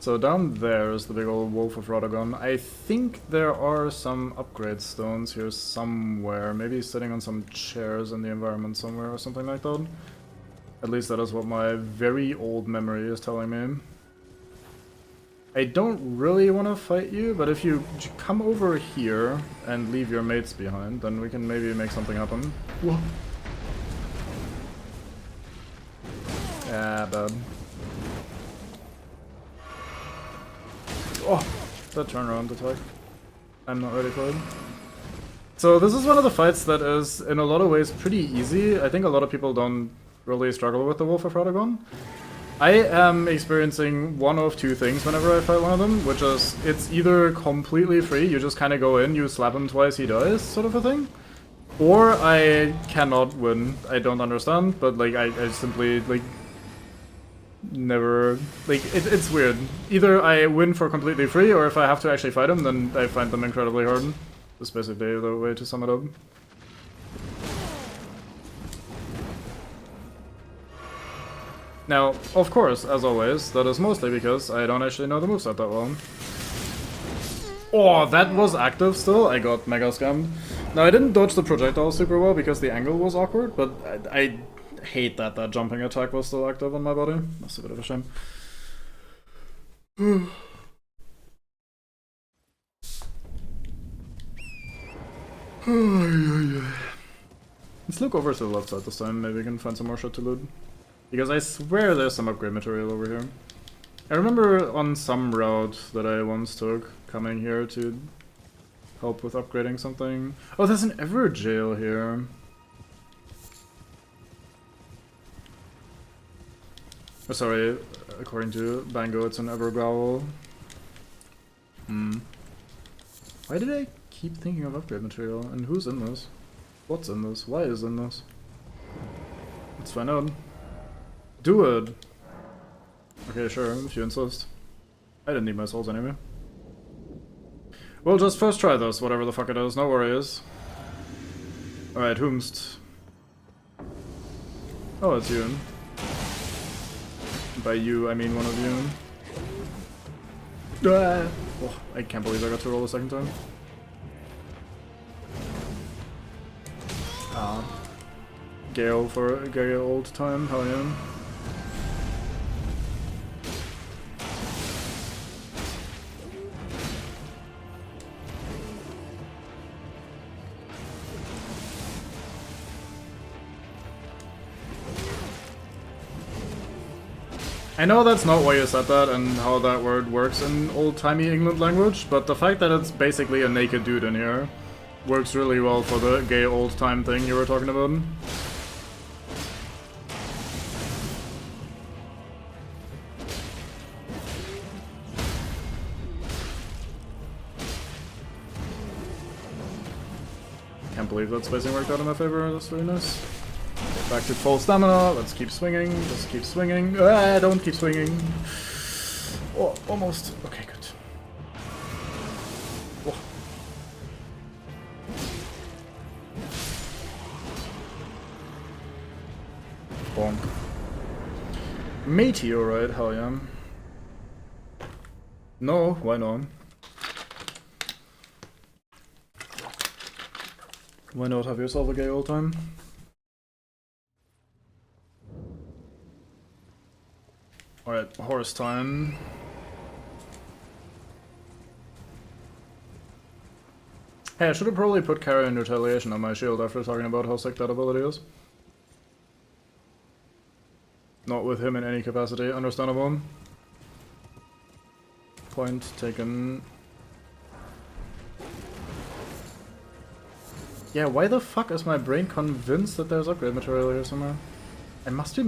So down there is the big old Wolf of Rodagon. I think there are some upgrade stones here somewhere. Maybe sitting on some chairs in the environment somewhere or something like that. At least that is what my very old memory is telling me. I don't really want to fight you, but if you come over here and leave your mates behind, then we can maybe make something happen. Whoa. Yeah, bad. Oh, that turnaround attack. I'm not ready for it. So this is one of the fights that is, in a lot of ways, pretty easy. I think a lot of people don't really struggle with the Wolf of Rodagon. I am experiencing one of two things whenever I fight one of them, which is, it's either completely free, you just kind of go in, you slap him twice, he dies, sort of a thing. Or I cannot win. I don't understand, but like, I simply, like, never, like, it's weird. Either I win for completely free, or if I have to actually fight them, then I find them incredibly hard. That's basically the way to sum it up. Now, of course, as always, that is mostly because I don't actually know the moveset that well. Oh, that was active still? I got mega scammed. Now, I didn't dodge the projectile super well because the angle was awkward, but I hate that that jumping attack was still active on my body. That's a bit of a shame. Let's look over to the left side this time, maybe we can find some more shit to loot. Because I swear there's some upgrade material over here. I remember on some route that I once took, coming here to help with upgrading something. Oh, there's an Ever jail here. Oh, sorry, according to Bango, it's an Ever growl. Why did I keep thinking of upgrade material? And who's in this? What's in this? Why is in this? Let's find out. Do it! Okay, sure, if you insist. I didn't need my souls anyway. We'll just first try this, whatever the fuck it is, no worries. Alright, whomst. Oh, it's you. By you, I mean one of you. Ah. Oh, I can't believe I got to roll a second time. Ah. Gale for a Gale old time, hell yeah. I know that's not why you said that and how that word works in old-timey England language, but the fact that it's basically a naked dude in here works really well for the gay old-time thing you were talking about. Can't believe that spacing worked out in my favor, that's very nice. Back to full stamina, let's keep swinging, just keep swinging. Ah, don't keep swinging. Oh, almost. Okay, good. Oh. Bonk. Meteorite, hell yeah. No, why not? Why not have yourself a gay old time? Alright, horse time. Hey, I should have probably put Carry and Retaliation on my shield after talking about how sick that ability is. not with him in any capacity. Understandable. Point taken. Yeah, why the fuck is my brain convinced that there's upgrade material here somewhere? I must be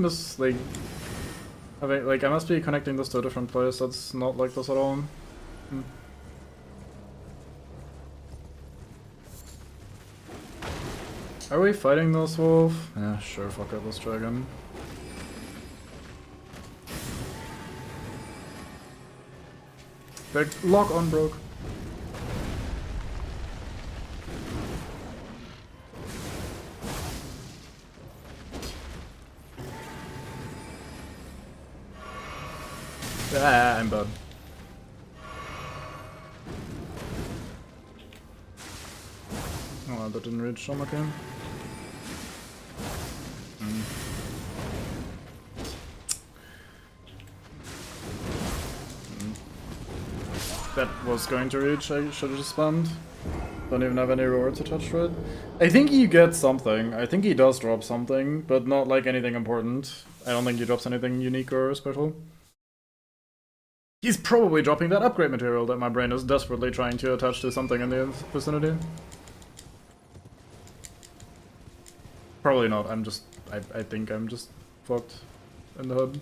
I must be connecting this to a different place that's not like this at all. Hmm. Are we fighting this wolf? Yeah, sure, fuck it, let's try again. Big lock on broke. Ah, I'm bad. Oh, that didn't reach Shoma came. That was going to reach, I should have just spammed. Don't even have any rewards attached to it. I think he gets something. I think he does drop something, but not like anything important. I don't think he drops anything unique or special. He's probably dropping that upgrade material that my brain is desperately trying to attach to something in the vicinity. Probably not, I think I'm just fucked in the head.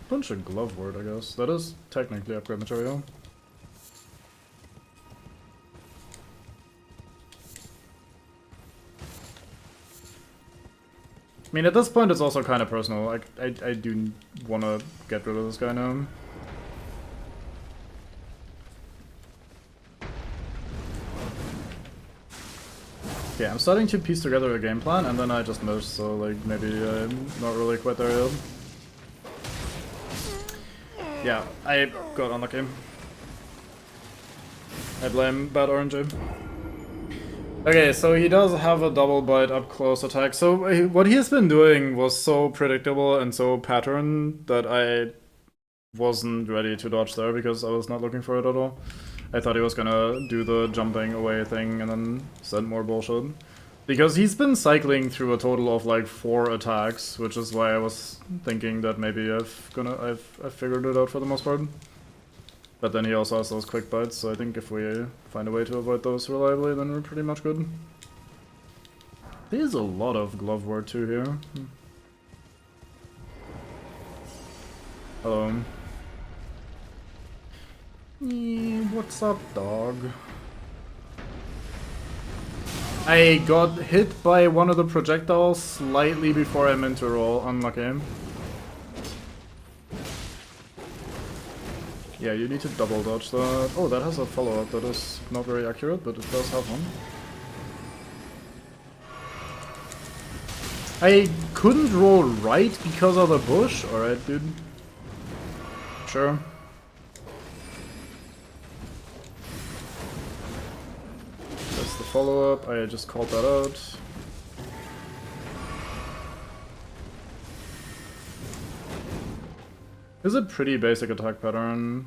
Bunch of glove word, I guess. That is technically upgrade material. I mean, at this point it's also kind of personal. Like, I do want to get rid of this guy now. Okay, I'm starting to piece together a game plan, and then I just missed, so like maybe I'm not really quite there yet. Yeah, I got unlucky. I blame bad RNG. Okay, so he does have a double bite up close attack. So what he has been doing was so predictable and so pattern that I wasn't ready to dodge there because I was not looking for it at all. I thought he was gonna do the jumping away thing and then send more bullshit. Because he's been cycling through a total of like 4 attacks, which is why I was thinking that maybe I've figured it out for the most part. But then he also has those quick bites, so I think if we find a way to avoid those reliably, then we're pretty much good. There's a lot of glove word too here. Hello. What's up, dog? I got hit by one of the projectiles slightly before I meant to roll. Unlucky. Yeah, you need to double dodge that. Oh, that has a follow-up that is not very accurate, but it does have one. I couldn't roll right because of the bush? Alright, dude. Sure. That's the follow-up. I just called that out. It's a pretty basic attack pattern.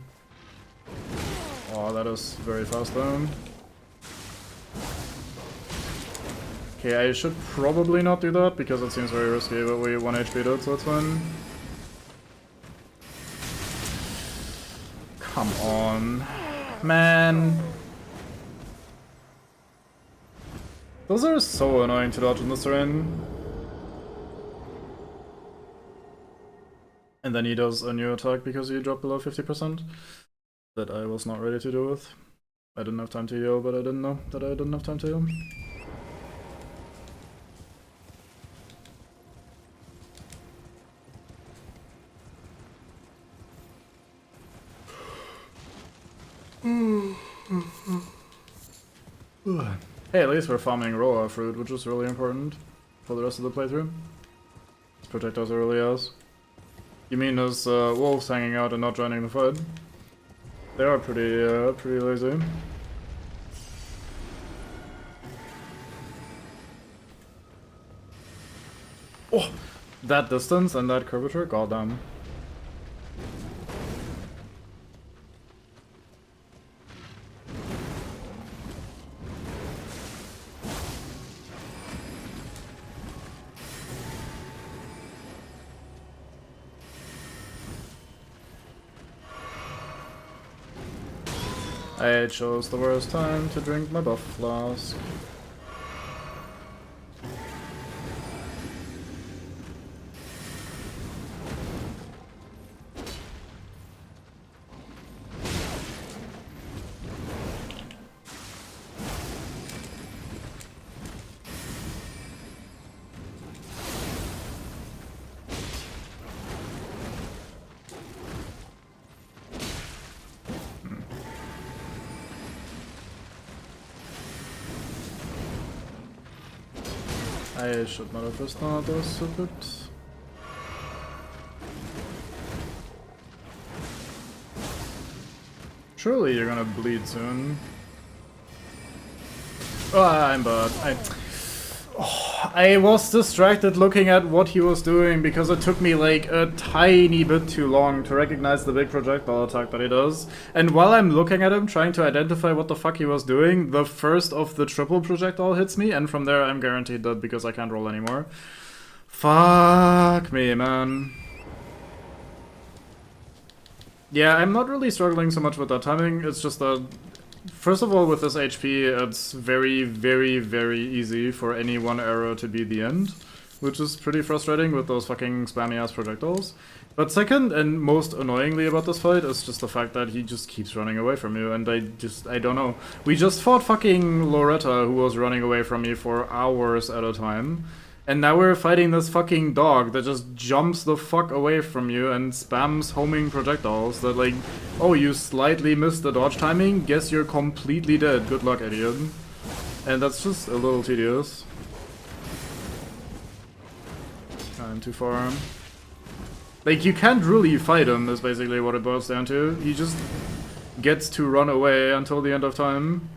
Oh, that is very fast though. Okay, I should probably not do that because it seems very risky, but we 1 HP'd it, so it's fine. Come on. Man. Those are so annoying to dodge in this terrain. And then he does a new attack because he dropped below 50%. That I was not ready to deal with. I didn't have time to heal, but I didn't know that I didn't have time to heal. Hey, at least we're farming Roa fruit, which is really important for the rest of the playthrough. Let's protect us early as. You mean those wolves hanging out and not joining the fight? They are pretty lazy. Oh, that distance and that curvature, goddamn. I chose the worst time to drink my buff flask. I should not have pressed that, that was stupid. Surely you're gonna bleed soon. Oh, I'm bad. I was distracted looking at what he was doing because it took me like a tiny bit too long to recognize the big projectile attack that he does. And while I'm looking at him, trying to identify what the fuck he was doing, the first of the triple projectile hits me, and from there I'm guaranteed dead because I can't roll anymore. Fuck me, man. Yeah, I'm not really struggling so much with that timing, it's just that first of all, with this HP, it's very, very, very easy for any one arrow to be the end, which is pretty frustrating with those fucking spammy-ass projectiles. But second, and most annoyingly about this fight, is just the fact that he just keeps running away from you, and I don't know. We just fought fucking Loretta, who was running away from me for hours at a time, and now we're fighting this fucking dog that just jumps the fuck away from you and spams homing projectiles that like, oh, you slightly missed the dodge timing, guess you're completely dead, good luck, idiot. And that's just a little tedious. I'm too far. Like, you can't really fight him, is basically what it boils down to. He just gets to run away until the end of time.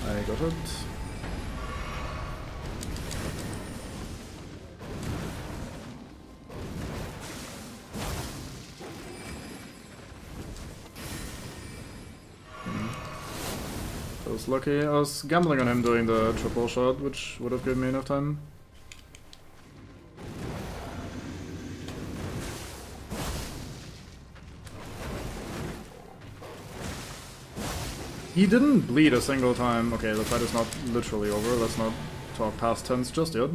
I got it. I was lucky. I was gambling on him doing the triple shot, which would have given me enough time. He didn't bleed a single time. Okay, the fight is not literally over. Let's not talk past tense just yet.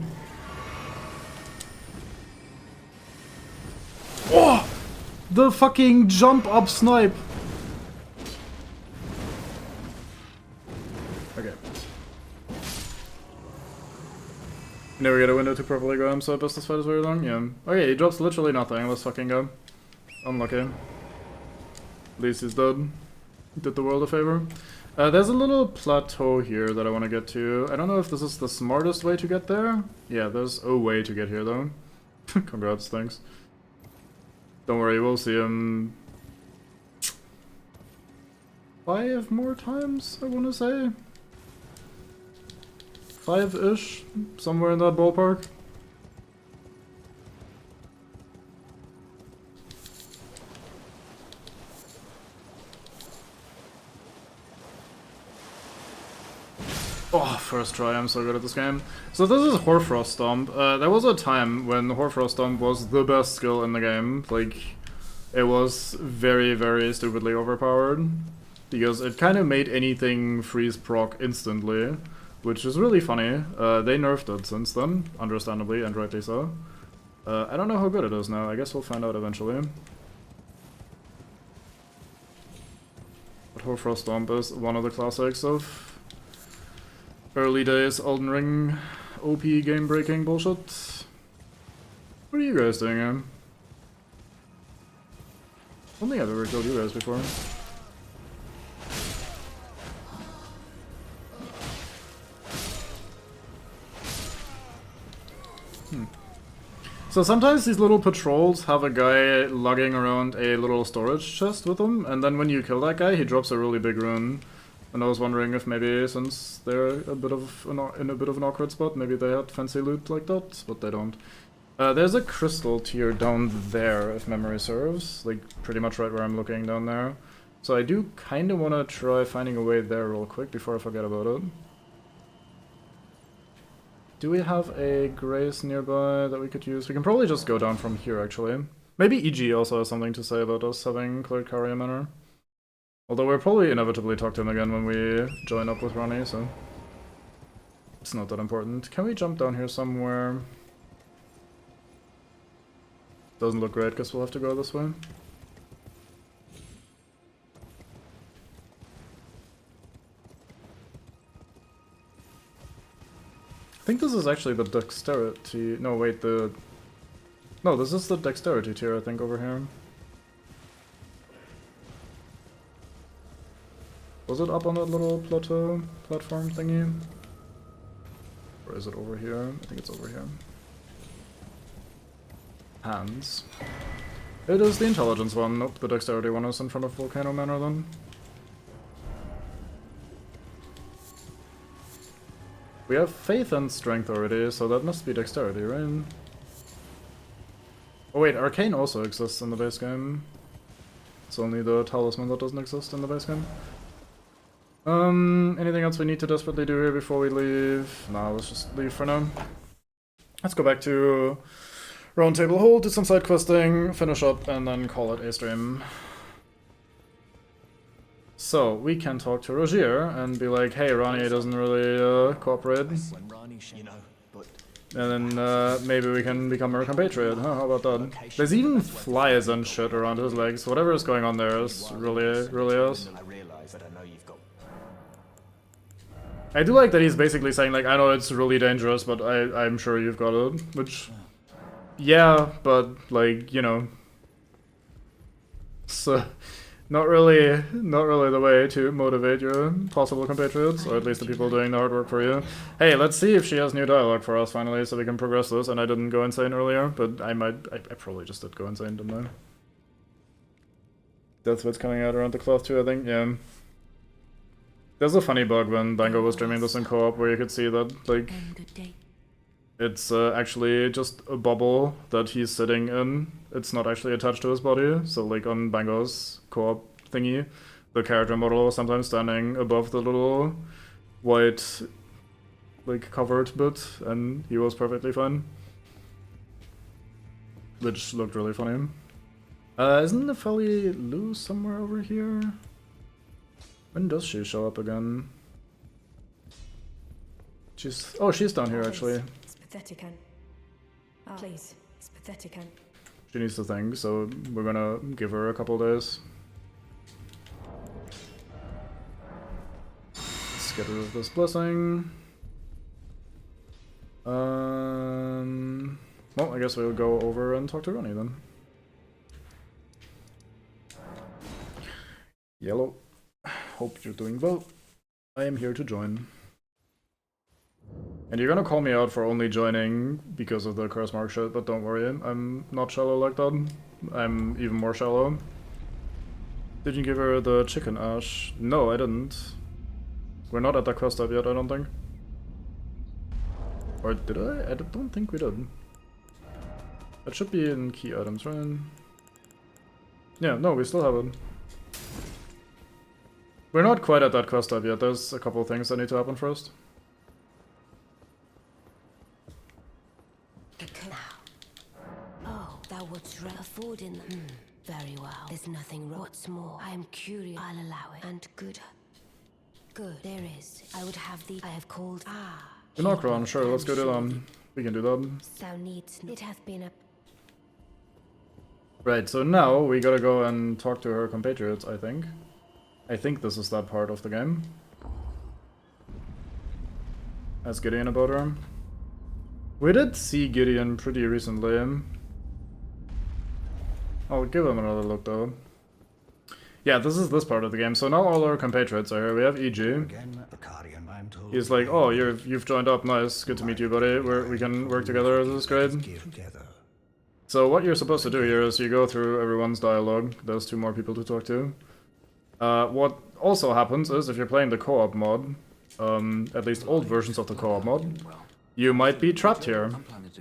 Oh! The fucking jump up snipe! Okay. Never get a window to properly go him, so I guess this fight is very long? Yeah. Okay, he drops literally nothing. Let's fucking go. Unlucky. At least he's dead. Did the world a favor. There's a little plateau here that I want to get to. I don't know if this is the smartest way to get there. Yeah, there's a way to get here though. Congrats, thanks. Don't worry, we'll see him 5 more times, I want to say. 5-ish, somewhere in that ballpark. Oh, first try, I'm so good at this game. So this is Hoarfrost Stomp. There was a time when Hoarfrost Stomp was the best skill in the game. Like, it was very, very stupidly overpowered. Because it kind of made anything freeze proc instantly. Which is really funny. They nerfed it since then, understandably, and rightly so. I don't know how good it is now, I guess we'll find out eventually. But Hoarfrost Stomp is one of the classics of early days Elden Ring OP game breaking bullshit. What are you guys doing here? I don't think I've ever killed you guys before. So sometimes these little patrols have a guy lugging around a little storage chest with him, and then when you kill that guy, he drops a really big rune. And I was wondering if maybe since they're in a bit of an awkward spot, maybe they had fancy loot like that, but they don't. There's a crystal tier down there, if memory serves, like pretty much right where I'm looking down there. So I do kind of want to try finding a way there real quick before I forget about it. Do we have a Grace nearby that we could use? We can probably just go down from here, actually. Maybe EG also has something to say about us having cleared Caria Manor. Although we'll probably inevitably talk to him again when we join up with Ronnie, so... It's not that important. Can we jump down here somewhere? Doesn't look great, guess we'll have to go this way. I think this is actually the dexterity... No, wait, the... No, this is the dexterity tier, I think, over here. Was it up on that little plateau platform thingy? Or is it over here? I think it's over here. Hands. It is the intelligence one. Nope, the dexterity one is in front of Volcano Manor then. We have faith and strength already, so that must be dexterity, right? Oh wait, arcane also exists in the base game. It's only the talisman that doesn't exist in the base game. Anything else we need to desperately do here before we leave? Nah, let's just leave for now. Let's go back to Round Table Hold, do some side questing, finish up, and then call it a stream. So, we can talk to Rogier and be like, hey, Ronnie doesn't really cooperate. And then maybe we can become her compatriot. Huh, how about that? There's even flies and shit around his legs. Whatever is going on there is really us. I do like that he's basically saying, like, I know it's really dangerous, but I'm sure you've got it. Which, yeah, but, like, you know. So, not really the way to motivate your possible compatriots, or at least the people doing the hard work for you. Hey, let's see if she has new dialogue for us finally, so we can progress this. And I didn't go insane earlier, but I probably just did go insane, didn't I? That's what's coming out around the cloth too, I think, yeah. There's a funny bug when Bango was streaming this in co-op where you could see that, like, it's actually just a bubble that he's sitting in. It's not actually attached to his body, so like on Bango's co-op thingy, the character model was sometimes standing above the little white, like, covered bit, and he was perfectly fine. Which looked really funny. Isn't the Felly Lou somewhere over here? When does she show up again? She's down here actually. It's pathetic, Anne. Oh, please, it's pathetic, Anne. She needs to think, so we're gonna give her a couple days. Let's get rid of this blessing. Well, I guess we'll go over and talk to Ronnie then. Yellow. Hope you're doing well. I am here to join. And you're gonna call me out for only joining because of the curse mark shit, but don't worry, I'm not shallow like that. I'm even more shallow. Did you give her the chicken ash? No, I didn't. We're not at that quest up yet, I don't think. Or did I? I don't think we did. That should be in key items, right? Yeah, no, we still have it. We're not quite at that quest up yet, there's a couple things that need to happen first. Oh, thou wouldst afford in them. Very well. There's nothing wrong. What's more, I am curious. I'll allow it. And good. Good. There is. I would have the. I have called. The Nocron, sure, let's go do that. We can do that. Thou needs. It hath been a. Right, so now we gotta go and talk to her compatriots, I think. I think this is that part of the game. Ask Gideon about her. We did see Gideon pretty recently. I'll give him another look though. Yeah, this is this part of the game. So now all our compatriots are here. We have EG. He's like, oh, you've joined up. Nice, good to meet you, buddy. We can work together. This is great. So what you're supposed to do here is you go through everyone's dialogue. There's 2 more people to talk to. What also happens is if you're playing the co-op mod, at least old versions of the co-op mod, you might be trapped here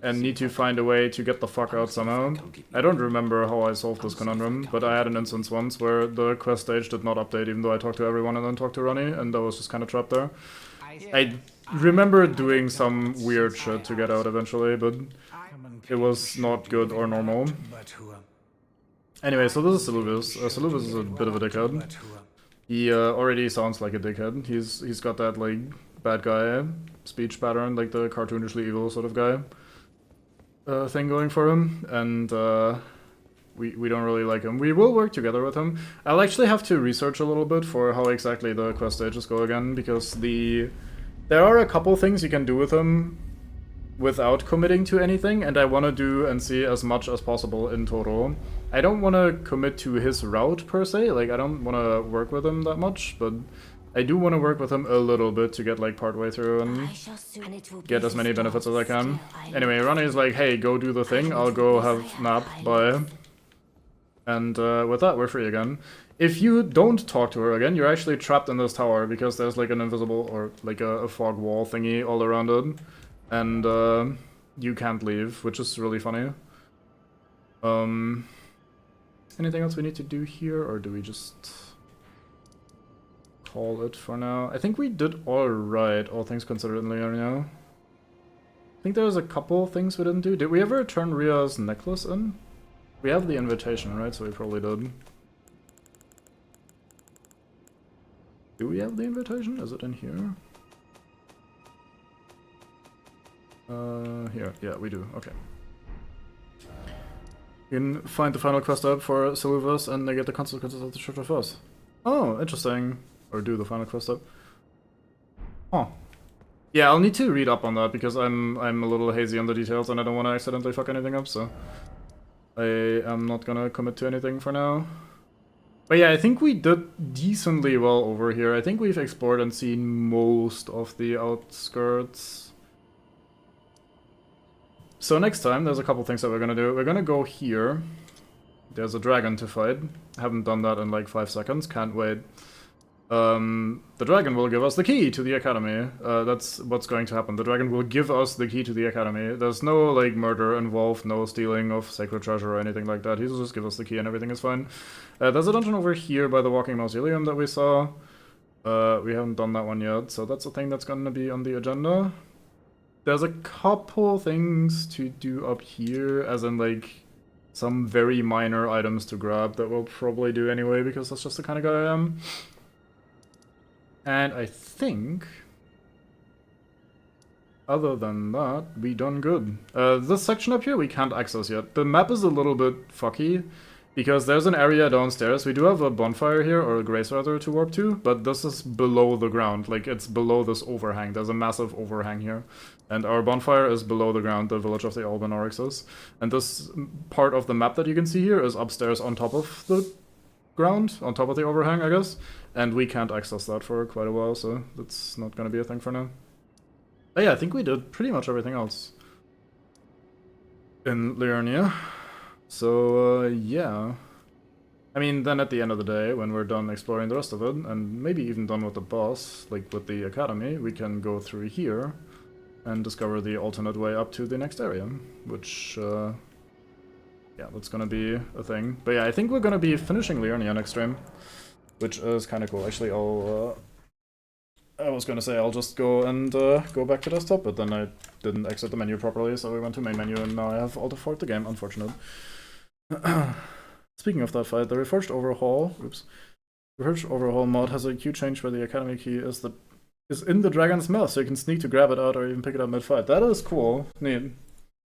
and need to find a way to get the fuck out somehow. I don't remember how I solved this conundrum, but I had an instance once where the quest stage did not update even though I talked to everyone and then talked to Ronnie, and I was just kind of trapped there. remember doing some weird shit to get out eventually, but it was not good or normal. Anyway, so this is Salubis. Salubis is a bit of a dickhead. He already sounds like a dickhead. He's got that like bad guy speech pattern, like the cartoonishly evil sort of guy thing going for him, and we don't really like him. We will work together with him. I'll actually have to research a little bit for how exactly the quest stages go again, because there are a couple things you can do with him without committing to anything, and I want to do and see as much as possible in total. I don't want to commit to his route per se, like I don't want to work with him that much, but I do want to work with him a little bit to get like partway through and get as many benefits as I can. Anyway, Ronnie's like, hey, go do the thing, I'll go have nap, bye. And with that, we're free again. If you don't talk to her again, you're actually trapped in this tower because there's like an invisible or like a fog wall thingy all around it. And you can't leave, which is really funny. Anything else we need to do here, or do we just call it for now? I think we did alright, all things considered in Liurnia. I think there was a couple things we didn't do. Did we ever turn Ria's necklace in? We have the invitation, right? So we probably did. Do we have the invitation? Is it in here? Here. Yeah, we do. Okay. You can find the final quest up for Silvers and they get the consequences of the Church of Us. Oh, interesting. Or do the final quest up. Oh. Yeah, I'll need to read up on that because I'm a little hazy on the details and I don't want to accidentally fuck anything up, so I am not gonna commit to anything for now. But yeah, I think we did decently well over here. I think we've explored and seen most of the outskirts. So next time, there's a couple things that we're gonna do. We're gonna go here. There's a dragon to fight. Haven't done that in like 5 seconds. Can't wait. The dragon will give us the key to the academy. That's what's going to happen. The dragon will give us the key to the academy. There's no like murder involved, no stealing of sacred treasure or anything like that. He'll just give us the key and everything is fine. There's a dungeon over here by the walking mausoleum that we saw. We haven't done that one yet, so that's a thing that's gonna be on the agenda. There's a couple things to do up here, as in like some very minor items to grab that we'll probably do anyway, because that's just the kind of guy I am. And I think, other than that, we done good. This section up here we can't access yet. The map is a little bit fucky, because there's an area downstairs. We do have a bonfire here, or a grace rather, to warp to, but this is below the ground. Like, it's below this overhang. There's a massive overhang here. And our bonfire is below the ground, the village of the Alban Oryxes. And this part of the map that you can see here is upstairs on top of the ground, on top of the overhang, I guess. And we can't access that for quite a while, so that's not gonna be a thing for now. But yeah, I think we did pretty much everything else in Liurnia. So, yeah. I mean, then at the end of the day, when we're done exploring the rest of it, and maybe even done with the boss, like with the academy, we can go through here and discover the alternate way up to the next area, which, yeah, that's gonna be a thing. But yeah, I think we're gonna be finishing Liurnia next stream, which is kind of cool. Actually, I was gonna say I'll just go and go back to desktop, but then I didn't exit the menu properly, so we went to main menu, and now I have Alt-F4 the game, unfortunate. Speaking of that fight, the Reforged Overhaul, Reforged Overhaul mod has a queue change where the Academy key is in the dragon's mouth, so you can sneak to grab it out or even pick it up mid-fight. That is cool. Neat.